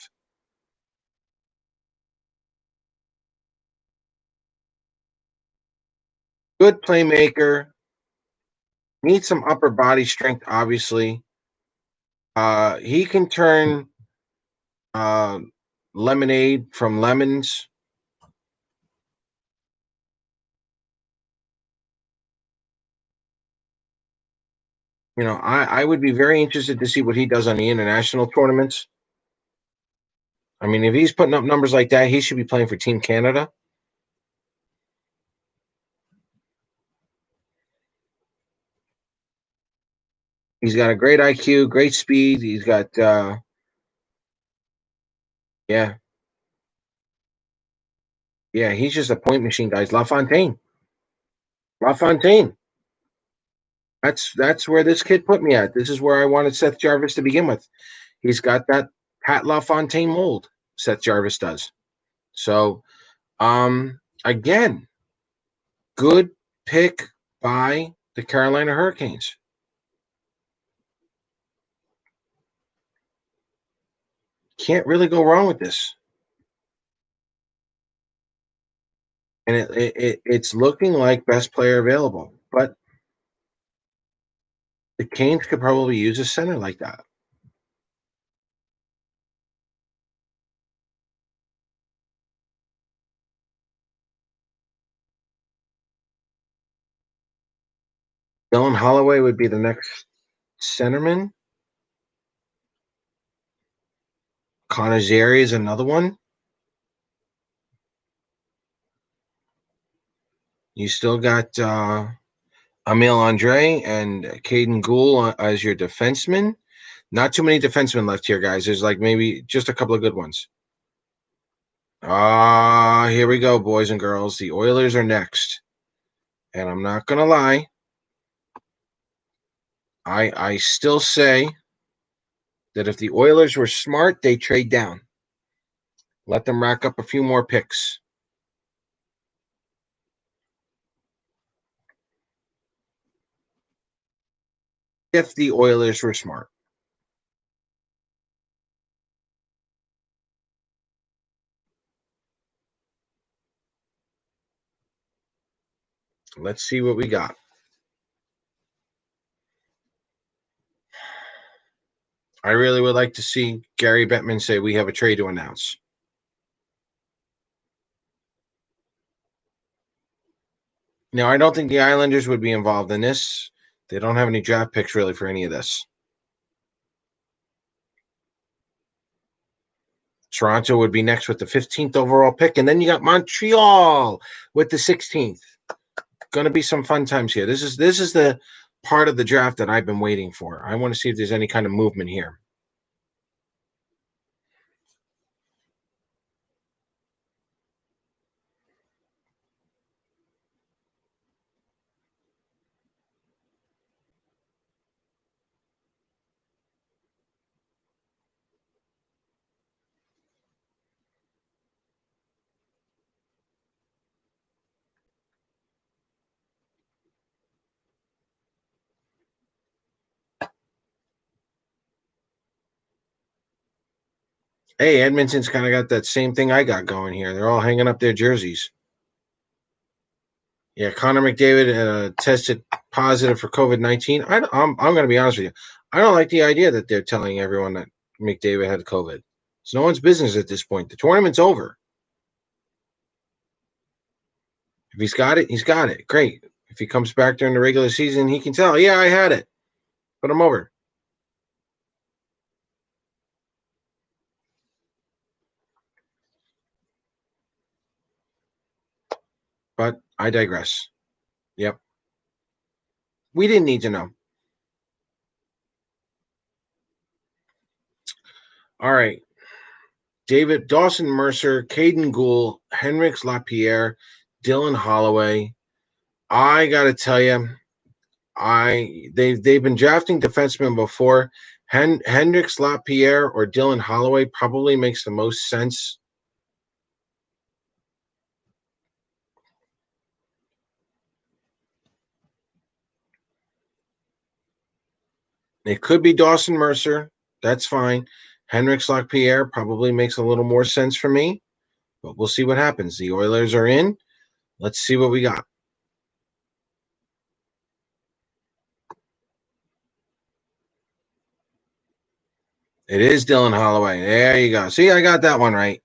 Good playmaker. Needs some upper body strength, obviously. He can turn uh, lemonade from lemons. I would be very interested to see what he does on the international tournaments. I mean, if he's putting up numbers like that, he should be playing for Team Canada. He's got a great IQ, great speed. He's got, yeah, yeah. He's just a point machine, guys. LaFontaine, LaFontaine. That's where this kid put me at. This is where I wanted Seth Jarvis to begin with. He's got that Pat LaFontaine mold. Seth Jarvis does. So, again, good pick by the Carolina Hurricanes. Can't really go wrong with this. And it's looking like best player available. But the Canes could probably use a center like that. Dylan Holloway would be the next centerman. Connor Zary is another one. You still got Emil Andre and Caden Gould as your defenseman. Not too many defensemen left here, guys. There's like maybe just a couple of good ones. Here we go, boys and girls. The Oilers are next. And I'm not gonna lie. I still say that if the Oilers were smart, they trade down. Let them rack up a few more picks. If the Oilers were smart. Let's see what we got. I really would like to see Gary Bettman say we have a trade to announce. Now, I don't think the Islanders would be involved in this. They don't have any draft picks really for any of this. Toronto would be next with the 15th overall pick, and then you got Montreal with the 16th. Going to be some fun times here. This is the part of the draft that I've been waiting for. I want to see if there's any kind of movement here. Hey, Edmonton's kind of got that same thing I got going here. They're all hanging up their jerseys. Yeah, Connor McDavid tested positive for COVID-19. I'm going to be honest with you. I don't like the idea that they're telling everyone that McDavid had COVID. It's no one's business at this point. The tournament's over. If he's got it, he's got it. Great. If he comes back during the regular season, he can tell, yeah, I had it. Put him over. But I digress. Yep. We didn't need to know. All right. David Dawson Mercer, Caden Gould, Henrik Lapierre, Dylan Holloway. I gotta tell you, they've been drafting defensemen before. Hendrix Lapierre or Dylan Holloway probably makes the most sense. It could be Dawson Mercer. That's fine. Henrik Pierre probably makes a little more sense for me, but we'll see what happens. The Oilers are in. Let's see what we got. It is Dylan Holloway. There you go. See, I got that one right.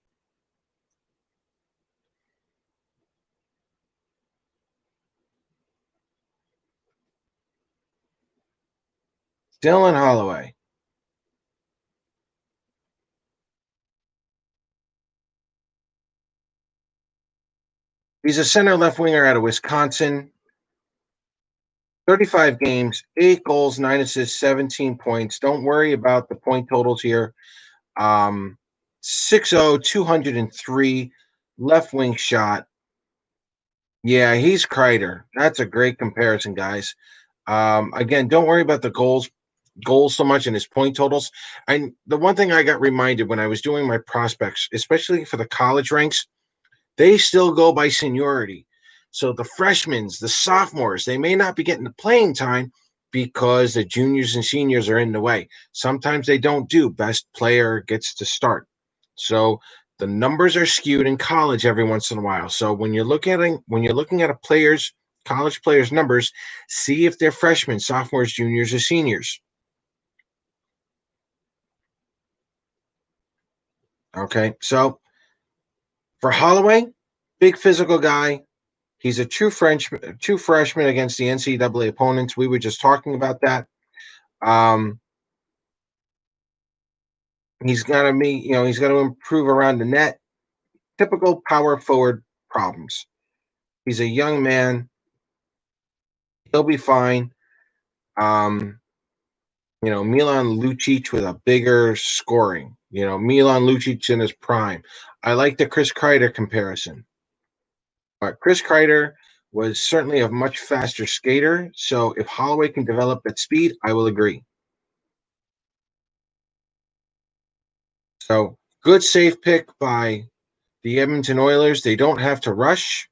Dylan Holloway. He's a center left winger out of Wisconsin. 35 games, 8 goals, 9 assists, 17 points. Don't worry about the point totals here. 6'0, 203, left wing shot. Yeah, he's Kreider. That's a great comparison, guys. Again, don't worry about the goals so much and his point totals. And the one thing I got reminded when I was doing my prospects, especially for the college ranks, they still go by seniority. So the freshmen, the sophomores, they may not be getting the playing time because the juniors and seniors are in the way. Sometimes they don't do. Best player gets to start. So the numbers are skewed in college every once in a while. So when you're looking at a player's college players' numbers, see if they're freshmen, sophomores, juniors, or seniors. Okay. So for Holloway, big physical guy. He's a true freshman against the NCAA opponents. We were just talking about that. Um, he's got to improve around the net. Typical power forward problems. He's a young man. He'll be fine. Um, Milan Lucic with a bigger scoring. Milan Lucic in his prime. I like the Chris Kreider comparison. But Chris Kreider was certainly a much faster skater. So if Holloway can develop that speed, I will agree. So good safe pick by the Edmonton Oilers. They don't have to rush.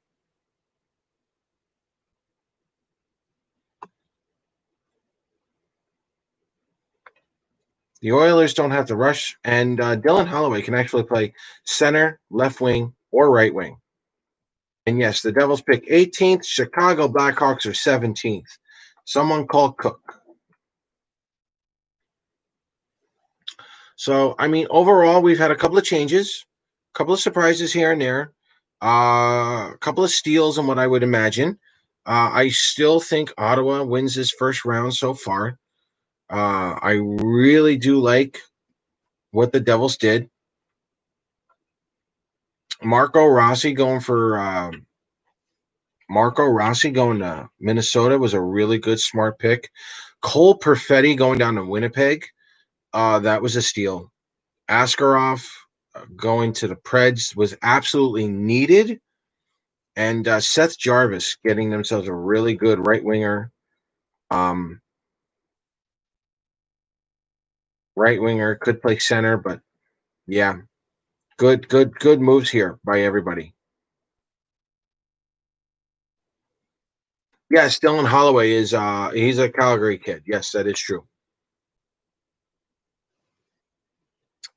The Oilers don't have to rush, and Dylan Holloway can actually play center, left wing, or right wing. And yes, the Devils pick 18th. Chicago Blackhawks are 17th. Someone call Cook. So, I mean, overall, we've had a couple of changes, a couple of surprises here and there, a couple of steals in what I would imagine. I still think Ottawa wins this first round so far. I really do like what the Devils did. Marco Rossi going for Marco Rossi going to Minnesota was a really good, smart pick. Cole Perfetti going down to Winnipeg, that was a steal. Askarov going to the Preds was absolutely needed. And Seth Jarvis getting themselves a really good right winger. Um, right winger could play center, but yeah, good moves here by everybody. Yes, Dylan Holloway is he's a Calgary kid. Yes, that is true.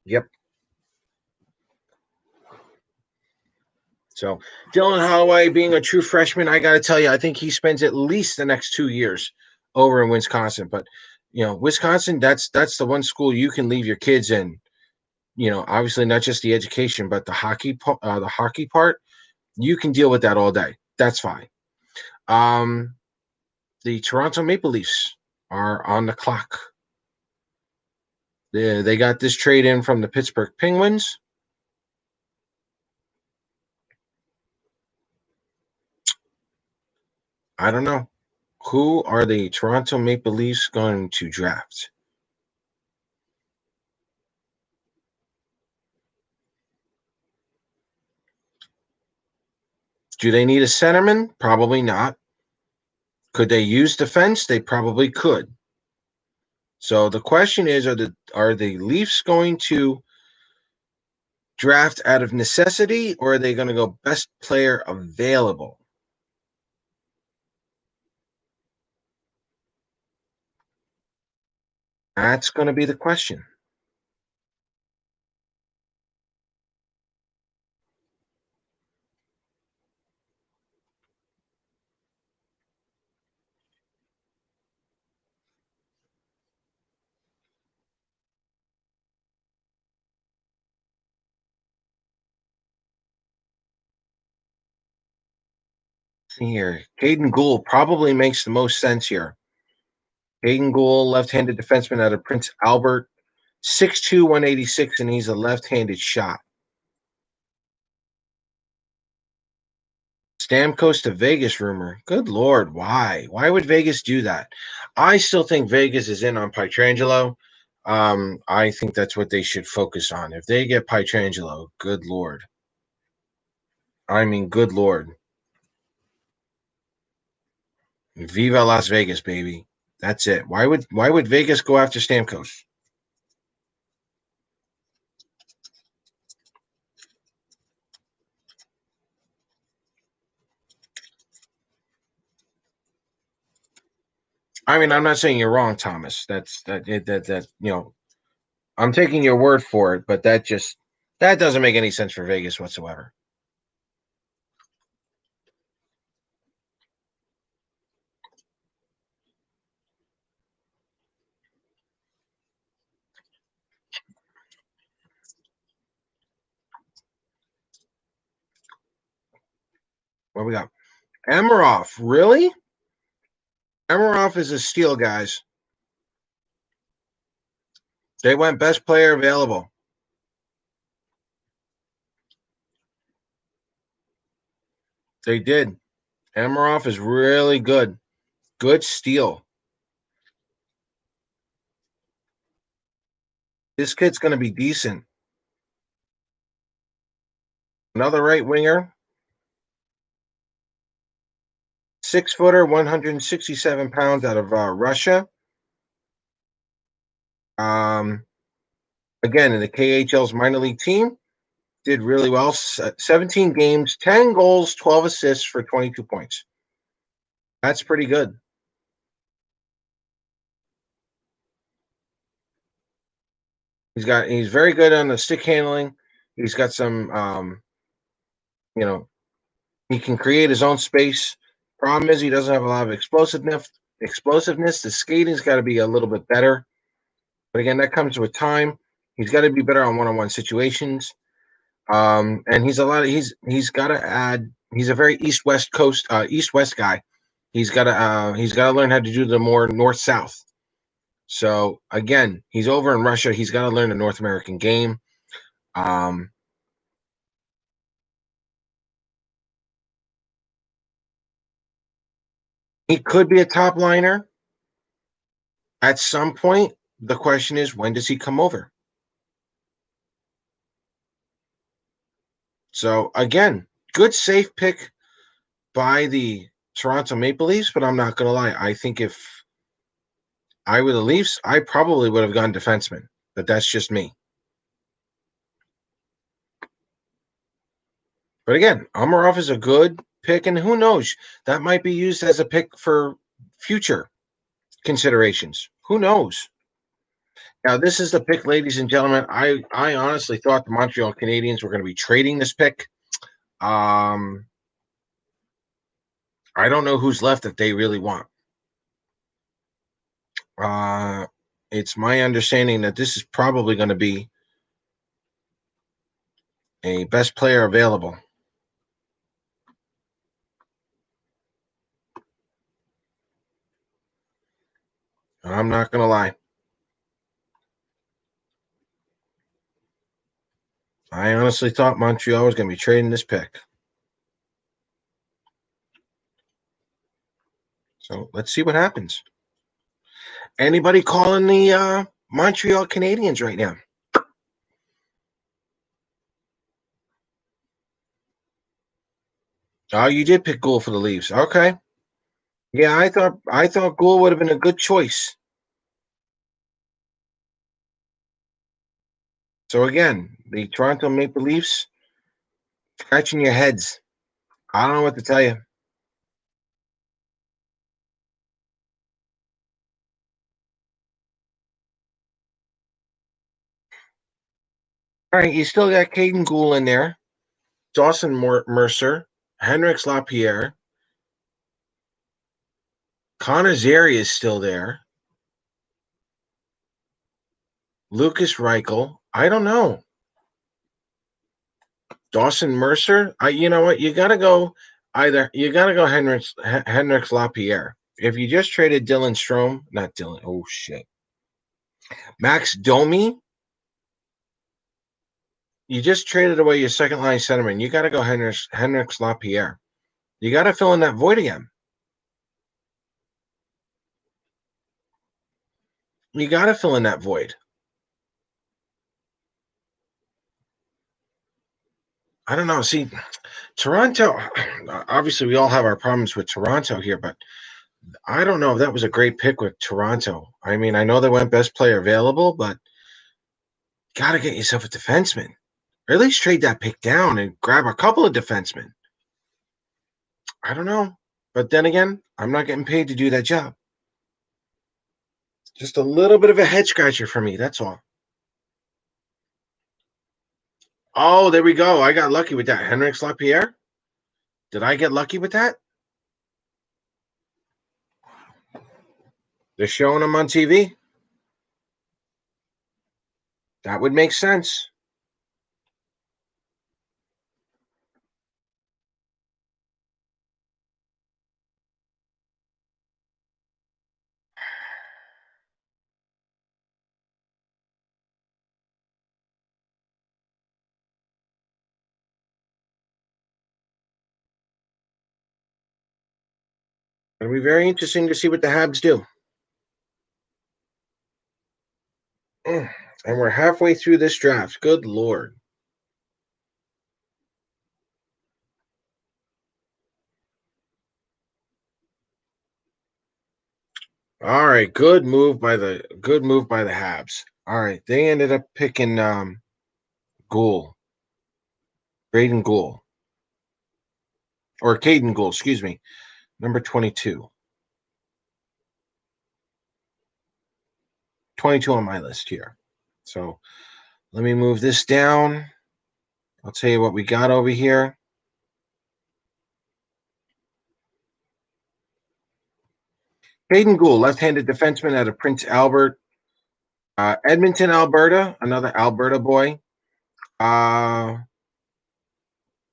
Yep. So Dylan Holloway being a true freshman, I got to tell you, I think he spends at least the next 2 years over in Wisconsin. But Wisconsin, that's the one school you can leave your kids in. Obviously not just the education, but the hockey part. You can deal with that all day. That's fine. Um, the Toronto Maple Leafs are on the clock. They got this trade in from the Pittsburgh Penguins. I don't know. Who are the Toronto Maple Leafs going to draft? Do they need a centerman? Probably not. Could they use defense? They probably could. So the question is, are the Leafs going to draft out of necessity, or are they going to go best player available? That's going to be the question. See here, Caden Gould probably makes the most sense here. Caden Gould, left-handed defenseman out of Prince Albert, 6'2", 186, and he's a left-handed shot. Stamkos to Vegas rumor. Good Lord, why? Why would Vegas do that? I still think Vegas is in on Pietrangelo. I think that's what they should focus on. If they get Pietrangelo, good Lord. I mean, good Lord. Viva Las Vegas, baby. That's it. Why would Vegas go after Stamkos? I mean, I'm not saying you're wrong, Thomas. That I'm taking your word for it, but that doesn't make any sense for Vegas whatsoever. What we got? Emerov, really? Emerov is a steal, guys. They went best player available. They did. Emerov is really good. Good steal. This kid's going to be decent. Another right winger, 6-footer, 167 pounds out of Russia. Um, Again, in the KHL's minor league team, did really well. 17 games, 10 goals, 12 assists for 22 points. That's pretty good. He's very good on the stick handling. He's got some you know, he can create his own space. Problem is he doesn't have a lot of explosiveness. The skating's got to be a little bit better. But again, that comes with time. He's got to be better on one-on-one situations. And he's got to add. He's a very east west guy. He's got to learn how to do the more north south. So again, he's over in Russia. He's got to learn the North American game. Um, he could be a top liner at some point. The question is, when does he come over? So again, good safe pick by the Toronto Maple Leafs, but I'm not going to lie. I think if I were the Leafs, I probably would have gone defenseman, but that's just me. But again, Amarov is a good pick, and who knows? That might be used as a pick for future considerations. Who knows? Now, this is the pick, ladies and gentlemen. I honestly thought the Montreal Canadiens were going to be trading this pick. Um, I don't know who's left that they really want. Uh, it's my understanding that this is probably going to be a best player available. I'm not going to lie. I honestly thought Montreal was going to be trading this pick. So let's see what happens. Anybody calling the Montreal Canadiens right now? Oh, you did pick Gould for the Leafs. Okay. Yeah, I thought Gould would have been a good choice. So again, the Toronto Maple Leafs scratching your heads. I don't know what to tell you. All right, you still got Caden Gould in there, Dawson Mercer, Henrix Lapierre, Connor Zary is still there, Lucas Reichel. I don't know. Dawson Mercer. You know what? You gotta go Henrix Lapierre. If you just traded Dylan Strome, not Dylan. Oh shit. Max Domi. You just traded away your second line centerman. You got to go Henrix Lapierre. You got to fill in that void again. You got to fill in that void. I don't know. See, Toronto, obviously, we all have our problems with Toronto here, but I don't know if that was a great pick with Toronto. I mean, I know they went best player available, but got to get yourself a defenseman. Or at least trade that pick down and grab a couple of defensemen. I don't know. But then again, I'm not getting paid to do that job. Just a little bit of a head scratcher for me. That's all. Oh, there we go. I got lucky with that. Henrik Lapierre. Did I get lucky with that? They're showing him on TV. That would make sense. It'll be very interesting to see what the Habs do. And we're halfway through this draft. Good Lord. All right, good move by the Habs. All right, they ended up picking Gould, Braden Gould, or Caden Gould, excuse me, number 22. 22 on my list here. So let me move this down. I'll tell you what we got over here. Caden Gould, left-handed defenseman out of Prince Albert, Edmonton, Alberta, another Alberta boy.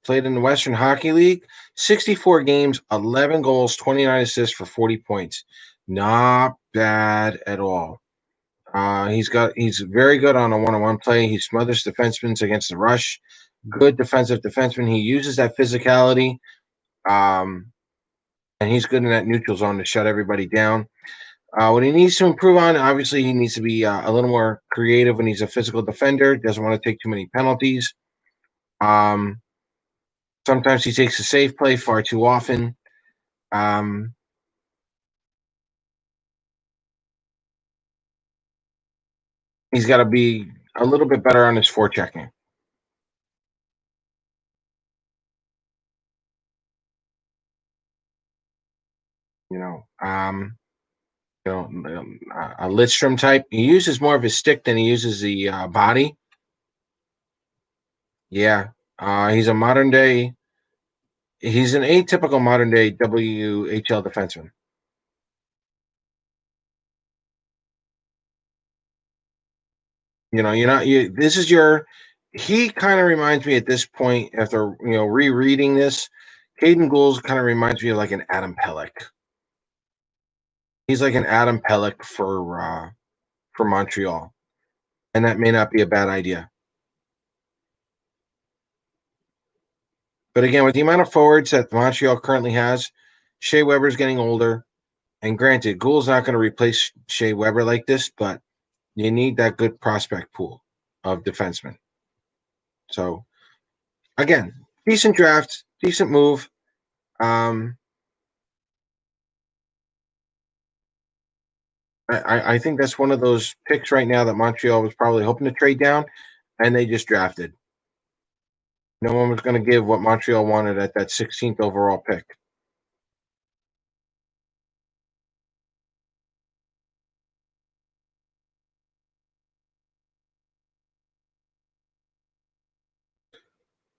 Played in the Western Hockey League, 64 games, 11 goals, 29 assists for 40 points. Not bad at all. He's very good on a one-on-one play. He smothers defensemen against the rush. Good defensive defenseman. He uses that physicality. And he's good in that neutral zone to shut everybody down. What he needs to improve on, obviously, he needs to be a little more creative when he's a physical defender. Doesn't want to take too many penalties. Um, Sometimes he takes a safe play far too often. Um, he's got to be a little bit better on his forechecking. You know, a Lidstrom type. He uses more of his stick than he uses the body. Yeah, he's a modern day. He's an atypical modern day WHL defenseman. You know, you're not you. This is your. He kind of reminds me at this point after rereading this. Caden Gould kind of reminds me of like an Adam Pelech. He's like an Adam Pelech for Montreal, and that may not be a bad idea. But again, with the amount of forwards that Montreal currently has, Shea Weber's getting older. And granted, Gould's not going to replace Shea Weber like this, but you need that good prospect pool of defensemen. So again, decent draft, decent move. Um, I think that's one of those picks right now that Montreal was probably hoping to trade down, and they just drafted. No one was going to give what Montreal wanted at that 16th overall pick.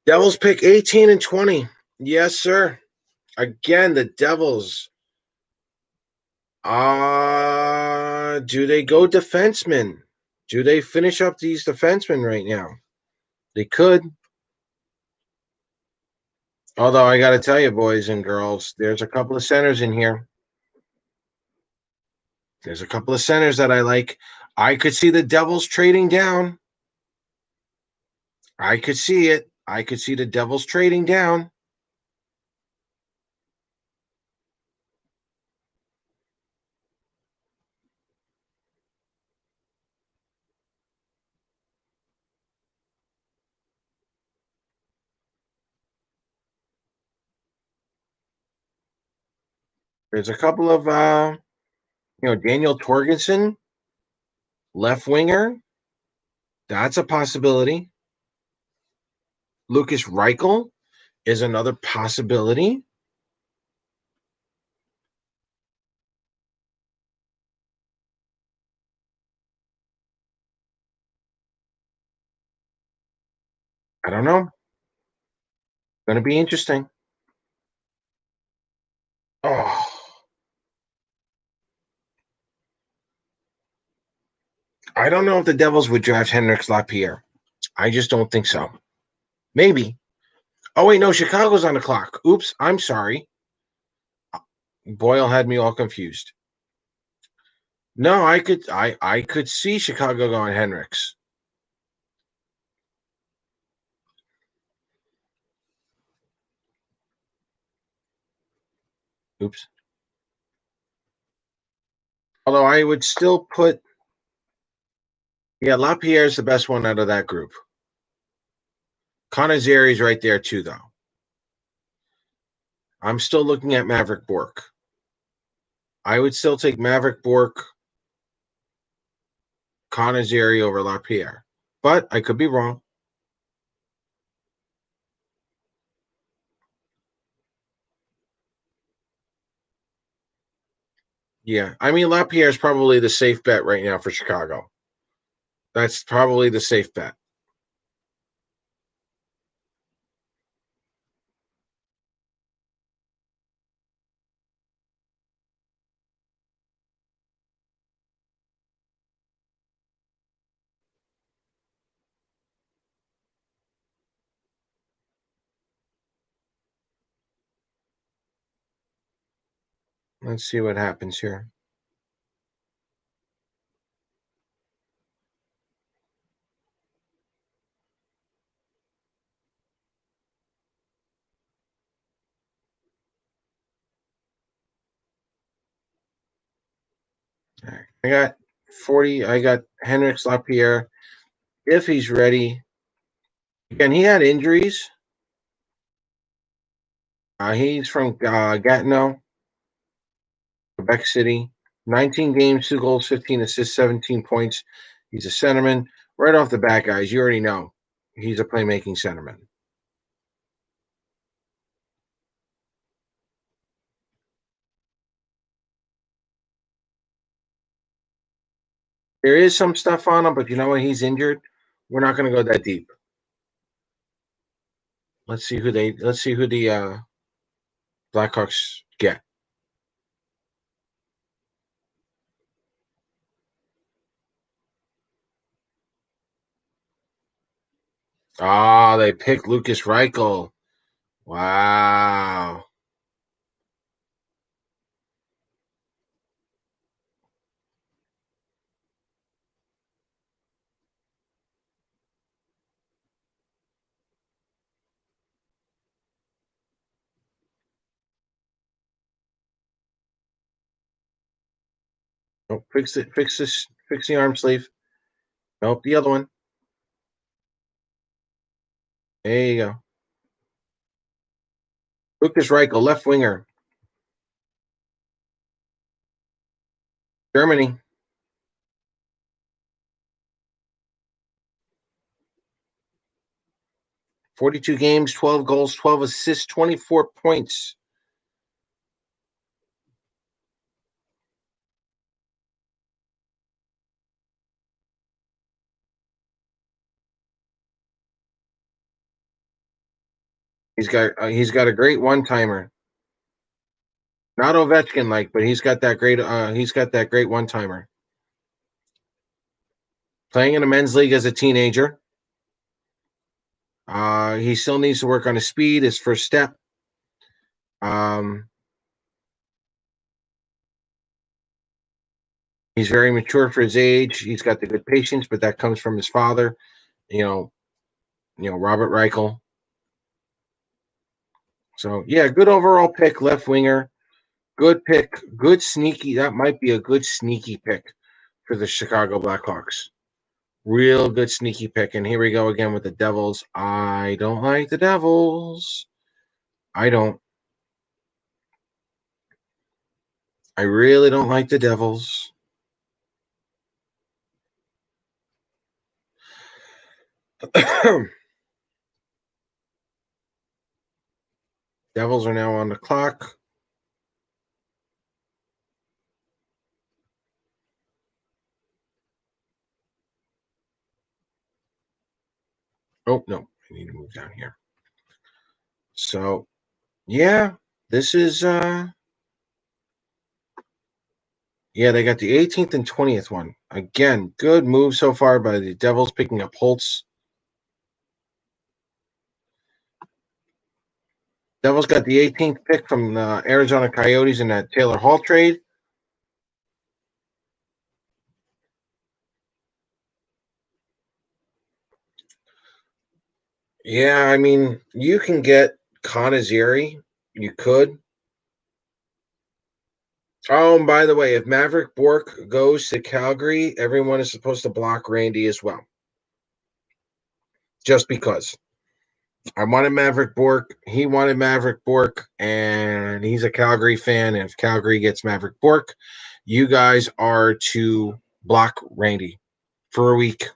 Devils pick 18 and 20. Yes, sir. Again, the Devils. Do they go defenseman? Do they finish up these defensemen right now? They could. Although I got to tell you, boys and girls, there's a couple of centers in here. There's a couple of centers that I like. I could see the Devils trading down. I could see it. I could see the Devils trading down. There's a couple of Daniel Torgensen, left winger. That's a possibility. Lucas Reichel is another possibility. I don't know. Going to be interesting. Oh, I don't know if the Devils would draft Henrik Lapierre. I just don't think so. Maybe. Oh wait, no, Chicago's on the clock. Oops, I'm sorry. Boyle had me all confused. No, I could see Chicago going Henricks. Oops. Although I would still put Lapierre's the best one out of that group. Conazeri's right there too, though. I'm still looking at Maverick Bork. I would still take Maverick Bork, Conazeri over Lapierre. But I could be wrong. Yeah. I mean, Lapierre is probably the safe bet right now for Chicago. That's probably the safe bet. Let's see what happens here. I got 40. I got Henrik Lapierre if he's ready. Again, he had injuries. He's from Gatineau, Quebec City. 19 games, 2 goals, 15 assists, 17 points. He's a centerman. Right off the bat, guys, you already know he's a playmaking centerman. There is some stuff on him, but you know what? He's injured. We're not going to go that deep. Let's see who the Blackhawks get. Oh, they picked Lucas Reichel. Wow. Nope, fix it. Fix this. Fix the arm sleeve. Nope, the other one. There you go. Lucas Reichel, left winger, Germany. 42 games, 12 goals, 12 assists, 24 points. He's got a great one timer. Not Ovechkin like, but he's got that great one timer. Playing in a men's league as a teenager. He still needs to work on his speed, his first step. Um, he's very mature for his age. He's got the good patience, but that comes from his father. You know, Robert Reichel. So yeah, good overall pick, left winger. Good pick, good sneaky. That might be a good sneaky pick for the Chicago Blackhawks. Real good sneaky pick. And here we go again with the Devils. I don't like the Devils. I don't. I really don't like the Devils. Devils are now on the clock. Oh, no. I need to move down here. So, yeah, this is yeah, they got the 18th and 20th one. Again, good move so far by the Devils picking up Holtz. Devils got the 18th pick from the Arizona Coyotes in that Taylor Hall trade. Yeah, I mean, you can get Conazeri. You could. Oh, and by the way, if Maverick Bork goes to Calgary, everyone is supposed to block Randy as well. Just because. I wanted Maverick Bork. He wanted Maverick Bork, and he's a Calgary fan. And if Calgary gets Maverick Bork, you guys are to block Randy for a week.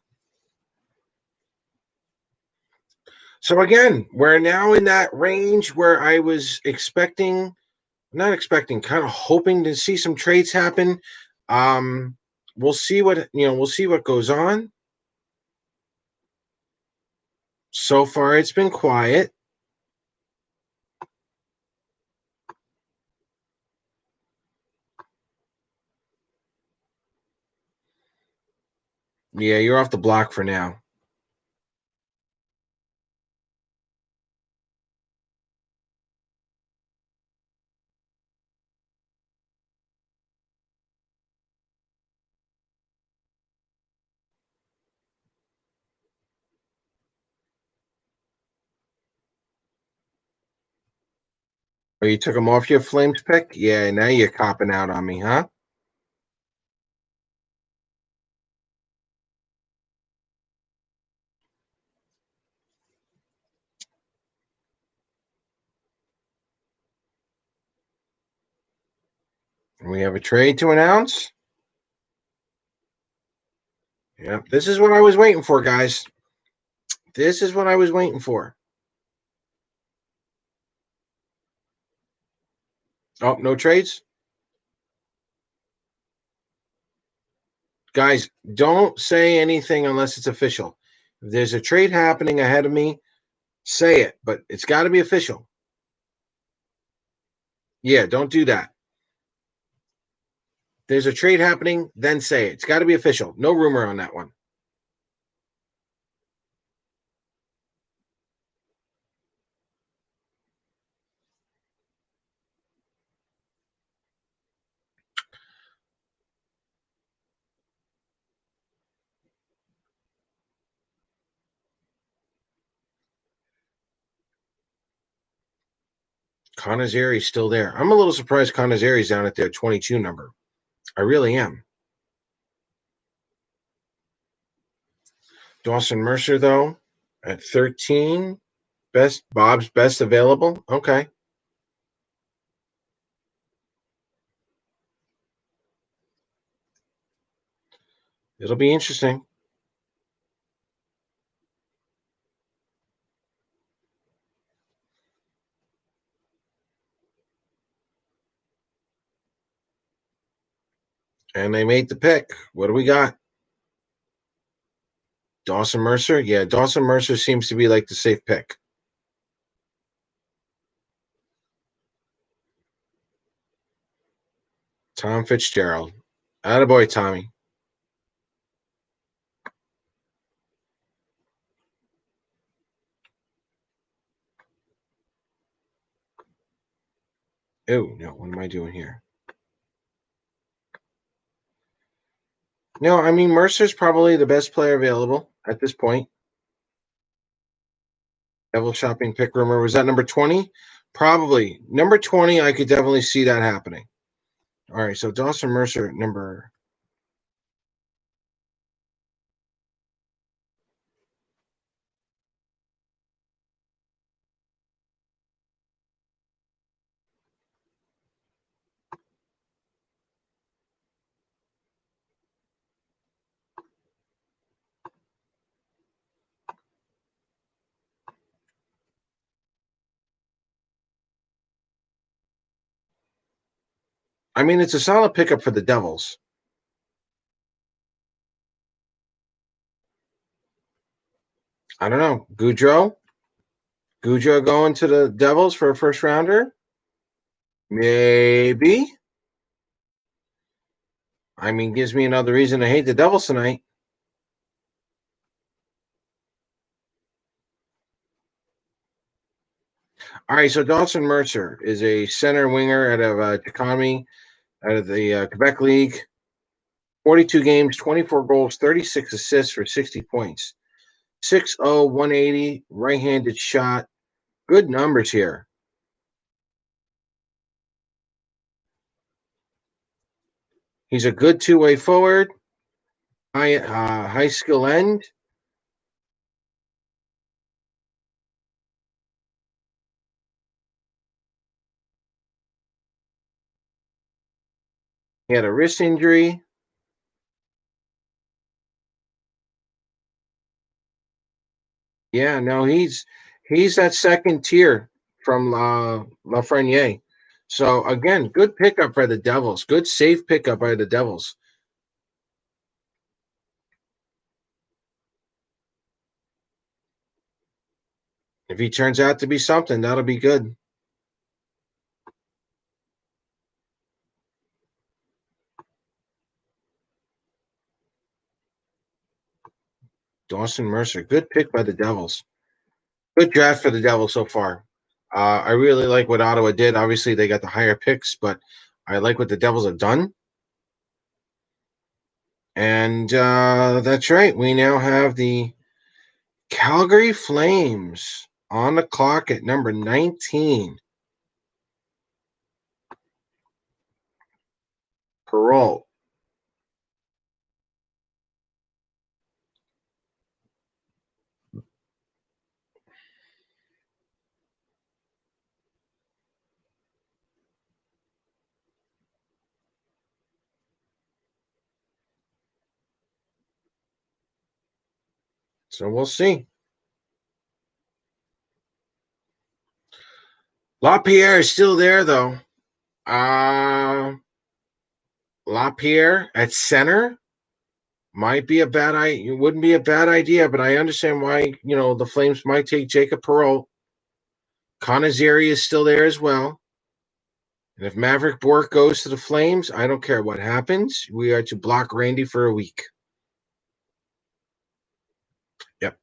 So again, we're now in that range where I was not expecting, kind of hoping to see some trades happen. Um, we'll see what goes on. So far, it's been quiet. Yeah, you're off the block for now. Oh, you took him off your Flames pick? Yeah, now you're copping out on me, huh? We have a trade to announce. Yeah, this is what I was waiting for, guys. This is what I was waiting for. Oh, no trades? Guys, don't say anything unless it's official. If there's a trade happening ahead of me, say it, but it's got to be official. Yeah, don't do that. There's a trade happening, then say it. It's got to be official. No rumor on that one. Conazeri's still there. I'm a little surprised Conazeri's down at their 22 number. I really am. Dawson Mercer, though, at 13. Bob's best available. Okay. It'll be interesting. And they made the pick. What do we got? Dawson Mercer? Yeah, Dawson Mercer seems to be like the safe pick. Tom Fitzgerald. Attaboy, Tommy. Oh, no. What am I doing here? No, I mean, Mercer's probably the best player available at this point. Devil shopping pick rumor. Was that number 20? Probably. Number 20, I could definitely see that happening. All right, so Dawson Mercer, number. I mean, it's a solid pickup for the Devils. I don't know. Goudreau? Goudreau going to the Devils for a first rounder? Maybe. I mean, gives me another reason to hate the Devils tonight. All right, so Dawson Mercer is a center winger out of Tacony, out of the Quebec League. 42 games, 24 goals, 36 assists for 60 points. 6'0", 180, right-handed shot. Good numbers here. He's a good two-way forward. High skill end. He had a wrist injury. Yeah, no, he's that second tier from Lafreniere. So again, good pickup by the Devils. Good safe pickup by the Devils. If he turns out to be something, that'll be good. Dawson Mercer, good pick by the Devils. Good draft for the Devils so far. I really like what Ottawa did. Obviously, they got the higher picks, but I like what the Devils have done. And that's right. We now have the Calgary Flames on the clock at number 19. Parole. So we'll see. LaPierre is still there, though. LaPierre at center might be a bad idea. It wouldn't be a bad idea, but I understand why the Flames might take Jacob Perreault. Conazeri is still there as well. And if Maverick Bork goes to the Flames, I don't care what happens. We are to block Randy for a week. Yep.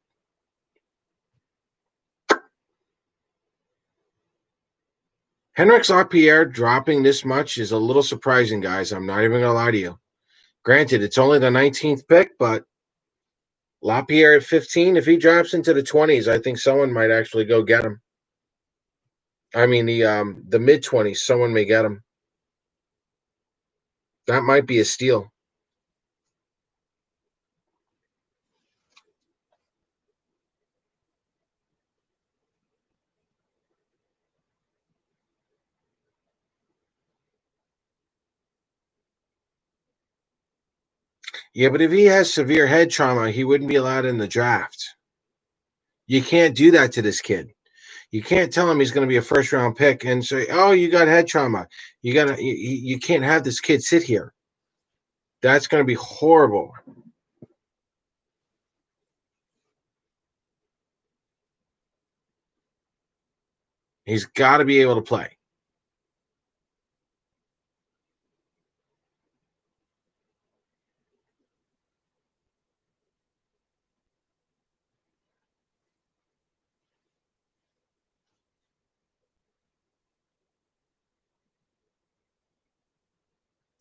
Henrik LaPierre dropping this much is a little surprising, guys. I'm not even going to lie to you. Granted, it's only the 19th pick, but LaPierre at 15, if he drops into the 20s, I think someone might actually go get him. I mean, the mid 20s, someone may get him. That might be a steal. Yeah, but if he has severe head trauma, he wouldn't be allowed in the draft. You can't do that to this kid. You can't tell him he's going to be a first round pick and say, "Oh, you got head trauma. You can't have this kid sit here." That's going to be horrible. He's got to be able to play.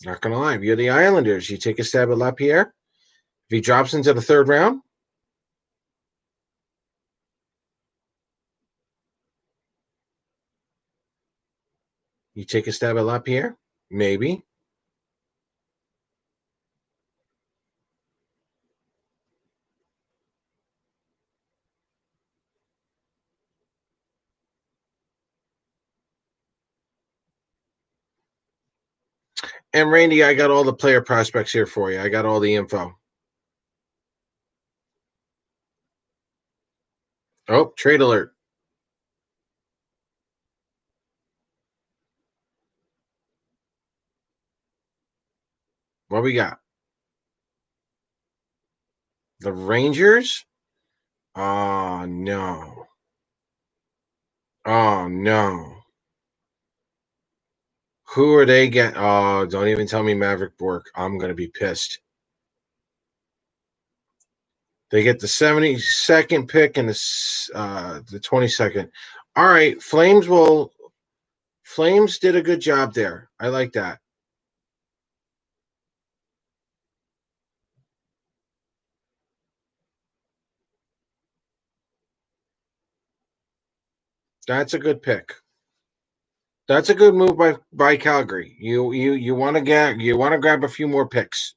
Not gonna lie, if you're the Islanders, you take a stab at LaPierre. If he drops into the third round, you take a stab at LaPierre, maybe. And Randy, I got all the player prospects here for you. I got all the info. Oh, trade alert. What we got? The Rangers? Oh, no. Oh, no. Who are they getting? Oh, don't even tell me Maverick Bork. I'm going to be pissed. They get the 72nd pick and the 22nd. All right, Flames did a good job there. I like that. That's a good pick. That's a good move by Calgary. You want to grab a few more picks.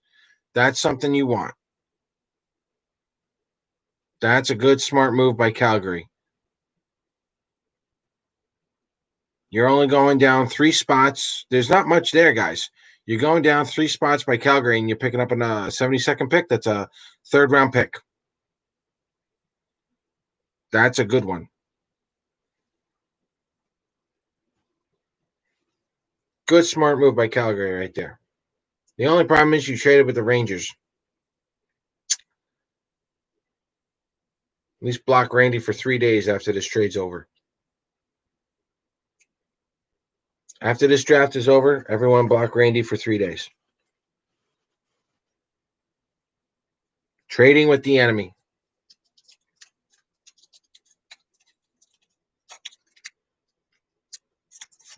That's something you want. That's a good smart move by Calgary. You're only going down 3 spots. There's not much there, guys. You're going down 3 spots by Calgary, and you're picking up a 72nd pick. That's a third round pick. That's a good one. Good smart move by Calgary right there. The only problem is you traded with the Rangers. At least block Randy for 3 days after this trade's over. After this draft is over, everyone block Randy for 3 days. Trading with the enemy.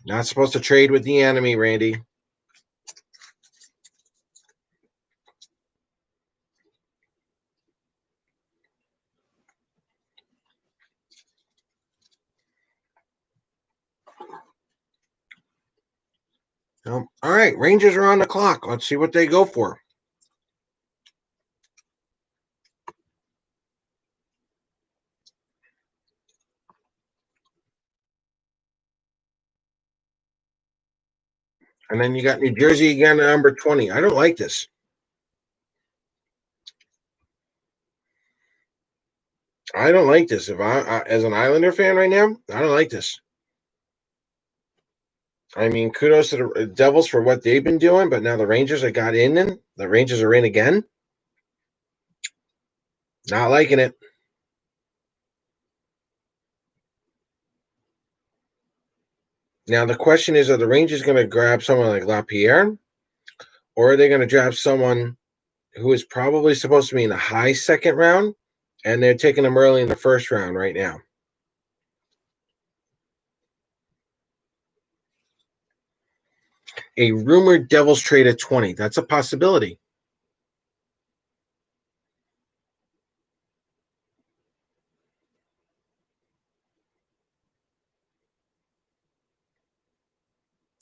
Not supposed to trade with the enemy, Randy. All right, Rangers are on the clock. Let's see what they go for. And then you got New Jersey again at number 20. I don't like this. I don't like this. If as an Islander fan right now, I don't like this. I mean, kudos to the Devils for what they've been doing, but now the Rangers have got in. The Rangers are in again. Not liking it. Now the question is: are the Rangers going to grab someone like LaPierre, or are they going to draft someone who is probably supposed to be in the high second round, and they're taking them early in the first round right now? A rumored Devils trade at 20. That's a possibility.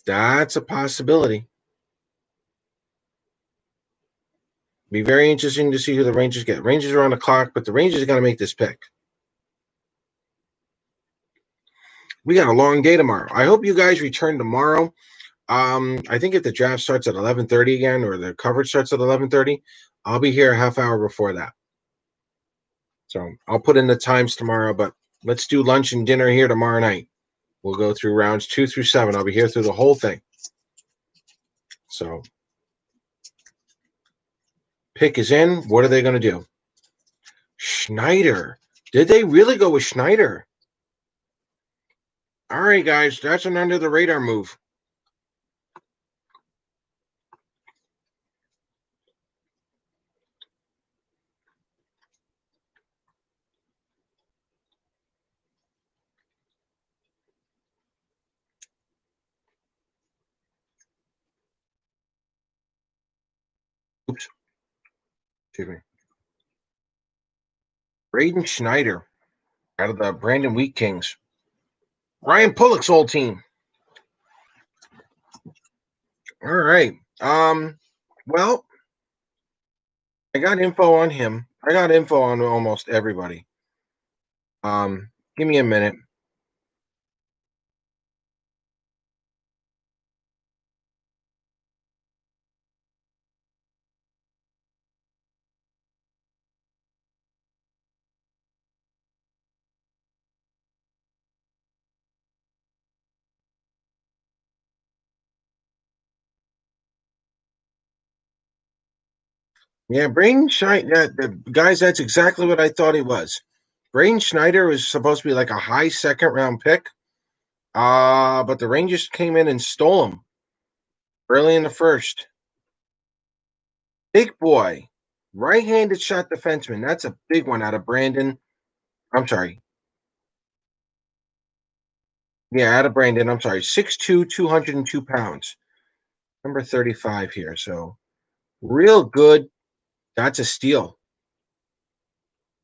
That's a possibility. Be very interesting to see who the Rangers get. Rangers are on the clock, but the Rangers are going to make this pick. We got a long day tomorrow. I hope you guys return tomorrow. I think if the draft starts at 11:30 again, or the coverage starts at 11:30, I'll be here a half hour before that. So I'll put in the times tomorrow, but let's do lunch and dinner here tomorrow night. We'll go through rounds 2 through 7. I'll be here through the whole thing. So pick is in. What are they going to do? Schneider. Did they really go with Schneider? All right, guys, that's an under the radar move. Oops, excuse me. Braden Schneider out of the Brandon Wheat Kings. Ryan Pullock's old team. All right. Well, I got info on him. I got info on almost everybody. Give me a minute. Yeah, Braden Schneider. The guys, that's exactly what I thought he was. Braden Schneider was supposed to be like a high second round pick. But the Rangers came in and stole him early in the first. Big boy, right-handed shot defenseman. That's a big one out of Brandon. I'm sorry. Yeah, out of Brandon. I'm sorry. 6'2", 202 pounds. Number 35 here. So real good. That's a steal.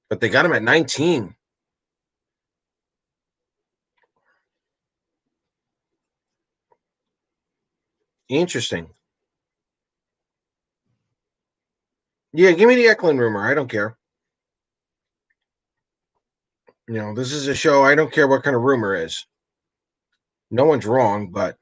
But they got him at 19. Interesting. Yeah, give me the Eklund rumor. I don't care. This is a show. I don't care what kind of rumor is. No one's wrong, but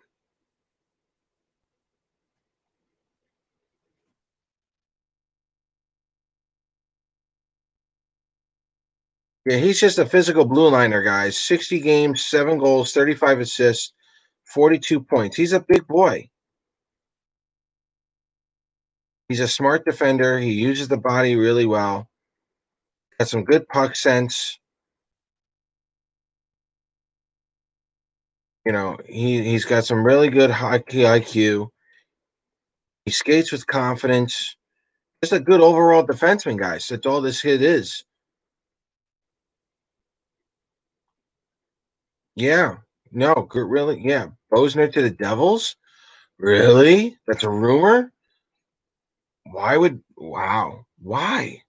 yeah, he's just a physical blue liner, guys. 60 games, 7 goals, 35 assists, 42 points. He's a big boy. He's a smart defender. He uses the body really well. Got some good puck sense. He's got some really good hockey IQ. He skates with confidence. Just a good overall defenseman, guys. That's all this kid is. Yeah. No, good, really. Yeah. Bosner to the Devils? Really? That's a rumor? Wow. Why?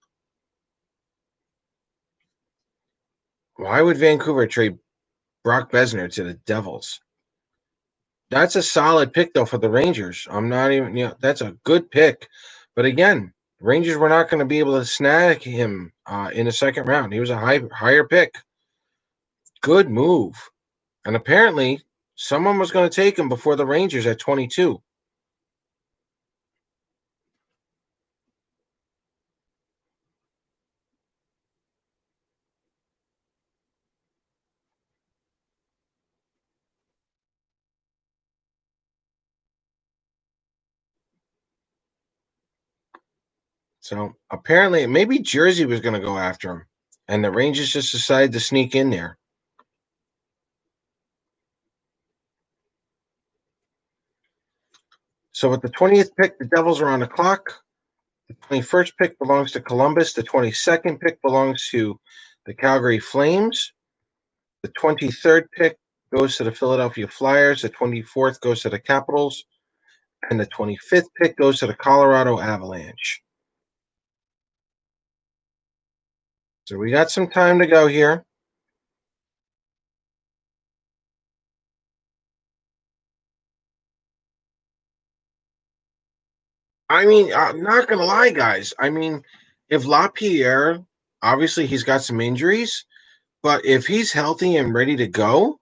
Why would Vancouver trade Brock Besner to the Devils? That's a solid pick, though, for the Rangers. I'm not even, that's a good pick. But again, Rangers were not going to be able to snag him in the second round. He was a higher pick. Good move. And apparently, someone was going to take him before the Rangers at 22. So apparently, maybe Jersey was going to go after him, and the Rangers just decided to sneak in there. So with the 20th pick, the Devils are on the clock. The 21st pick belongs to Columbus. The 22nd pick belongs to the Calgary Flames. The 23rd pick goes to the Philadelphia Flyers. The 24th goes to the Capitals. And the 25th pick goes to the Colorado Avalanche. So we got some time to go here. I mean, I'm not going to lie, guys. I mean, if LaPierre, obviously he's got some injuries, but if he's healthy and ready to go,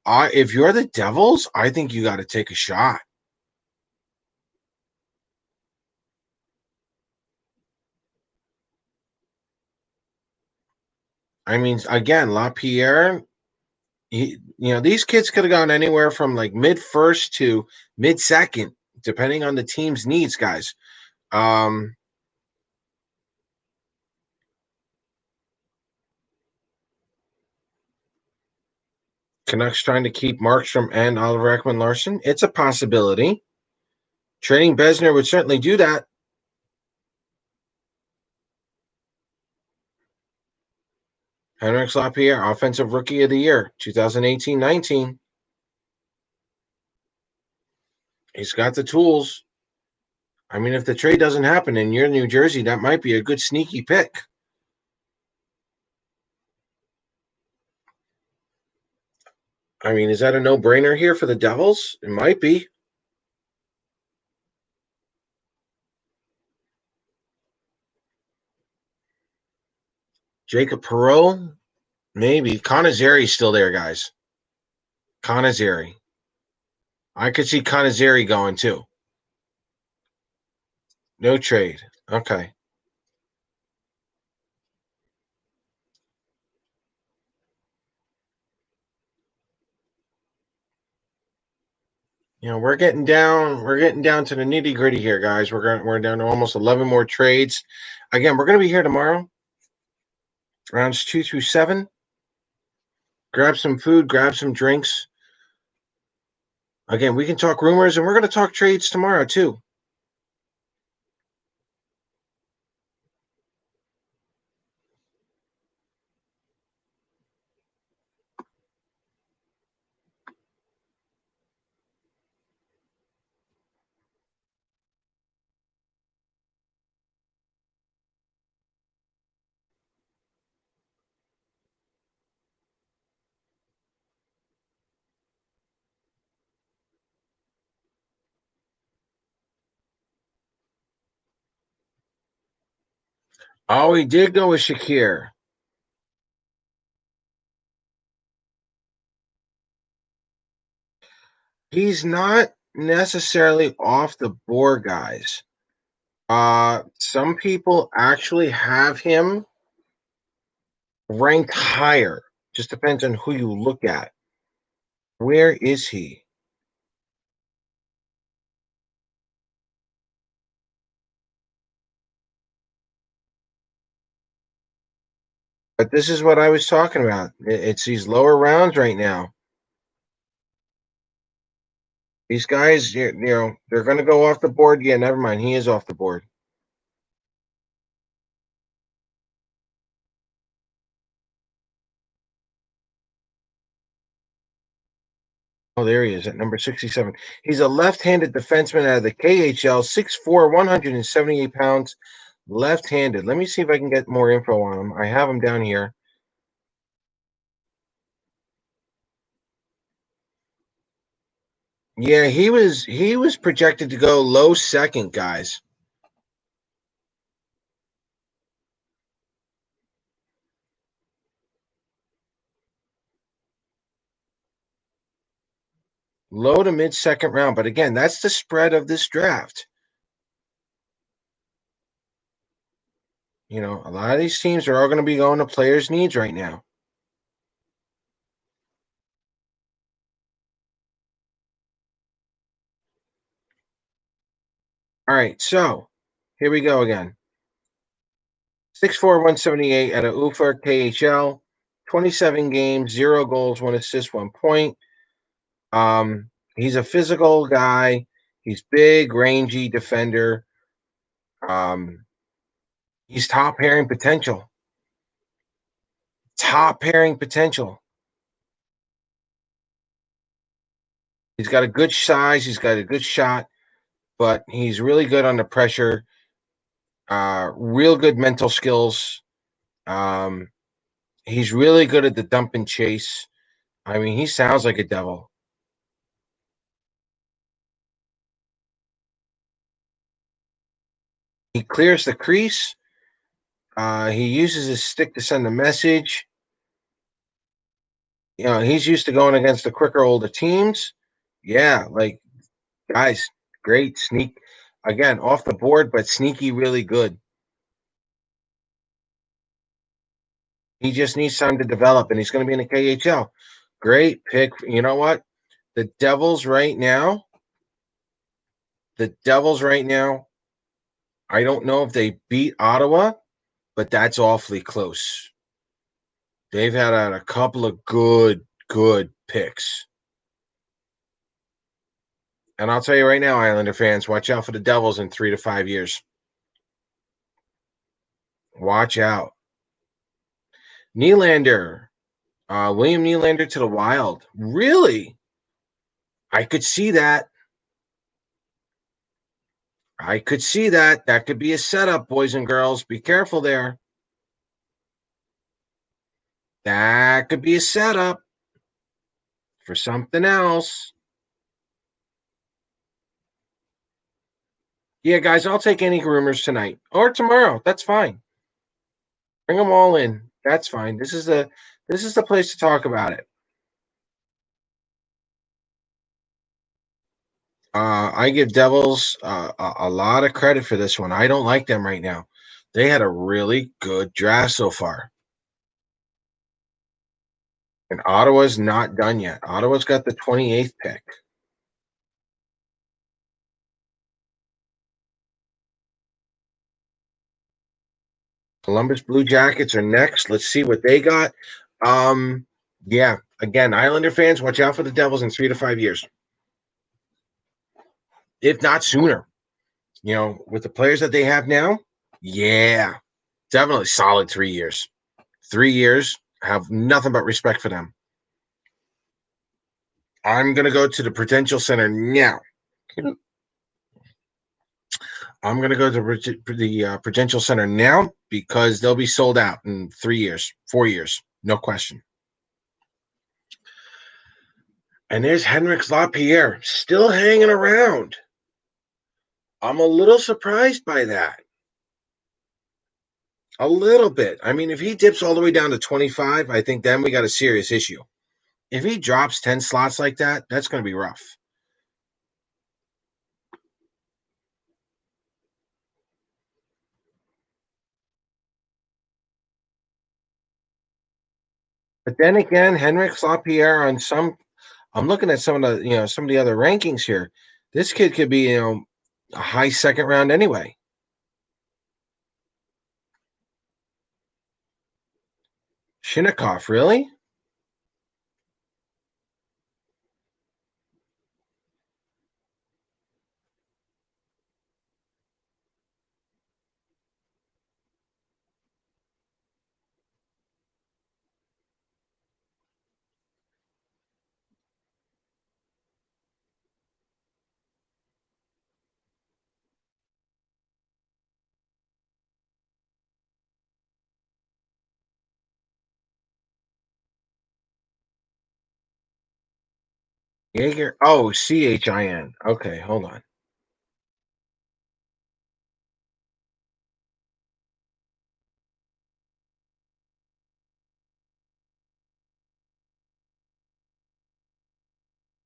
if you're the Devils, I think you got to take a shot. I mean, again, LaPierre, these kids could have gone anywhere from like mid first to mid second, depending on the team's needs, guys. Um, Canucks trying to keep Markstrom and Oliver Ekman Larson. It's a possibility. Trading Besner would certainly do that. Henrik Lapierre, Offensive Rookie of the Year, 2018-19. He's got the tools. I mean, if the trade doesn't happen and you're in New Jersey, that might be a good sneaky pick. I mean, is that a no-brainer here for the Devils? It might be. Jacob Perreault, maybe. Conazeri's still there, guys. Conazeri. I could see Conazeri going too. No trade. Okay. We're getting down. We're getting down to the nitty gritty here, guys. We're down to almost 11 more trades. Again, we're going to be here tomorrow, rounds 2 through 7. Grab some food, grab some drinks. Again, we can talk rumors, and we're going to talk trades tomorrow too. Oh, he did go with Shakir. He's not necessarily off the board, guys. Some people actually have him ranked higher. Just depends on who you look at. Where is he? But this is what I was talking about. It's these lower rounds right now. These guys, they're going to go off the board. Yeah, never mind. He is off the board. Oh, there he is at number 67. He's a left-handed defenseman out of the KHL, 6'4", 178 pounds, left-handed. Let me see if I can get more info on him. I have him down here. Yeah, he was projected to go low second, guys. Low to mid second round. But again, that's the spread of this draft. A lot of these teams are all going to be going to players' needs right now. All right, so here we go again. 6'4", 178 at a UFA KHL, 27 games, 0 goals, 1 assist, 1 point. He's a physical guy. He's big, rangy defender. He's top pairing potential. Top pairing potential. He's got a good size. He's got a good shot, but he's really good under pressure. Real good mental skills. Um, he's really good at the dump and chase. I mean, he sounds like a devil. He clears the crease. He uses his stick to send a message. He's used to going against the quicker, older teams. Yeah, like guys, great sneak. Again, off the board, but sneaky, really good. He just needs time to develop, and he's going to be in the KHL. Great pick. You know what? The Devils right now. The Devils right now. I don't know if they beat Ottawa, but that's awfully close. They've had a couple of good picks. And I'll tell you right now, Islander fans, watch out for the Devils in 3 to 5 years. Watch out. Nylander. William Nylander to the Wild. Really? I could see that. I could see that. That could be a setup, boys and girls. Be careful there. That could be a setup for something else. Yeah, guys, I'll take any rumors tonight or tomorrow. That's fine. Bring them all in. That's fine. This is the place to talk about it. I give Devils a lot of credit for this one. I don't like them right now. They had a really good draft so far, and Ottawa's not done yet. Ottawa's got the 28th pick. Columbus Blue Jackets are next. Let's see what they got. Um, yeah, again, Islander fans, watch out for the Devils in 3 to 5 years, if not sooner. With the players that they have now, yeah, definitely solid 3 years. 3 years, I have nothing but respect for them. I'm gonna go to the Prudential Center now. I'm gonna go to the Prudential Center now because they'll be sold out in 3 years, 4 years, no question. And there's Henrik Lapierre still hanging around. I'm a little surprised by that. A little bit. I mean, if he dips all the way down to 25, I think then we got a serious issue. If he drops 10 slots like that, that's going to be rough. But then again, Henrik Lapierre on some I'm looking at some of the other rankings here. This kid could be, a high second round anyway. Shinnikov, really? Jaeger. Oh, Chin. Okay, hold on.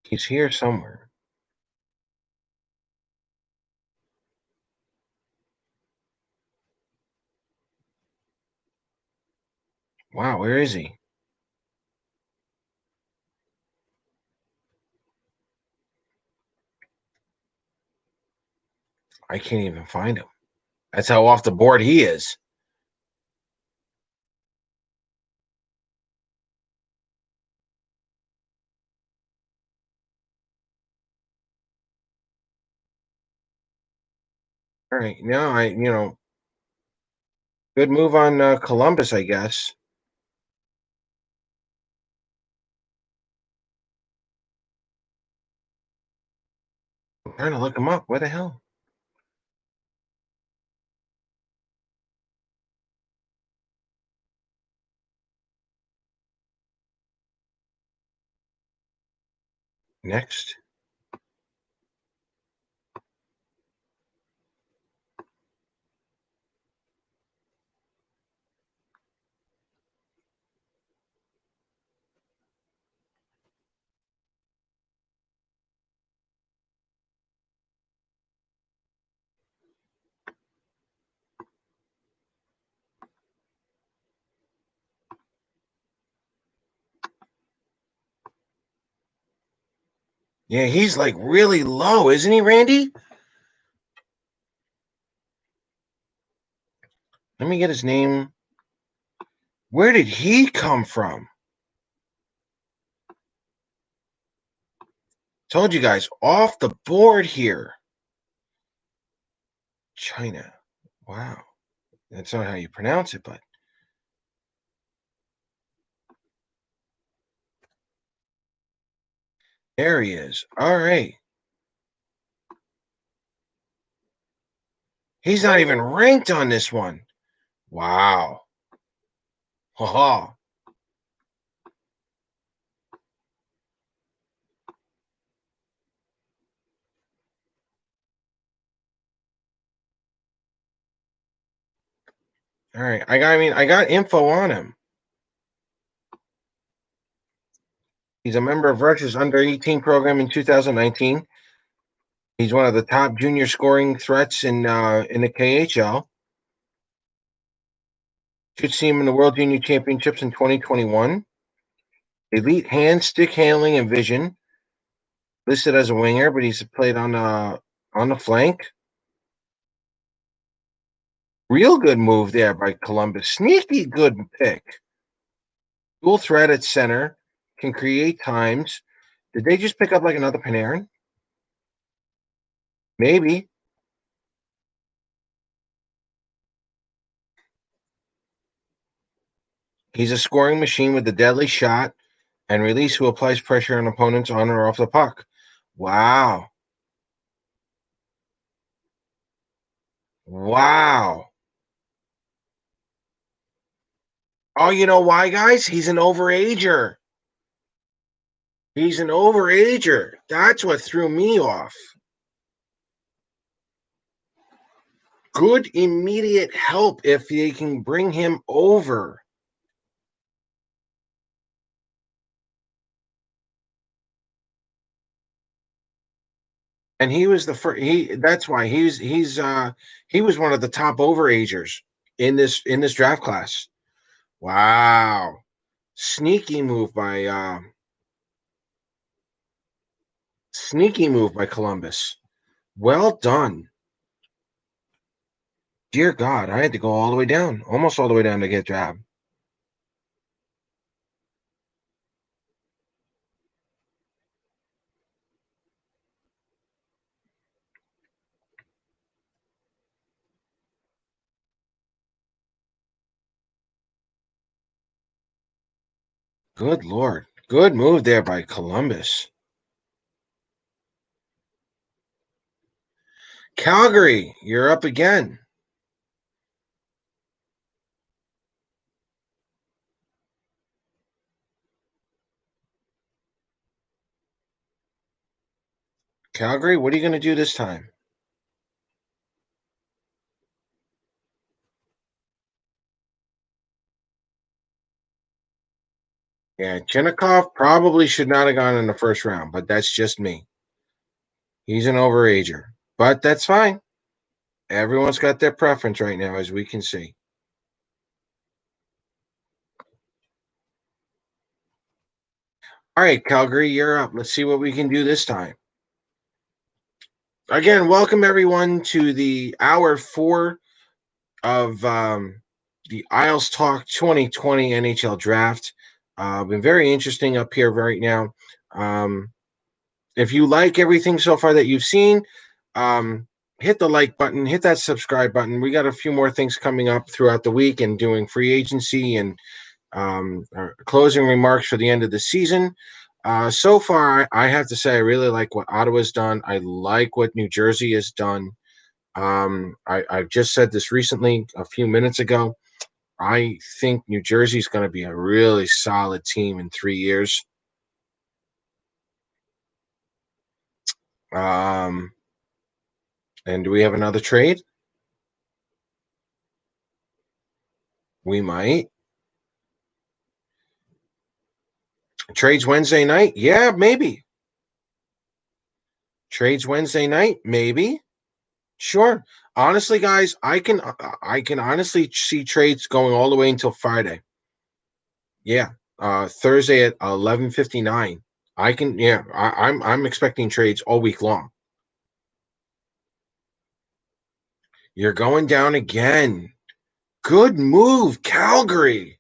He's here somewhere. Wow, where is he? I can't even find him. That's how off the board he is. All right, no, good move on Columbus, I guess. I'm trying to look him up. Where the hell? Next. Yeah, he's like really low, isn't he, Randy? Let me get his name. Where did he come from? Told you guys, off the board here. China. Wow. That's not how you pronounce it, but there he is. All right. He's not even ranked on this one. Wow. Ha ha. All right. I got info on him. He's a member of Rush's under 18 program in 2019. He's one of the top junior scoring threats in the KHL. Should see him in the World Junior Championships in 2021. Elite hand, stick handling, and vision. Listed as a winger, but he's played on the flank. Real good move there by Columbus. Sneaky good pick. Dual threat at center. Can create times. Did they just pick up like another Panarin? Maybe. He's a scoring machine with a deadly shot and release who applies pressure on opponents on or off the puck. Wow. Wow. Oh, you know why, guys? He's an overager. He's an overager. That's what threw me off. Good immediate help if they can bring him over. And he was the first. That's why he was one of the top overagers in this draft class. Wow, sneaky move by Columbus. Well done. Dear God, I had to go all the way down, almost all the way down to get drafted. Good Lord. Good move there by Columbus. Calgary, you're up again. Calgary, what are you going to do this time? Yeah, Chinnikov probably should not have gone in the first round, but that's just me. He's an overager, but that's fine. Everyone's got their preference right now, as we can see. All right, Calgary, you're up. Let's see what we can do this time. Again, welcome everyone to the hour 4 of the Isles Talk 2020 NHL Draft. Been very interesting up here right now. If you like everything so far that you've seen, hit the like button, hit that subscribe button. We got a few more things coming up throughout the week and doing free agency and closing remarks for the end of the season. So far, I have to say I really like what Ottawa's done. I like what New Jersey has done. I've just said this recently, a few minutes ago. I think New Jersey's going to be a really solid team in 3 years. Um, and do we have another trade? We might. Trades Wednesday night? Yeah, maybe. Trades Wednesday night? Maybe. Sure. Honestly, guys, I can honestly see trades going all the way until Friday. Yeah. Thursday at 11:59. I can yeah, I'm expecting trades all week long. You're going down again. Good move, Calgary.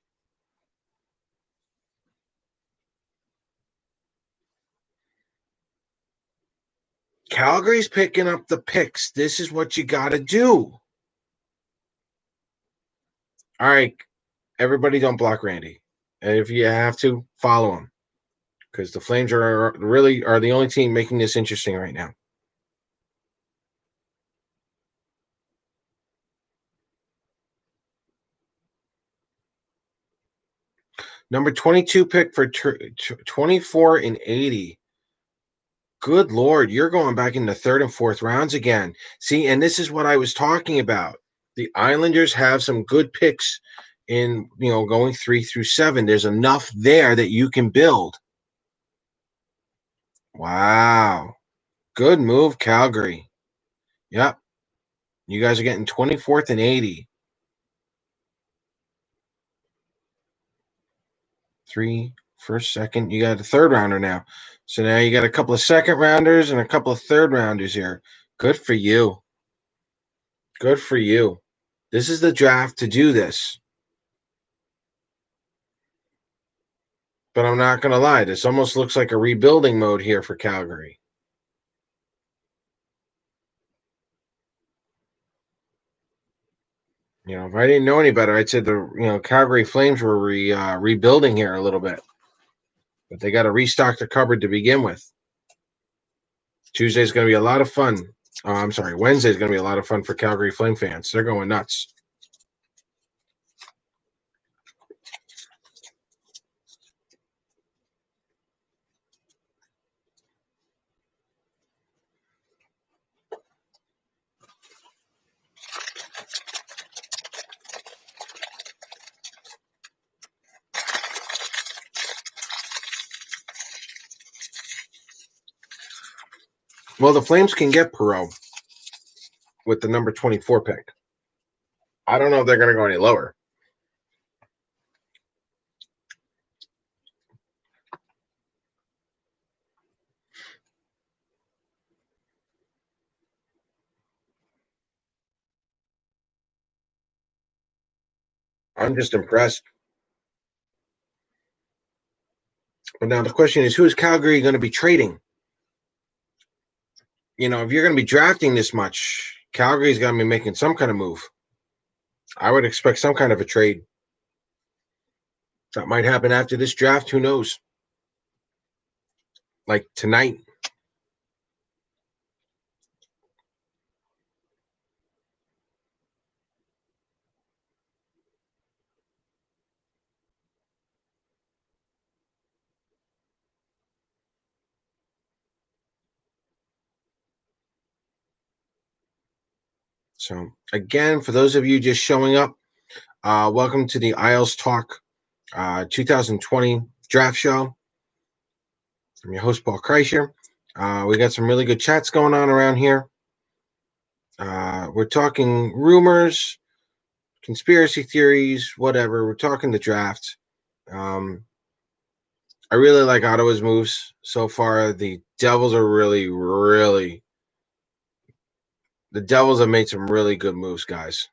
Calgary's picking up the picks. This is what you got to do. All right, everybody don't block Randy. And if you have to, follow him because the Flames are the only team making this interesting right now. Number 22 pick for 24 and 80. Good Lord, you're going back in the third and fourth rounds again. See, and this is what I was talking about. The Islanders have some good picks in, going 3 through 7. There's enough there that you can build. Wow. Good move, Calgary. Yep. You guys are getting 24th and 80. 3, first, second. You got a third rounder now. So now you got a couple of second rounders and a couple of third rounders here. Good for you. Good for you. This is the draft to do this. But I'm not going to lie. This almost looks like a rebuilding mode here for Calgary. If I didn't know any better, I'd say the Calgary Flames were rebuilding here a little bit. But they got to restock the cupboard to begin with. Tuesday's going to be a lot of fun. Oh, I'm sorry. Wednesday's going to be a lot of fun for Calgary Flame fans. They're going nuts. Well, the Flames can get Perot with the number 24 pick. I don't know if they're going to go any lower. I'm just impressed. But now the question is, who is Calgary going to be trading? If you're going to be drafting this much, Calgary's going to be making some kind of move. I would expect some kind of a trade. That might happen after this draft. Who knows? Like tonight. So, again, for those of you just showing up, welcome to the Isles Talk 2020 draft show. I'm your host, Paul Kreischer. We got some really good chats going on around here. We're talking rumors, conspiracy theories, whatever. We're talking the draft. I really like Ottawa's moves so far. The Devils are really, really. The Devils have made some really good moves, guys.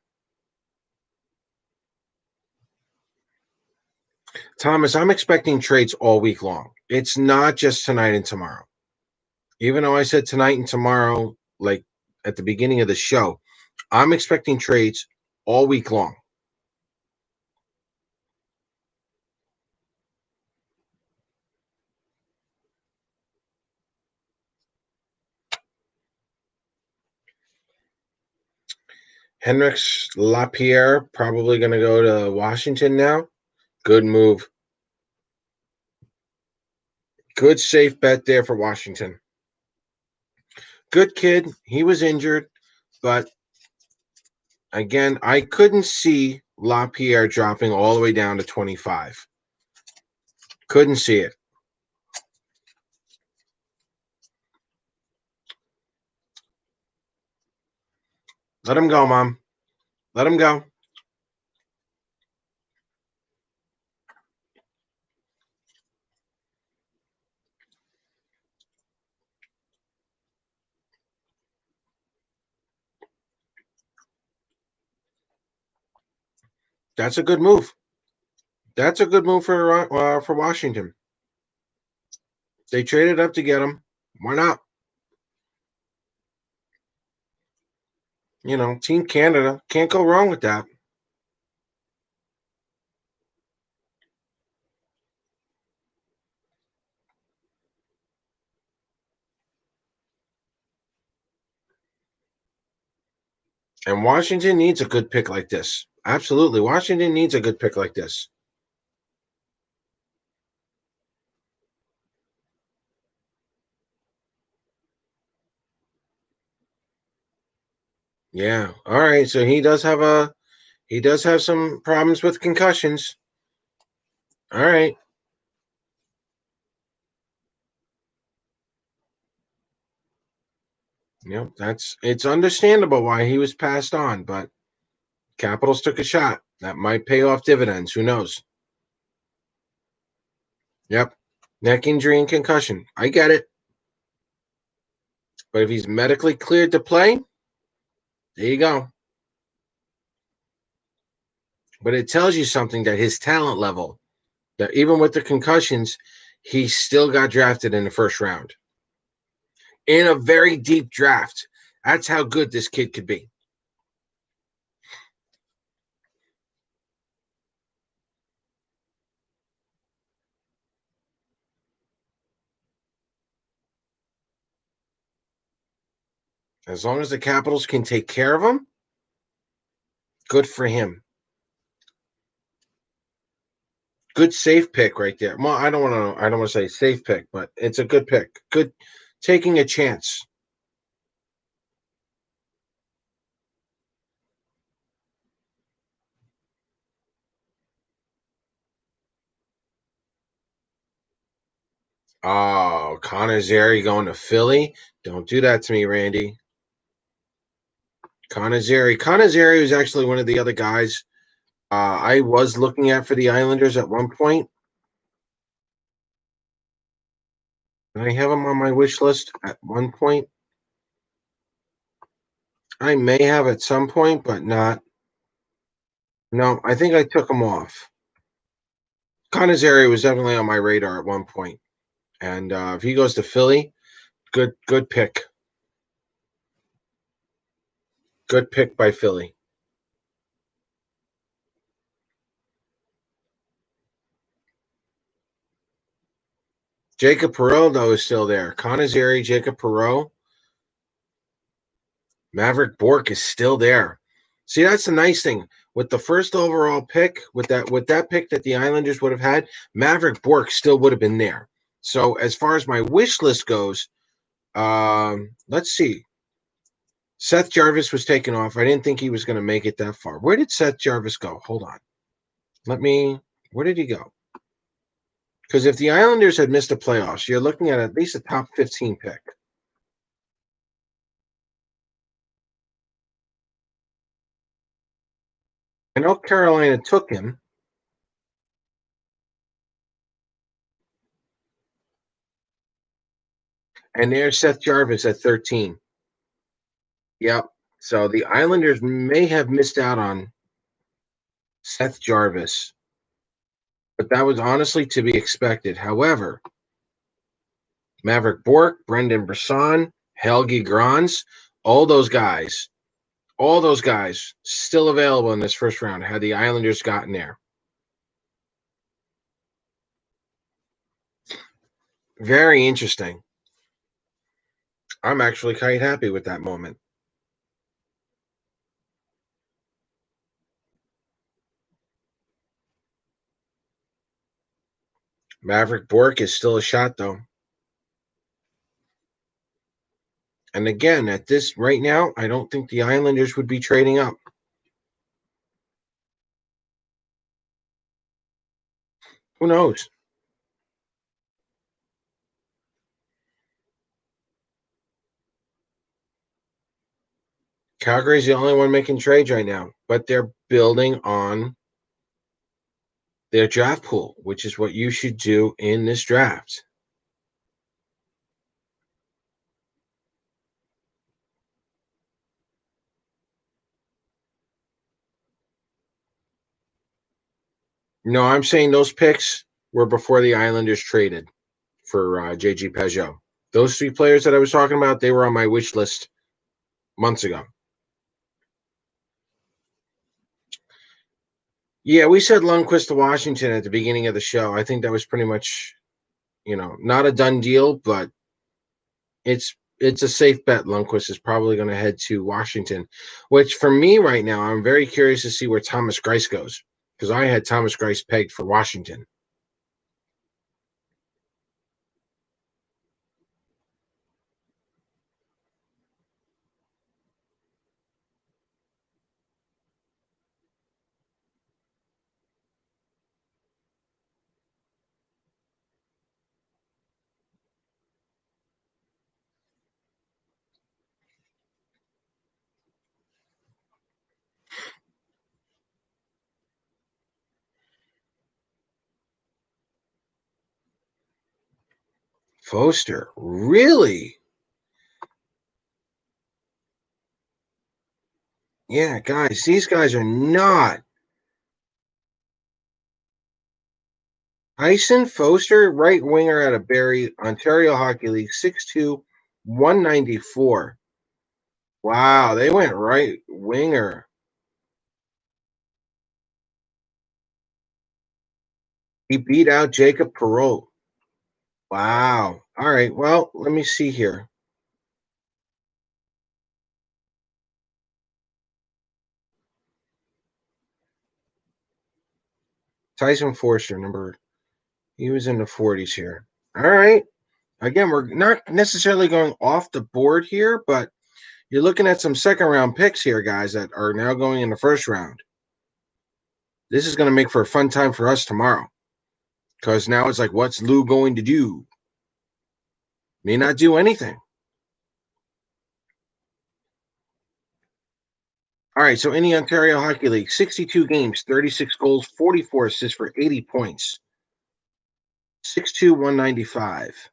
Thomas, I'm expecting trades all week long. It's not just tonight and tomorrow. Even though I said tonight and tomorrow, like at the beginning of the show, I'm expecting trades all week long. Henrix Lapierre probably going to go to Washington now. Good move. Good safe bet there for Washington. Good kid. He was injured, but again, I couldn't see Lapierre dropping all the way down to 25. Couldn't see it. Let him go, Mom. Let him go. That's a good move. That's a good move for Washington. They traded up to get him. Why not? Team Canada can't go wrong with that. And Washington needs a good pick like this. Absolutely. Washington needs a good pick like this. Yeah. All right. So he does have some problems with concussions. All right. Yep. It's understandable why he was passed on, but Capitals took a shot. That might pay off dividends. Who knows? Yep. Neck injury and concussion. I get it. But if he's medically cleared to play, there you go. But it tells you something that his talent level, that even with the concussions, he still got drafted in the first round in a very deep draft. That's how good this kid could be. As long as the Capitals can take care of him, good for him. Good safe pick right there. Well, I don't want to say safe pick, but it's a good pick. Good taking a chance. Oh, Connor Zary going to Philly. Don't do that to me, Randy. Connor Zary. Connor Zary was actually one of the other guys I was looking at for the Islanders at one point. I have him on my wish list at one point. I may have at some point, but not. No, I think I took him off. Connor Zary was definitely on my radar at one point, and if he goes to Philly, good pick. Good pick by Philly. Jacob Perreault, though, is still there. Connor Zary, Jacob Perreault, Maverick Bork is still there. See, that's the nice thing. With the first overall pick, with that pick that the Islanders would have had, Maverick Bork still would have been there. So as far as my wish list goes, let's see. Seth Jarvis was taken off. I didn't think he was going to make it that far. Where did Seth Jarvis go? Hold on. Let me. Where did he go? Because if the Islanders had missed the playoffs, you're looking at least a top 15 pick. I know Carolina took him, and there's Seth Jarvis at 13. Yep. So the Islanders may have missed out on Seth Jarvis, but that was honestly to be expected. However, Maverick Bork, Brendan Brisson, Helgi Grans, all those guys, all those guys still available in this first round had the Islanders gotten there. Very interesting. I'm actually quite happy with that moment. Maverick Bork is still a shot, though. And again, at this right now, I don't think the Islanders would be trading up. Who knows? Calgary's the only one making trades right now, but they're building on their draft pool, which is what you should do in this draft. No, I'm saying those picks were before the Islanders traded for JG Peugeot. Those three players that I was talking about, they were on my wish list months ago. Yeah, we said Lundqvist to Washington at the beginning of the show. I think that was pretty much, not a done deal, but it's a safe bet. Lundqvist is probably going to head to Washington, which for me right now, I'm very curious to see where Thomas Greiss goes because I had Thomas Greiss pegged for Washington. Foster. Really? Yeah, guys, these guys are not. Tyson Foster, right winger out of Barrie, Ontario Hockey League, 6'2", 194. Wow, they went right winger. He beat out Jacob Perreault. Wow. All right. Well, let me see here. Tyson Forster, he was in the 40s here. All right. Again, we're not necessarily going off the board here, but you're looking at some second round picks here, guys, that are now going in the first round. This is going to make for a fun time for us tomorrow because now it's like, what's Lou going to do? May not do anything. All right. So in the Ontario Hockey League, 62 games, 36 goals, 44 assists for 80 points. 6'2", 195.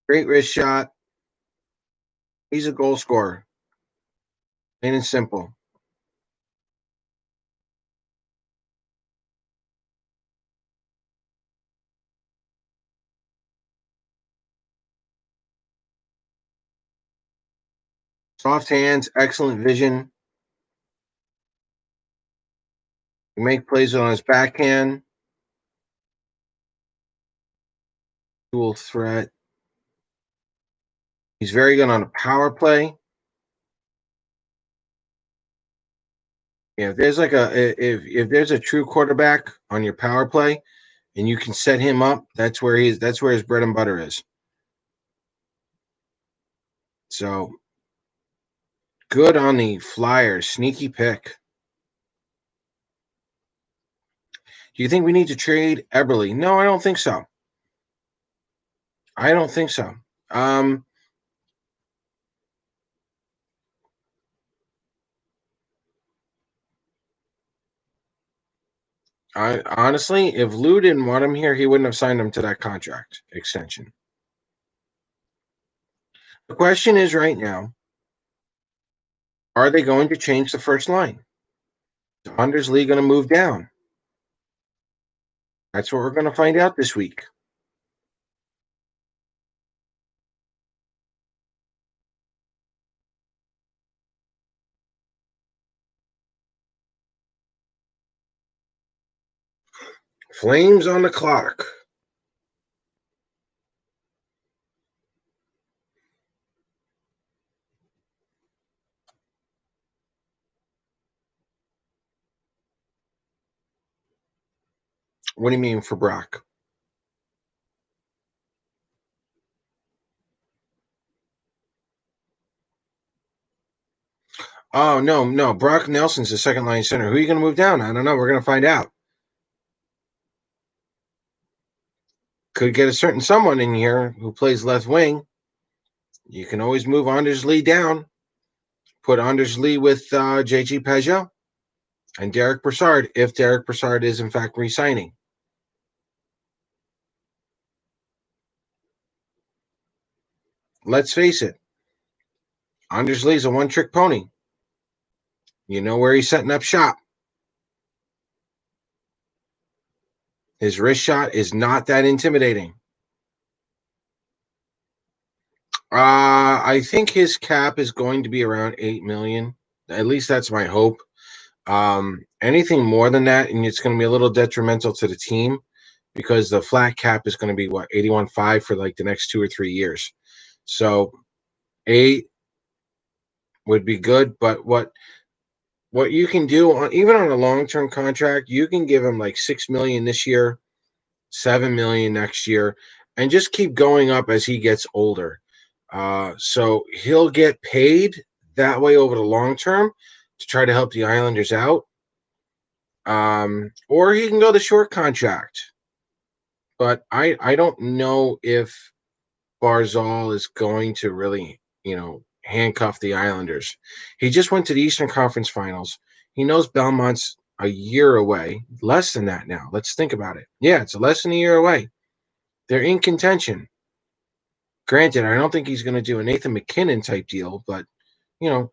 Great wrist shot. He's a goal scorer. Plain and simple. Soft hands, excellent vision. He make plays on his backhand. Dual threat. He's very good on a power play. Yeah, if there's like if there's a true quarterback on your power play and you can set him up, that's where his bread and butter is. So good on the Flyers. Sneaky pick. Do you think we need to trade Eberle? No, I don't think so. I don't think so. Um, I honestly, if Lou didn't want him here, he wouldn't have signed him to that contract extension. The question is right now, are they going to change the first line? Is Anders Lee going to move down? That's what we're going to find out this week. Flames on the clock. What do you mean for Brock? Oh, no, no. Brock Nelson's the second line center. Who are you going to move down? I don't know. We're going to find out. Could get a certain someone in here who plays left wing. You can always move Anders Lee down. Put Anders Lee with JG Peugeot and Derek Brassard if Derek Brassard is in fact re-signing. Let's face it, Anders Lee's a one-trick pony. You know where he's setting up shop. His wrist shot is not that intimidating. I think his cap is going to be around 8 million. At least that's my hope. Anything more than that, and it's going to be a little detrimental to the team because the flat cap is going to be what 81.5 for like the next 2 or 3 years. So 8 would be good, but what you can do on even on a long-term contract, you can give him like 6 million this year, 7 million next year, and just keep going up as he gets older. So he'll get paid that way over the long term to try to help the Islanders out. Or he can go the short contract. But I don't know if Barzal is going to really, handcuff the Islanders. He just went to the Eastern Conference Finals. He knows Belmont's a year away. Less than that now. Let's think about it. Yeah, it's less than a year away. They're in contention. Granted, I don't think he's going to do a Nathan McKinnon type deal, but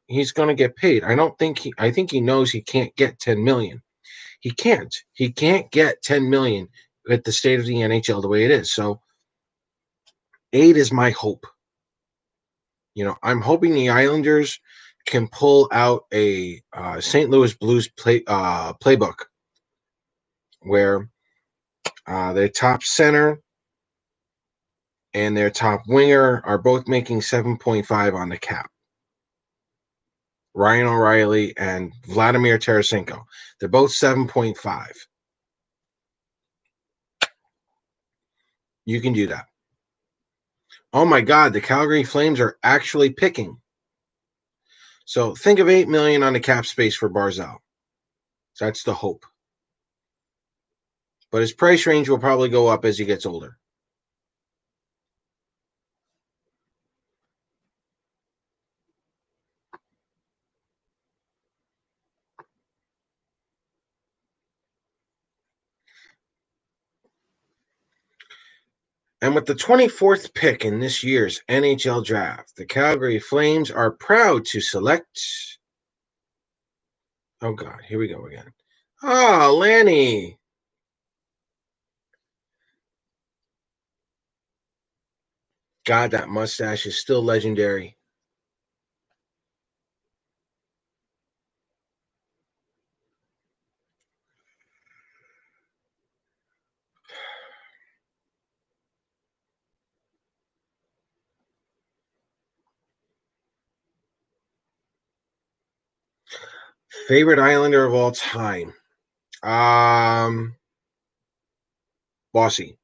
he's going to get paid. I think he knows he can't get 10 million. He can't. He can't get 10 million at the state of the NHL the way it is. So 8 is my hope. I'm hoping the Islanders can pull out a St. Louis Blues playbook where their top center and their top winger are both making 7.5 on the cap. Ryan O'Reilly and Vladimir Tarasenko. They're both 7.5. You can do that. Oh my God, the Calgary Flames are actually picking. So think of 8 million on the cap space for Barzal. So that's the hope. But his price range will probably go up as he gets older. And with the 24th pick in this year's NHL Draft, the Calgary Flames are proud to select. Oh, God, here we go again. Oh, Lanny. God, that mustache is still legendary. Favorite Islander of all time? Bossy.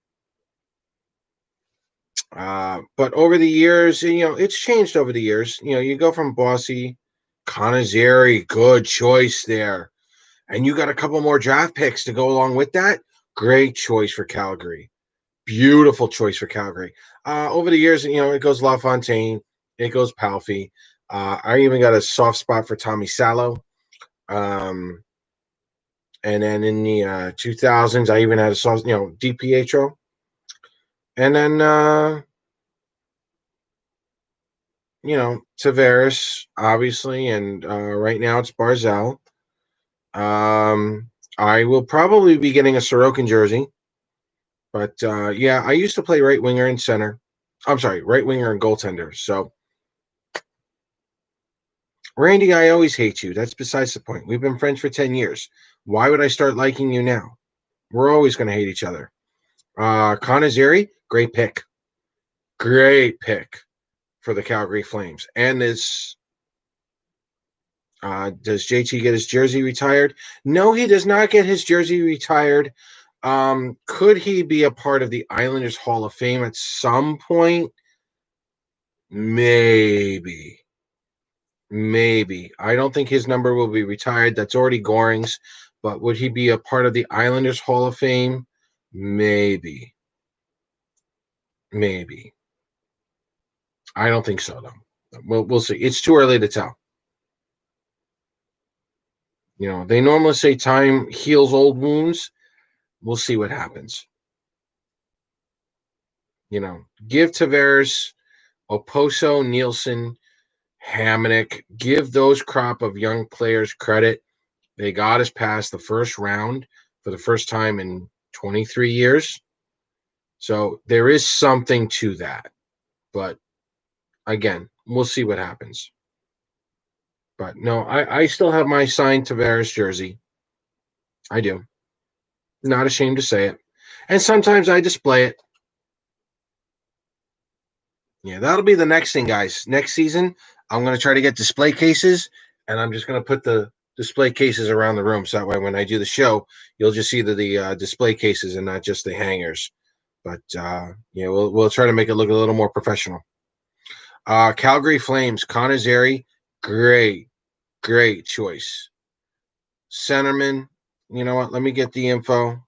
But over the years, it's changed over the years. You go from Bossy, Conazeri, good choice there. And you got a couple more draft picks to go along with that. Great choice for Calgary. Beautiful choice for Calgary. Over the years, it goes LaFontaine, it goes Palffy. I even got a soft spot for Tommy Salo. And then in the 2000s, I even had a soft, DiPietro. And then, Tavares, obviously. And right now it's Barzal. I will probably be getting a Sorokin jersey. But yeah, I used to play right winger and center. I'm sorry, right winger and goaltender. So, Randy, I always hate you. That's besides the point. We've been friends for 10 years. Why would I start liking you now? We're always going to hate each other. Conazeri, great pick. Great pick for the Calgary Flames. And does JT get his jersey retired? No, he does not get his jersey retired. Could he be a part of the Islanders Hall of Fame at some point? Maybe. Maybe. I don't think his number will be retired. That's already Goring's. But would he be a part of the Islanders Hall of Fame? Maybe. Maybe. I don't think so, though. We'll see. It's too early to tell. They normally say time heals old wounds. We'll see what happens. Give Tavares, Oposo, Nielsen, Hamonic, give those crop of young players credit. They got us past the first round for the first time in 23 years. So there is something to that. But again, we'll see what happens. But no, I still have my signed Tavares jersey. I do. Not ashamed to say it. And sometimes I display it. Yeah, that'll be the next thing, guys. Next season, I'm going to try to get display cases, and I'm just going to put the display cases around the room. So that way, when I do the show, you'll just see the display cases and not just the hangers. But yeah, we'll try to make it look a little more professional. Calgary Flames, Conazeri, great choice. Centerman, you know what? Let me get the info.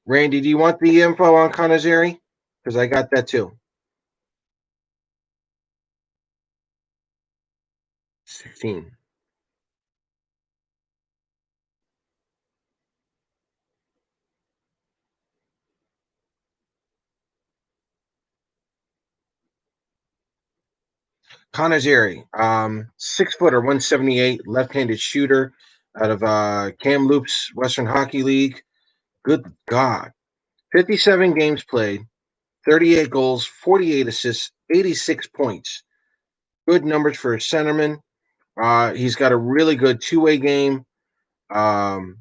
Randy, do you want the info on Conazeri? Because I got that too. 16. Conazeri, 6 footer, 178, left-handed shooter out of Kamloops Western Hockey League. Good God. 57 games played, 38 goals, 48 assists, 86 points. Good numbers for a centerman. He's got a really good two-way game. Um,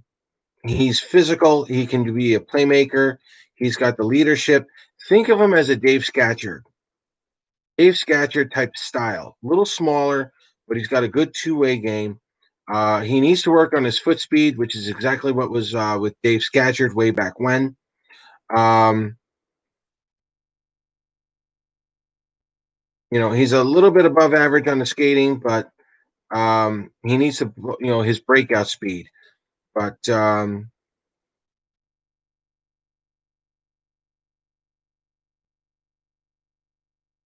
he's physical. He can be a playmaker. He's got the leadership. Think of him as a Dave Scatcherd type style. A little smaller, but he's got a good two-way game. He needs to work on his foot speed, which is exactly what was with Dave Scatcherd way back when. Um, he's a little bit above average on the skating, but he needs to, his breakout speed. But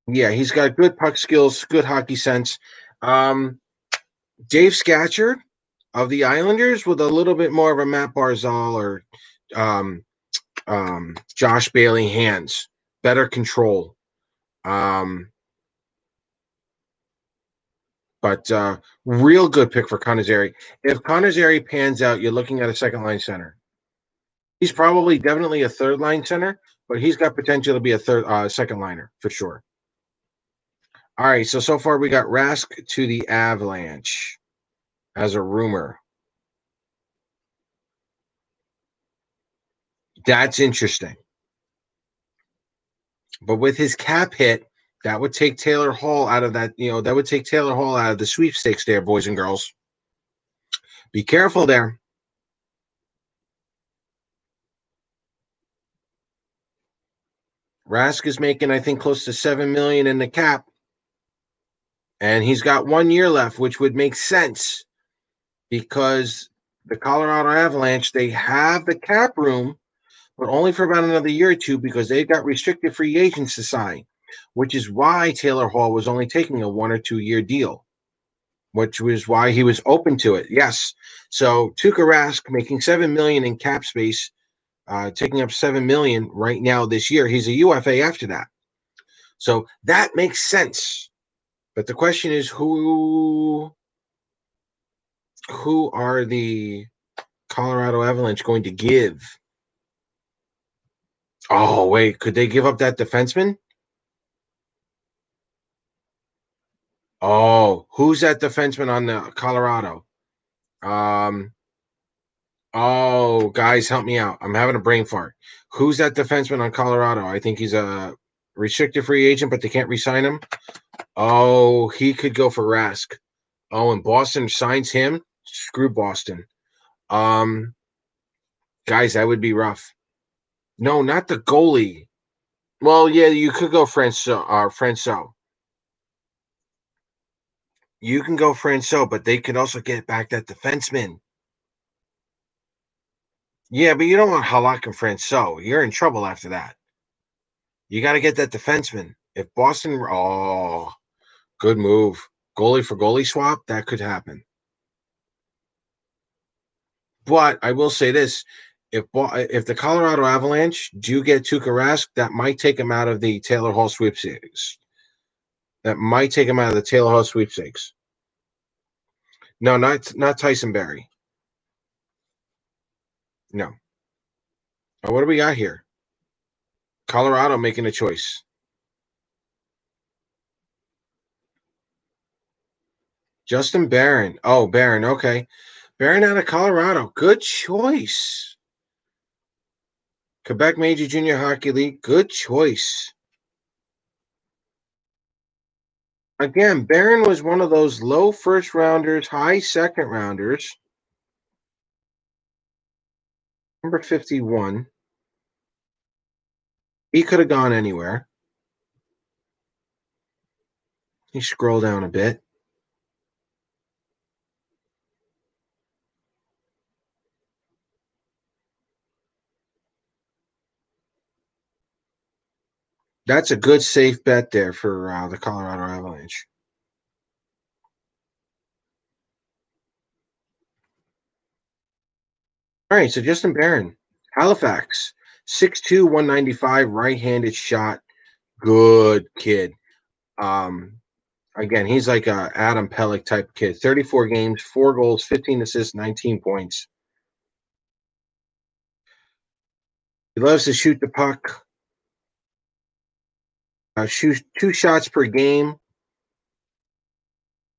yeah, he's got good puck skills, good hockey sense. Um, Dave Scatcherd of the Islanders with a little bit more of a Matt Barzal or um, Josh Bailey hands, better control. Um, but real good pick for Conazeri. If Conazeri pans out, you're looking at a second line center. He's probably definitely a third line center, but he's got potential to be a second liner for sure. All right, so far we got Rask to the Avalanche as a rumor. That's interesting. But with his cap hit, that would take Taylor Hall out of that. That would take Taylor Hall out of the sweepstakes there, boys and girls. Be careful there. Rask is making, I think, close to $7 million in the cap, and he's got 1 year left, which would make sense because the Colorado Avalanche, they have the cap room, but only for about another year or two because they've got restricted free agents to sign, which is why Taylor Hall was only taking a 1 or 2 year deal, which was why he was open to it. Yes. So Tuukka Rask making $7 million in cap space, taking up $7 million right now this year. He's a UFA after that. So that makes sense. But the question is who are the Colorado Avalanche going to give? Oh, wait, could they give up that defenseman? Oh, who's that defenseman on the Colorado? Um, oh, guys, help me out. I'm having a brain fart. Who's that defenseman on Colorado? I think he's a restricted free agent, but they can't re-sign him. Oh, he could go for Rask. Oh, and Boston signs him. Screw Boston. Um, guys, that would be rough. No, not the goalie. Well, yeah, you could go Franco. You can go Franco, but they could also get back that defenseman. Yeah, but you don't want Halak and Franco. You're in trouble after that. You got to get that defenseman. If Boston, oh, good move. Goalie for goalie swap, that could happen. But I will say this: if the Colorado Avalanche do get Tuukka Rask, that might take him out of the Taylor Hall sweepstakes. That might take him out of the Taylor Hall sweepstakes. No, not Tyson Berry. No. What do we got here? Colorado making a choice. Justin Barron. Oh, Barron. Okay. Barron out of Colorado. Good choice. Quebec Major Junior Hockey League. Good choice. Again, Barron was one of those low first rounders, high second rounders. Number 51. He could have gone anywhere. You scroll down a bit. That's a good safe bet there for the Colorado Avalanche. All right, so Justin Barron, Halifax, 6'2", 195, right-handed shot. Good kid. Um, Again, he's like a Adam Pellick type kid. 34 games, 4 goals, 15 assists, 19 points. He loves to shoot the puck. Shoots 2 shots per game.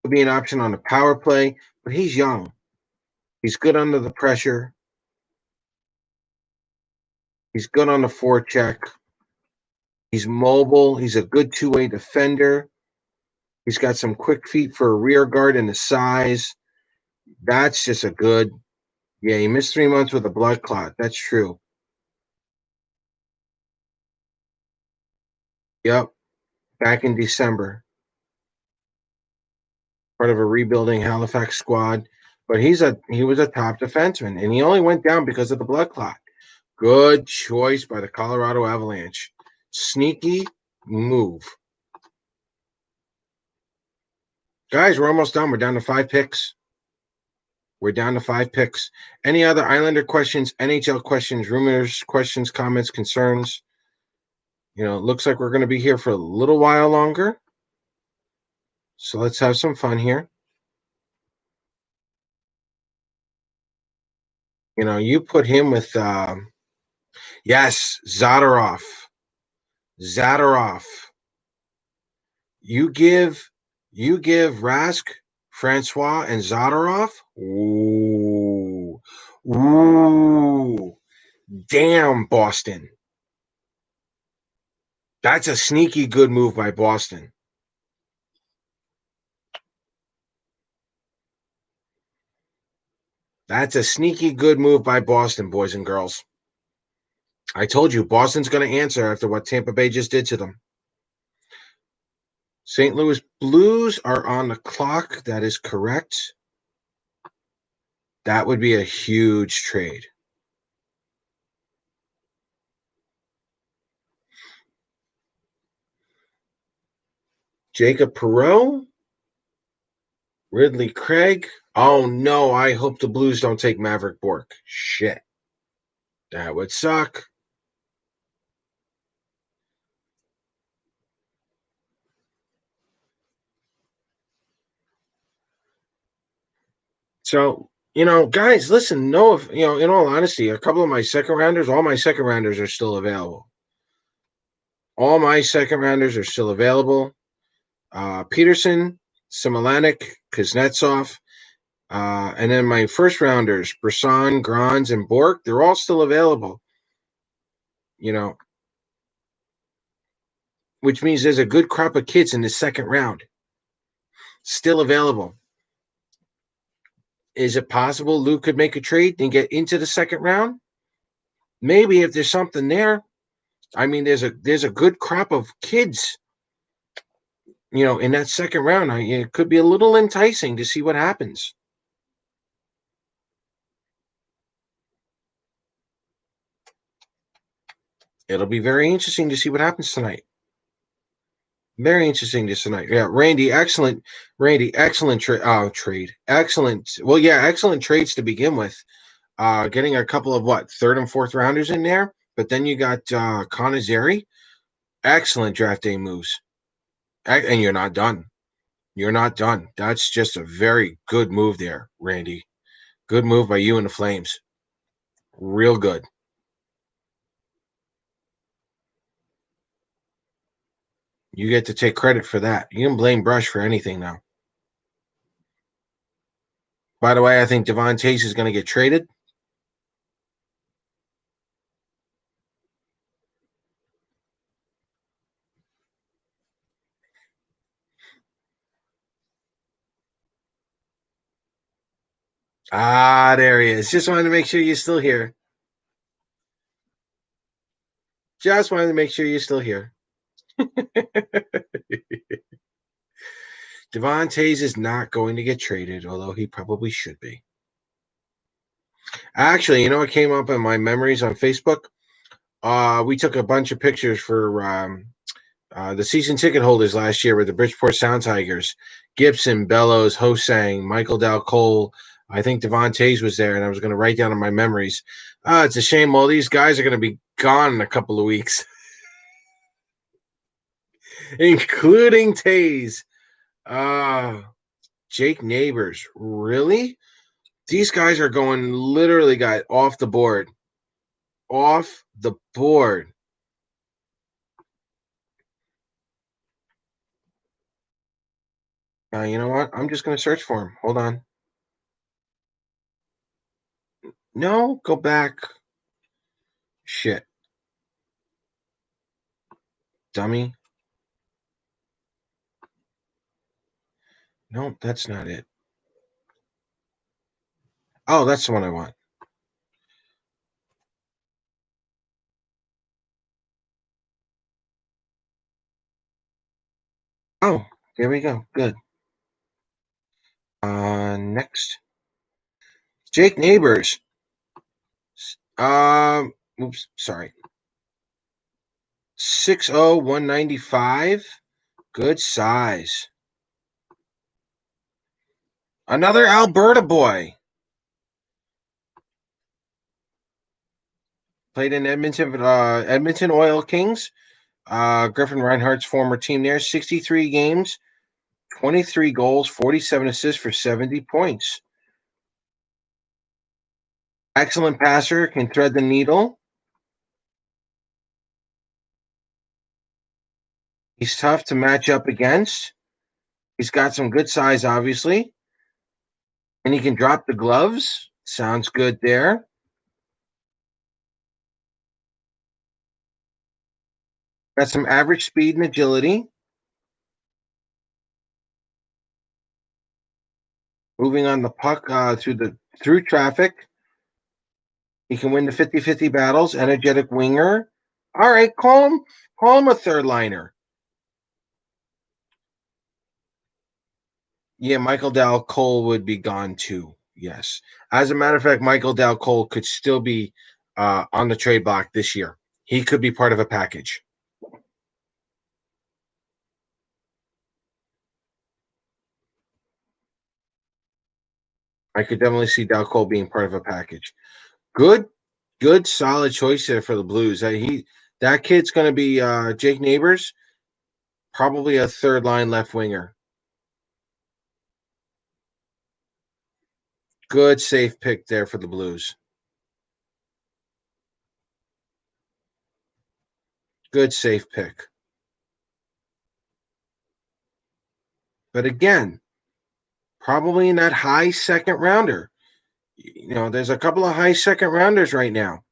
Could be an option on the power play, but he's young. He's good under the pressure. He's good on the forecheck. He's mobile. He's a good two-way defender. He's got some quick feet for a rear guard and the size. That's just a good. Yeah, he missed 3 months with a blood clot. That's true. Yep, back in December. Part of a rebuilding Halifax squad. But he was a top defenseman, and he only went down because of the blood clot. Good choice by the Colorado Avalanche. Sneaky move. Guys, we're almost done. We're down to 5 picks. Any other Islander questions, NHL questions, rumors, questions, comments, concerns? It looks like we're going to be here for a little while longer. So let's have some fun here. You put him with, yes, Zadorov. You give Rask, Francois, and Zadorov. Ooh, damn, Boston. That's a sneaky good move by Boston. That's a sneaky good move by Boston, boys and girls. I told you, Boston's going to answer after what Tampa Bay just did to them. St. Louis Blues are on the clock. That is correct. That would be a huge trade. Jacob Perreault, Ridley Craig. Oh, no, I hope the Blues don't take Maverick Bourque. Shit. That would suck. So, guys, listen, in all honesty, a couple of my second rounders, all my second rounders are still available. Peterson, Simulanik, Kuznetsov, and then my first rounders, Brisson, Grans, and Bourque, they're all still available. Which means there's a good crop of kids in the second round still available. Is it possible Luke could make a trade and get into the second round? Maybe if there's something there. I mean, there's a good crop of kids, in that second round. It could be a little enticing to see what happens. It'll be very interesting to see what happens tonight. Very interesting tonight. Yeah, Randy, excellent. Excellent trade. Excellent. Well, yeah, excellent trades to begin with. Getting a couple of third and fourth rounders in there, but then you got Conazeri. Excellent draft day moves. And you're not done. That's just a very good move there, Randy. Good move by you and the Flames. Real good. You get to take credit for that. You can blame Brush for anything now. By the way, I think Devon Tays is going to get traded. There he is. Just wanted to make sure you're still here. Just wanted to make sure you're still here. Devon Tays is not going to get traded, although he probably should be. Actually, what came up in my memories on Facebook? We took a bunch of pictures for the season ticket holders last year with the Bridgeport Sound Tigers. Gibson, Bellows, Hosang, Michael Dal Cole. I think Devon Tays was there, and I was going to write down in my memories. It's a shame all these guys are going to be gone in a couple of weeks, including Tays. Jake Neighbors. Really? These guys are going literally, guys, off the board. Off the board. You know what? I'm just going to search for him. Hold on. No, go back. Shit. Dummy. No, that's not it. Oh, that's the one I want. Oh, there we go. Good. Next. Jake Neighbors. Oops, sorry. 6'0", 195. Good size. Another Alberta boy. Played in Edmonton Oil Kings. Griffin Reinhardt's former team there. 63 games, 23 goals, 47 assists for 70 points. Excellent passer, can thread the needle. He's tough to match up against. He's got some good size, obviously. And he can drop the gloves. Sounds good there. Got some average speed and agility. Moving on the puck through traffic. He can win the 50-50 battles. Energetic winger. All right, call him a third liner. Yeah, Michael Dal Cole would be gone too. Yes. As a matter of fact, Michael Dal Cole could still be on the trade block this year. He could be part of a package. I could definitely see Dal Cole being part of a package. Good, good, solid choice there for the Blues. That kid's going to be Jake Neighbors, probably a third line left winger. Good, safe pick there for the Blues. Good, safe pick. But again, probably in that high second rounder. There's a couple of high second rounders right now.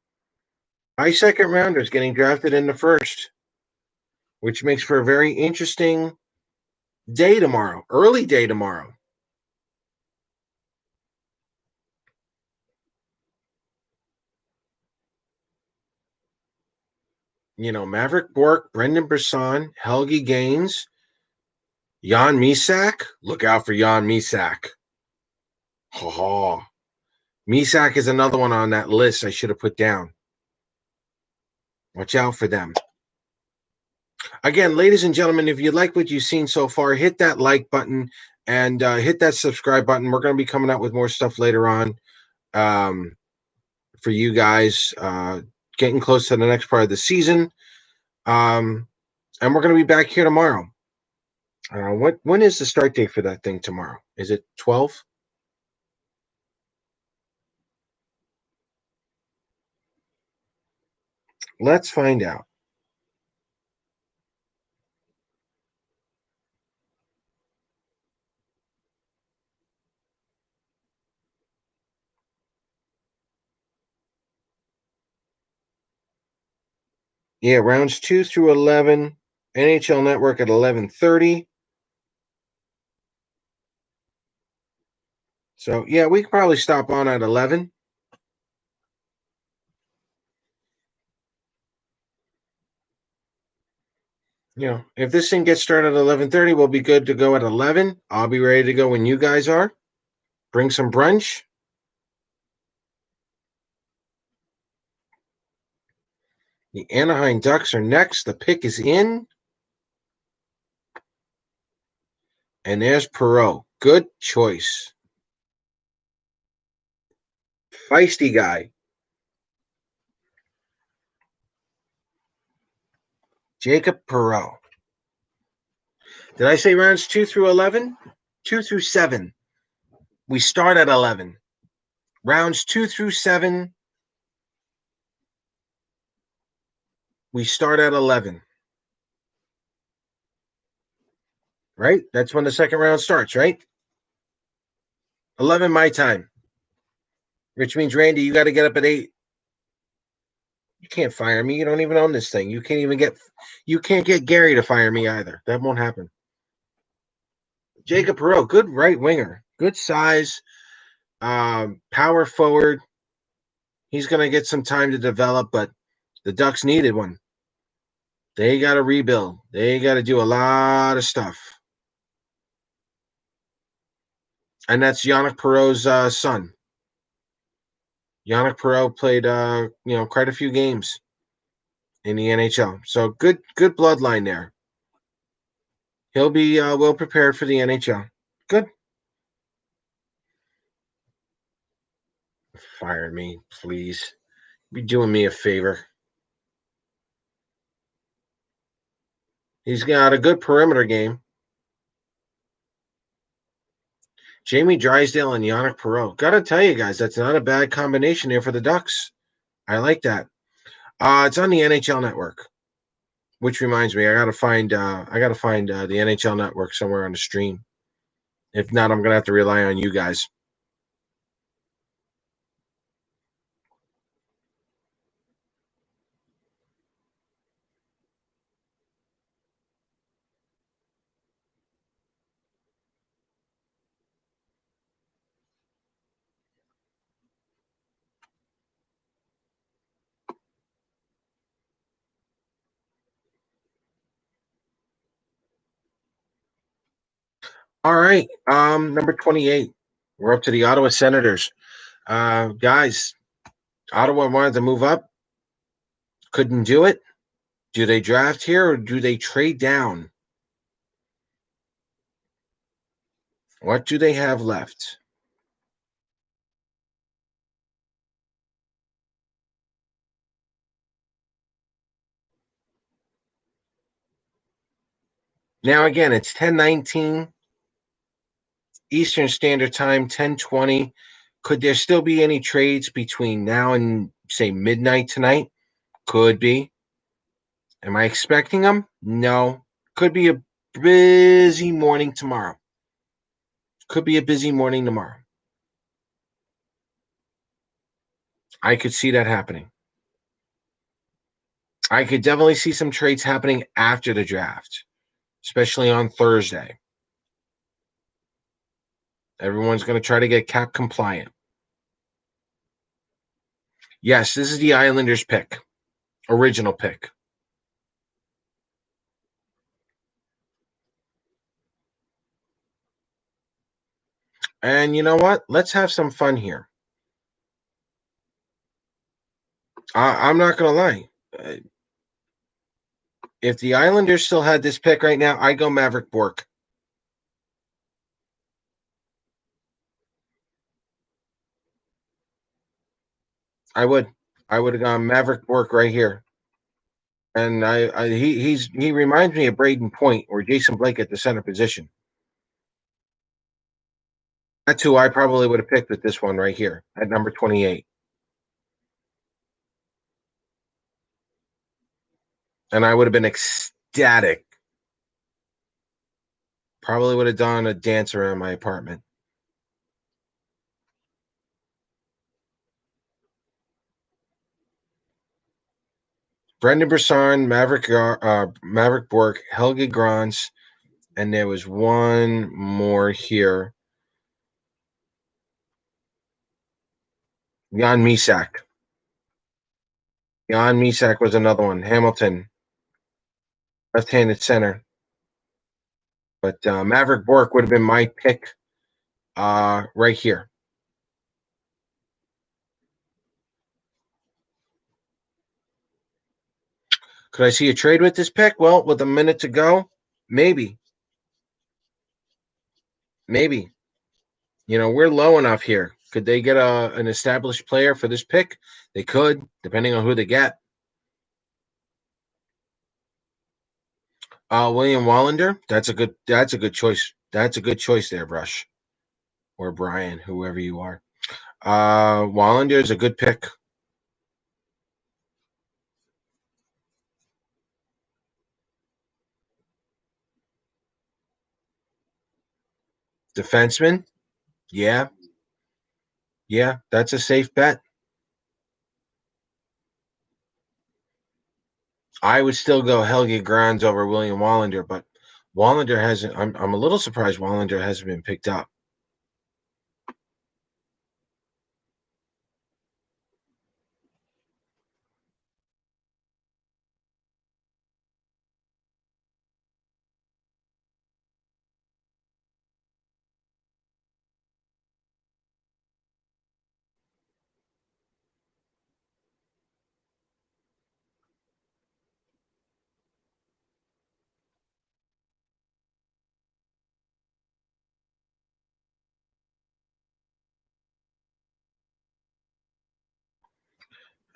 High second rounders getting drafted in the first, which makes for a very interesting day tomorrow, early day tomorrow. Maverick Bork, Brendan Brisson, Helgi Gaines, Jan Misak. Look out for Jan Misak. Oh, Misak is another one on that list I should have put down. Watch out for them. Again, ladies and gentlemen, if you like what you've seen so far, hit that like button and hit that subscribe button. We're going to be coming out with more stuff later on for you guys, getting close to the next part of the season. And we're going to be back here tomorrow. When is the start date for that thing tomorrow? Is it 12? Let's find out. Yeah, rounds 2 through 11, NHL Network at 11:30. So, yeah, we could probably stop on at 11. If this thing gets started at 11:30, we'll be good to go at 11. I'll be ready to go when you guys are. Bring some brunch. The Anaheim Ducks are next. The pick is in. And there's Perot. Good choice. Feisty guy. Jacob Perot. Did I say rounds 2 through 11? 2 through 7. We start at 11. Rounds 2 through 7, we start at 11. Right? That's when the second round starts, right? 11 my time. Which means, Randy, you got to get up at 8. You can't fire me. You don't even own this thing. You can't get Gary to fire me either. That won't happen. Jacob Perreault, good right winger. Good size, power forward. He's going to get some time to develop, but the Ducks needed one. They got to rebuild. They got to do a lot of stuff. And that's Yannick Perreault's son. Yannick Perreault played, quite a few games in the NHL. So good bloodline there. He'll be well prepared for the NHL. Good. Fire me, please. Be doing me a favor. He's got a good perimeter game. Jamie Drysdale and Yannick Perreault. Gotta tell you guys, that's not a bad combination here for the Ducks. I like that. It's on the NHL Network. Which reminds me, I gotta find the NHL Network somewhere on the stream. If not, I'm gonna have to rely on you guys. All right. Number 28. We're up to the Ottawa Senators. Guys, Ottawa wanted to move up. Couldn't do it. Do they draft here or do they trade down? What do they have left? Now again, it's 10:19 Eastern Standard Time, 10:20. Could there still be any trades between now and say midnight tonight? Could be. Am I expecting them? No. Could be a busy morning tomorrow. Could be a busy morning tomorrow. I could see that happening. I could definitely see some trades happening after the draft, especially on Thursday. Everyone's going to try to get cap compliant. Yes, this is the Islanders pick, original pick. And you know what? Let's have some fun here. I'm not going to lie. If the Islanders still had this pick right now, I go Maverick Bork. I would. I would have gone Maverick Bork right here. And he reminds me of Braden Point or Jason Blake at the center position. That's who I probably would have picked with this one right here at number 28. And I would have been ecstatic. Probably would have done a dance around my apartment. Brendan Brisson, Maverick Bork, Helge Grans, and there was one more here. Jan Misak. Jan Misak was another one. Hamilton, left-handed center. But Maverick Bork would have been my pick right here. Could I see a trade with this pick? Well, with a minute to go, maybe. Maybe. You know, we're low enough here. Could they get an established player for this pick? They could, depending on who they get. William Wallander. That's a good choice. That's a good choice there, Brush or Brian, whoever you are. Wallander is a good pick. Defenseman. Yeah, yeah, that's a safe bet. I would still go Helge Grans over William Wallander, but Wallander hasn't. I'm a little surprised Wallander hasn't been picked up.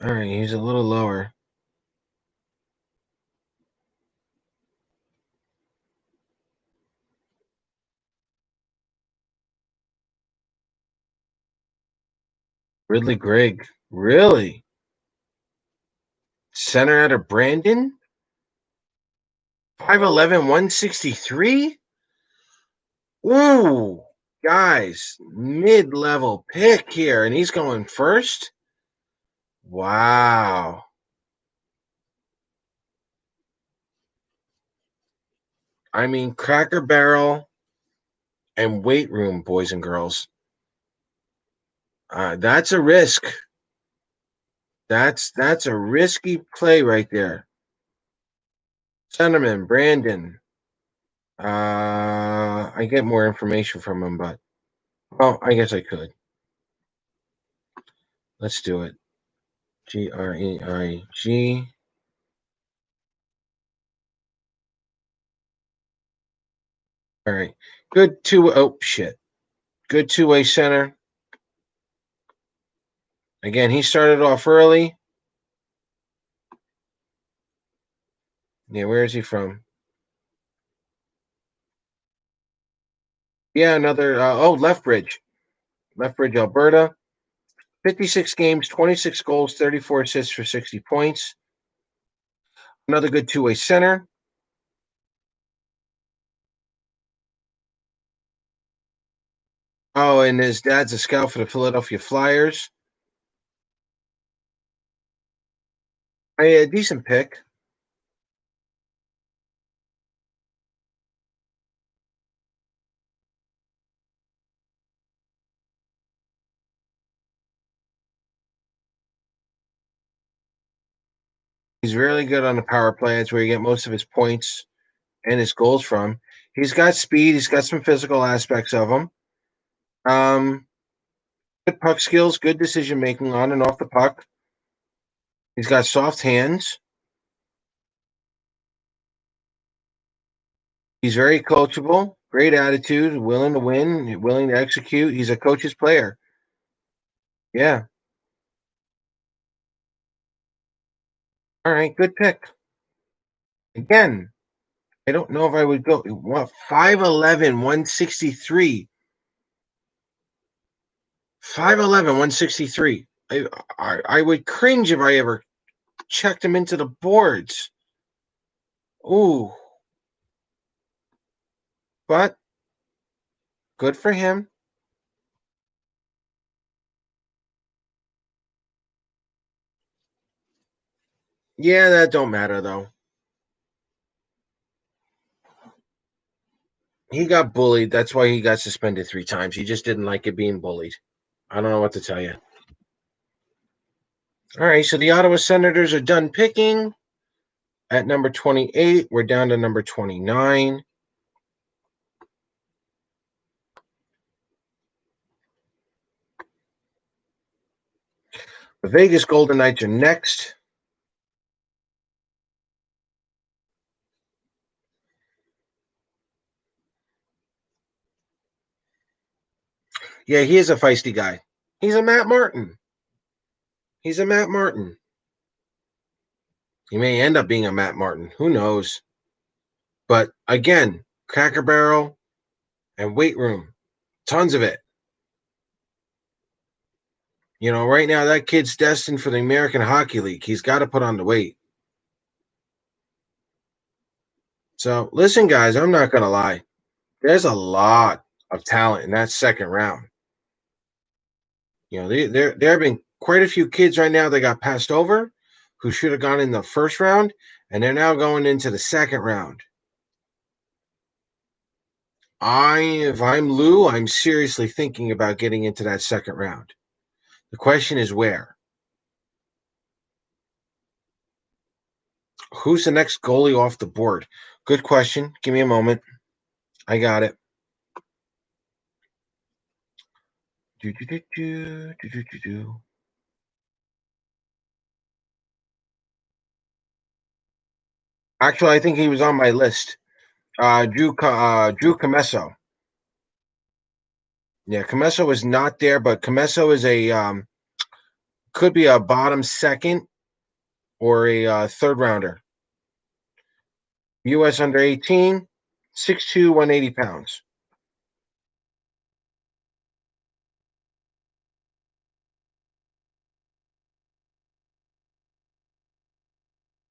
All right, he's a little lower. Ridley Gregg, really? Center out of Brandon, 5'11", 163. Ooh, guys, mid-level pick here, and he's going first. Wow. I mean, Cracker Barrel and weight room, boys and girls. That's a risk. That's a risky play right there. Centerman, Brandon. I get more information from him, but I guess I could. Let's do it. Greig. All right. Good two. Oh shit. Good two-way center. Again, he started off early. Yeah, where is he from? Yeah, another. Lethbridge, Alberta. 56 games, 26 goals, 34 assists for 60 points. Another good two-way center. Oh, and his dad's a scout for the Philadelphia Flyers. A decent pick. He's really good on the power play. That's where you get most of his points and his goals from. He's got speed. He's got some physical aspects of him. Um, Good puck skills, good decision making on and off the puck. He's got soft hands. He's very coachable, great attitude, willing to win, willing to execute. He's a coach's player. Yeah. All right. Good pick. Again, I don't know if I would go. What, 5'11", 163. 5'11", 163. I would cringe if I ever checked him into the boards. Ooh. But good for him. Yeah, that don't matter though. He got bullied. That's why he got suspended 3 times. He just didn't like it being bullied. I don't know what to tell you. All right, so the Ottawa Senators are done picking. At number 28, we're down to number 29. The Vegas Golden Knights are next. Yeah, he is a feisty guy. He's a Matt Martin. He's a Matt Martin. He may end up being a Matt Martin. Who knows? But again, Cracker Barrel and weight room, tons of it. Right now that kid's destined for the American Hockey League. He's got to put on the weight. So listen, guys, I'm not gonna lie. There's a lot of talent in that second round. There have been quite a few kids right now that got passed over who should have gone in the first round, and they're now going into the second round. If I'm Lou, I'm seriously thinking about getting into that second round. The question is where? Who's the next goalie off the board? Good question. Give me a moment. I got it. Do, do, do, do, do, do, do, do. Actually, I think he was on my list. Drew Comesso. Yeah, Comesso was not there, but Comesso is a could be a bottom second or a third rounder. U.S. under 18, 6'2", 180 pounds.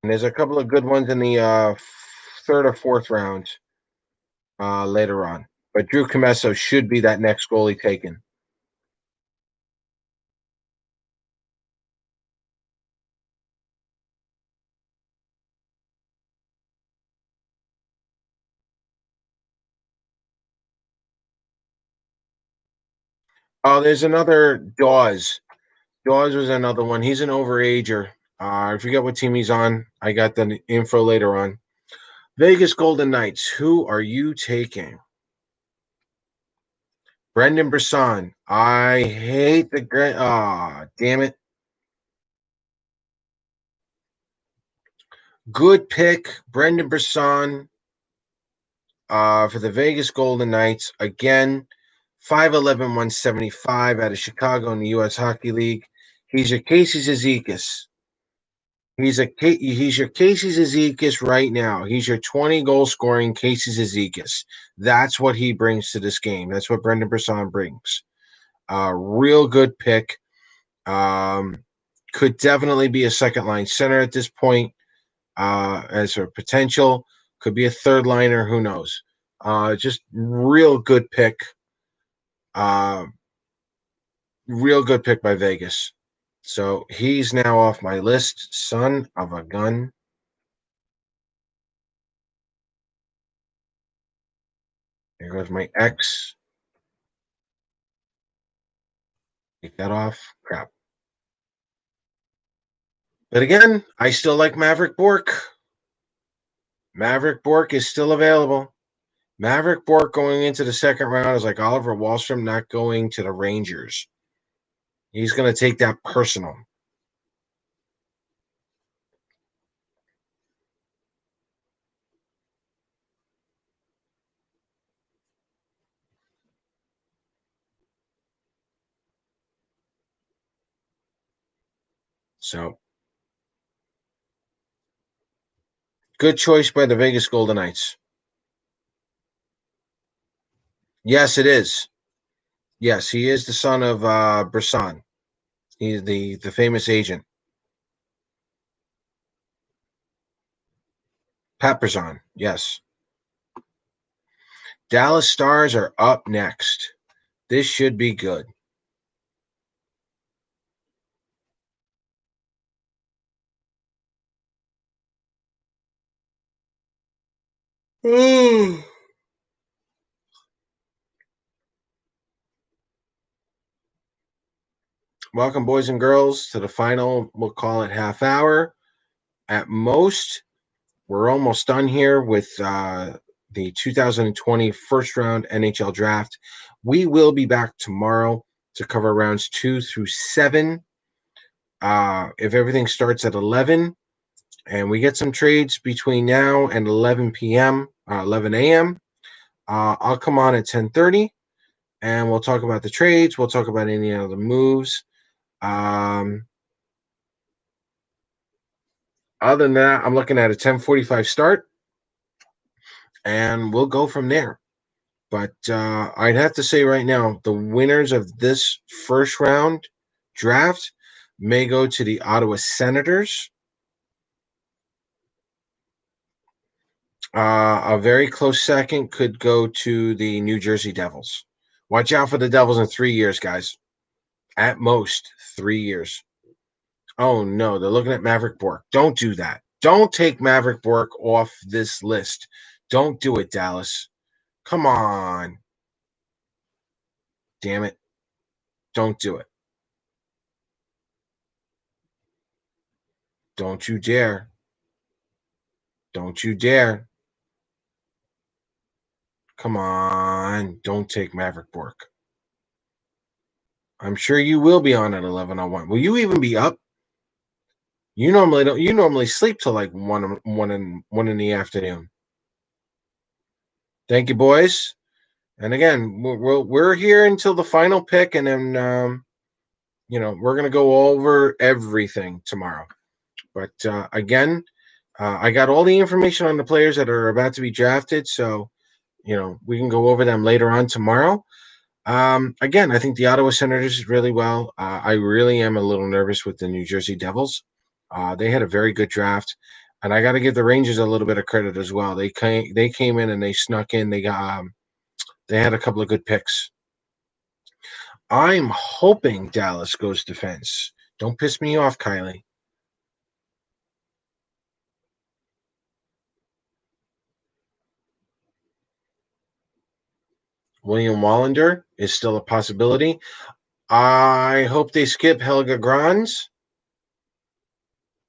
And there's a couple of good ones in the third or fourth rounds later on. But Drew Comesso should be that next goalie taken. Oh, there's another Dawes. Dawes was another one. He's an overager. I forget what team he's on. I got the info later on. Vegas Golden Knights. Who are you taking? Brendan Brisson. I hate the great. Ah, damn it. Good pick, Brendan Brisson for the Vegas Golden Knights. Again, 5'11", 175 out of Chicago in the U.S. Hockey League. He's your Casey Zizekas. He's your Casey Zizekas right now. He's your 20 goal scoring Casey Zizekas. That's what he brings to this game. That's what Brendan Brisson brings. Real good pick. Could definitely be a second line center at this point. As a potential, could be a third liner. Who knows? Just real good pick. Uh, Real good pick by Vegas. So he's now off my list. Son of a gun. There goes my X. Take that off. Crap. But again, I still like Maverick Bork. Maverick Bork is still available. Maverick Bork going into the second round is like Oliver Wahlstrom not going to the Rangers. He's going to take that personal. So good choice by the Vegas Golden Knights. Yes, it is. Yes, he is the son of Brisson. He's the famous agent. Pat Brisson. Yes. Dallas Stars are up next. This should be good. Welcome, boys and girls, to the final. We'll call it half hour at most. We're almost done here with the 2020 first round NHL draft. We will be back tomorrow to cover rounds 2 through 7. If everything starts at 11 and we get some trades between now and 11 p.m., 11 a.m., I'll come on at 10:30 and we'll talk about the trades. We'll talk about any other moves. Other than that, I'm looking at a 10:45 start. and we'll go from there. But I'd have to say right now, the winners of this first round draft may go to the Ottawa Senators. A very close second could go to the New Jersey Devils. Watch out for the Devils in 3 years, guys. At most 3 years. Oh no, they're looking at Maverick Bork. Don't do that. Don't take Maverick Bork off this list. Don't do it, Dallas. Come on. Damn it. Don't do it. Don't you dare. Don't you dare. Come on. Don't take Maverick Bork. I'm sure you will be on at 11:01. Will you even be up? You normally don't. You normally sleep till like one in the afternoon. Thank you, boys. And again, we're here until the final pick, and then we're gonna go over everything tomorrow. But again, I got all the information on the players that are about to be drafted, so we can go over them later on tomorrow. Again, I think the Ottawa Senators is really well. I really am a little nervous with the New Jersey Devils. They had a very good draft, and I got to give the Rangers a little bit of credit as well. They came in and they snuck in. They had a couple of good picks. I'm hoping Dallas goes defense. Don't piss me off, Kylie. William Wallander is still a possibility. I hope they skip Helga Grans.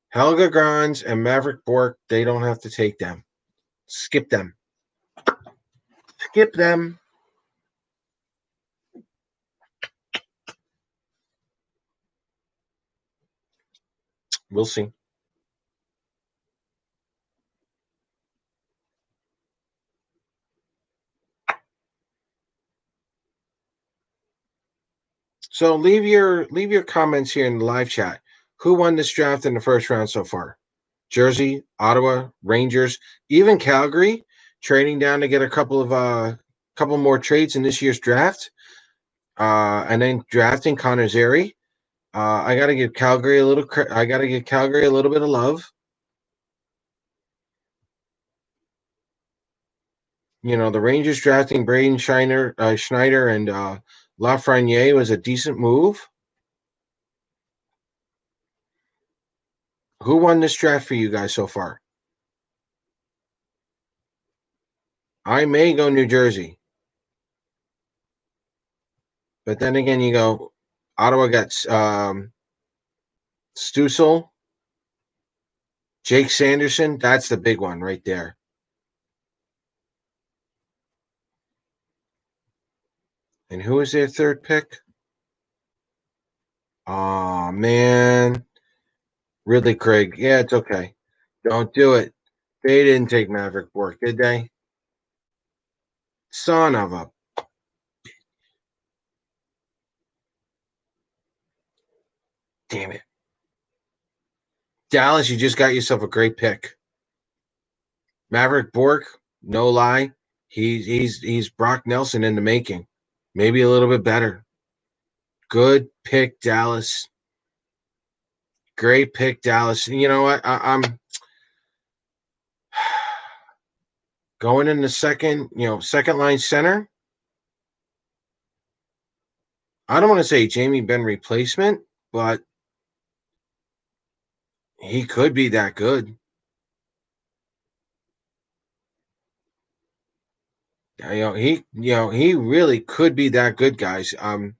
Helga Grans and Maverick Bork, they don't have to take them. Skip them. Skip them. We'll see. So leave your comments here in the live chat. Who won this draft in the first round so far? Jersey, Ottawa, Rangers, even Calgary, trading down to get a couple more trades in this year's draft, and then drafting Connor Zary. I got to give Calgary a little. I got to give Calgary a little bit of love. The Rangers drafting Braden Schneider and Lafreniere was a decent move. Who won this draft for you guys so far? I may go New Jersey. But then again, you go, Ottawa got Stussel, Jake Sanderson. That's the big one right there. And who is their third pick? Oh, man. Ridley Craig. Yeah, it's okay. Don't do it. They didn't take Maverick Bork, did they? Son of a. Damn it. Dallas, you just got yourself a great pick. Maverick Bork, no lie, he's Brock Nelson in the making. Maybe a little bit better. Good pick, Dallas. Great pick, Dallas. You know what? I'm going in the second line center. I don't want to say Jamie Benn replacement, but he could be that good. He really could be that good, guys. I'm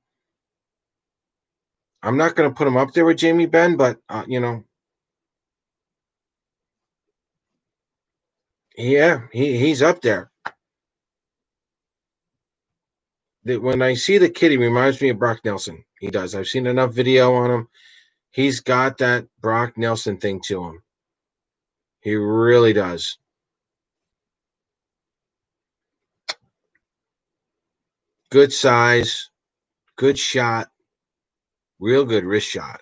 not going to put him up there with Jamie Benn, but yeah, he's up there. When I see the kid, he reminds me of Brock Nelson. He does. I've seen enough video on him. He's got that Brock Nelson thing to him. He really does. Good size, good shot, real good wrist shot.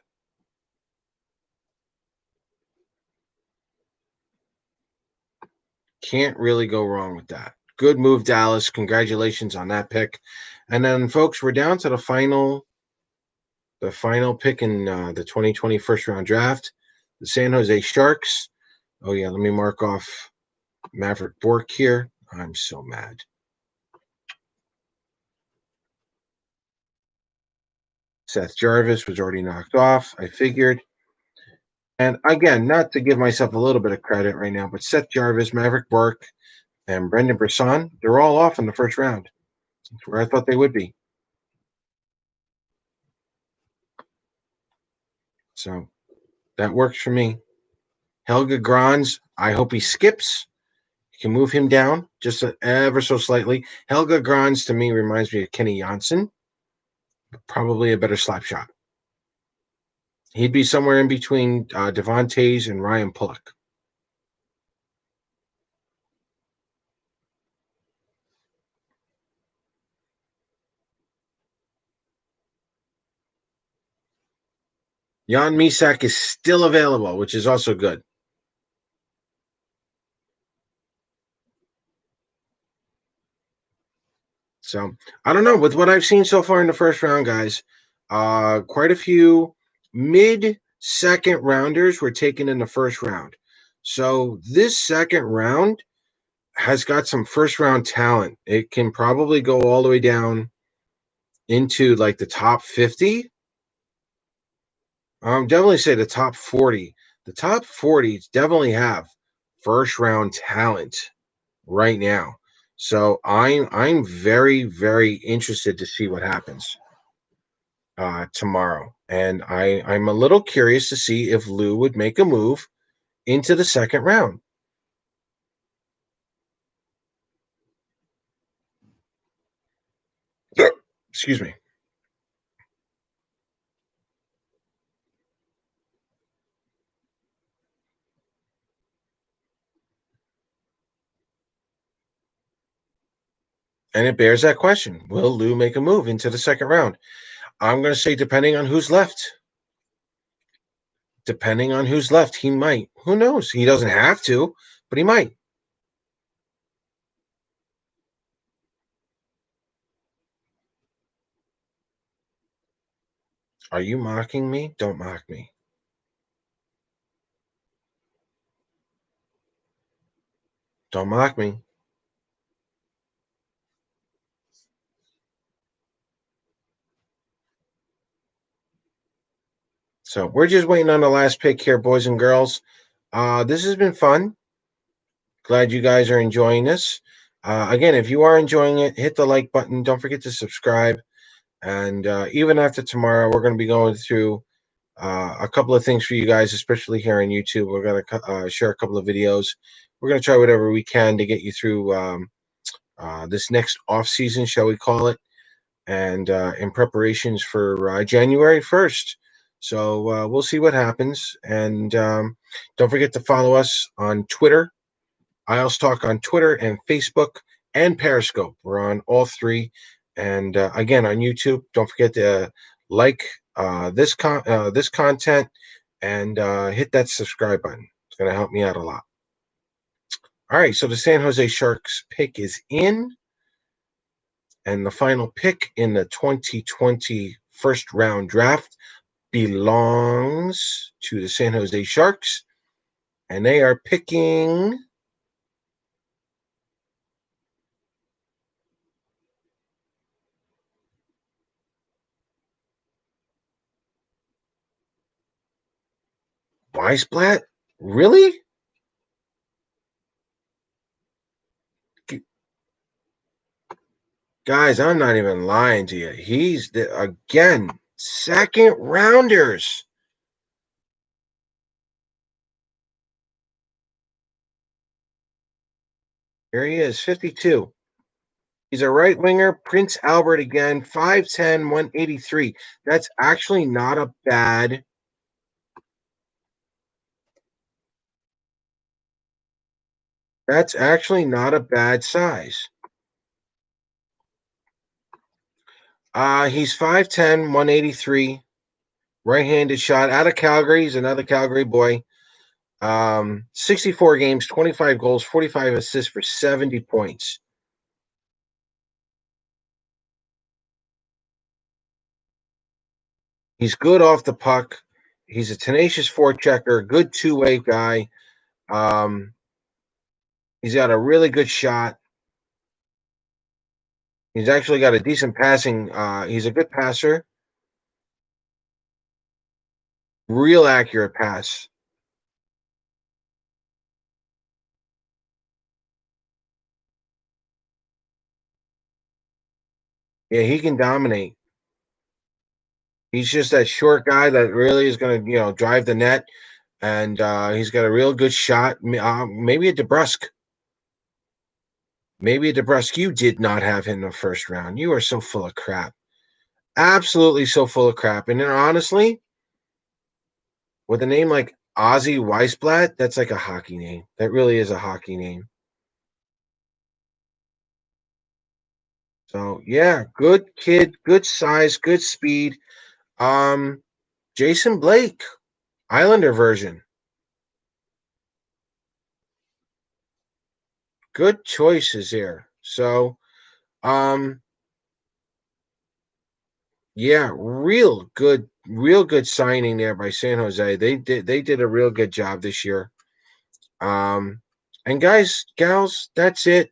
Can't really go wrong with that. Good move, Dallas. Congratulations on that pick. And then, folks, we're down to the final pick in the 2020 first round draft. The San Jose Sharks. Oh yeah, let me mark off Maverick Bork here. I'm so mad. Seth Jarvis was already knocked off. I figured. And again, not to give myself a little bit of credit right now, but Seth Jarvis, Maverick Bork, and Brendan Brisson, they're all off in the first round. That's where I thought they would be. So that works for me. Helga Grans, I hope he skips. You can move him down just ever so slightly. Helga Grans to me reminds me of Kenny Janssen, probably a better slap shot. He'd be somewhere in between Devon Tays and Ryan Pulock. Jan Misak is still available, which is also good. So I don't know. With what I've seen so far in the first round, guys, quite a few mid-second rounders were taken in the first round. So this second round has got some first round talent. It can probably go all the way down into like the top 50. Definitely say the top 40. The top 40 definitely have first round talent right now. So I'm very, very interested to see what happens tomorrow. And I'm a little curious to see if Lou would make a move into the second round. Excuse me. And it bears that question. Will Lou make a move into the second round? I'm going to say, depending on who's left. Depending on who's left, he might. Who knows? He doesn't have to, but he might. Are you mocking me? Don't mock me. Don't mock me. So we're just waiting on the last pick here, boys and girls. This has been fun. Glad you guys are enjoying this. Again, if you are enjoying it, hit the like button. Don't forget to subscribe. And even after tomorrow, we're going to be going through a couple of things for you guys, especially here on YouTube. We're going to share a couple of videos. We're going to try whatever we can to get you through this next off season, shall we call it, and in preparations for January 1st. So we'll see what happens. And don't forget to follow us on Twitter. IELTS Talk on Twitter and Facebook and Periscope. We're on all three. And again, on YouTube, don't forget to like this content and hit that subscribe button. It's going to help me out a lot. All right, so the San Jose Sharks pick is in. And the final pick in the 2020 first round draft belongs to the San Jose Sharks. And they are picking Weisblatt. Really? Guys, I'm not even lying to you. He's again second rounders. Here he is, 52. He's a right winger, Prince Albert again, 5'10, 183. That's actually not a bad. That's actually not a bad size. He's 5'10, 183. Right-handed shot out of Calgary. He's another Calgary boy. 64 games, 25 goals, 45 assists for 70 points. He's good off the puck. He's a tenacious forechecker, good two-way guy. Um, he's got a really good shot. He's actually got a decent passing. He's a good passer, real accurate pass. Yeah, he can dominate. He's just that short guy that really is going to, drive the net, and he's got a real good shot. Maybe a DeBrusque. Maybe a DeBrusque. You did not have him in the first round. You are so full of crap. Absolutely so full of crap. And then honestly, with a name like Ozzy Weisblatt, that's like a hockey name. That really is a hockey name. So yeah, good kid, good size, good speed. Um, Jason Blake, Islander version. Good choices here. So um yeah, real good signing there by San Jose. They did a real good job this year. Um and guys, gals, that's it.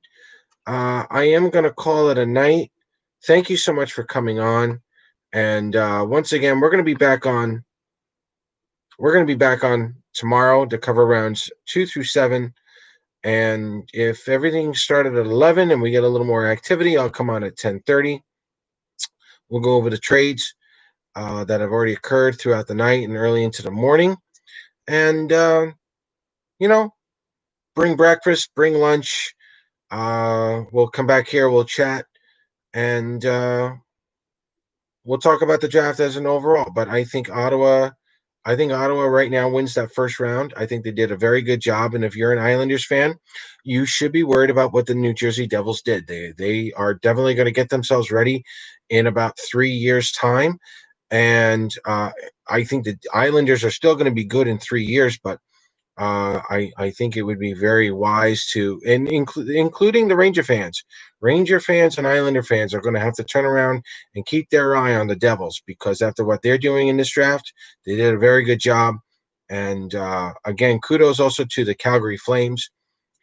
I am gonna call it a night. Thank you so much for coming on. And once again, we're gonna be back on tomorrow to cover rounds 2 through 7. And if everything started at 11 and we get a little more activity, I'll come on at 10:30. We'll go over the trades that have already occurred throughout the night and early into the morning. And, you know, bring breakfast, bring lunch. We'll come back here, we'll chat, and we'll talk about the draft as an overall. But I think Ottawa right now wins that first round. I think they did a very good job. And if you're an Islanders fan, you should be worried about what the New Jersey Devils did. They are definitely going to get themselves ready in about 3 years' time. And I think the Islanders are still going to be good in 3 years, but I think it would be very wise to, and including the Ranger fans. Ranger fans and Islander fans are going to have to turn around and keep their eye on the Devils, because after what they're doing in this draft, they did a very good job. And again, kudos also to the Calgary Flames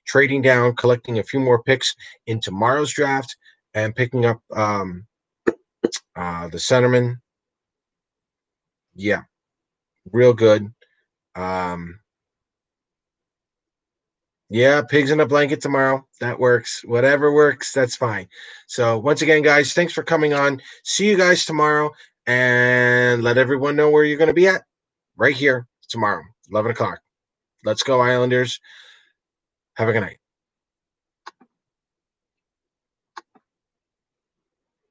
trading down, collecting a few more picks in tomorrow's draft, and picking up the centerman. Yeah, real good. Um, Yeah, pigs in a blanket tomorrow. That works. Whatever works, that's fine. So, once again, guys, thanks for coming on. See you guys tomorrow, and let everyone know where you're going to be at right here tomorrow, 11 o'clock. Let's go, Islanders. Have a good night.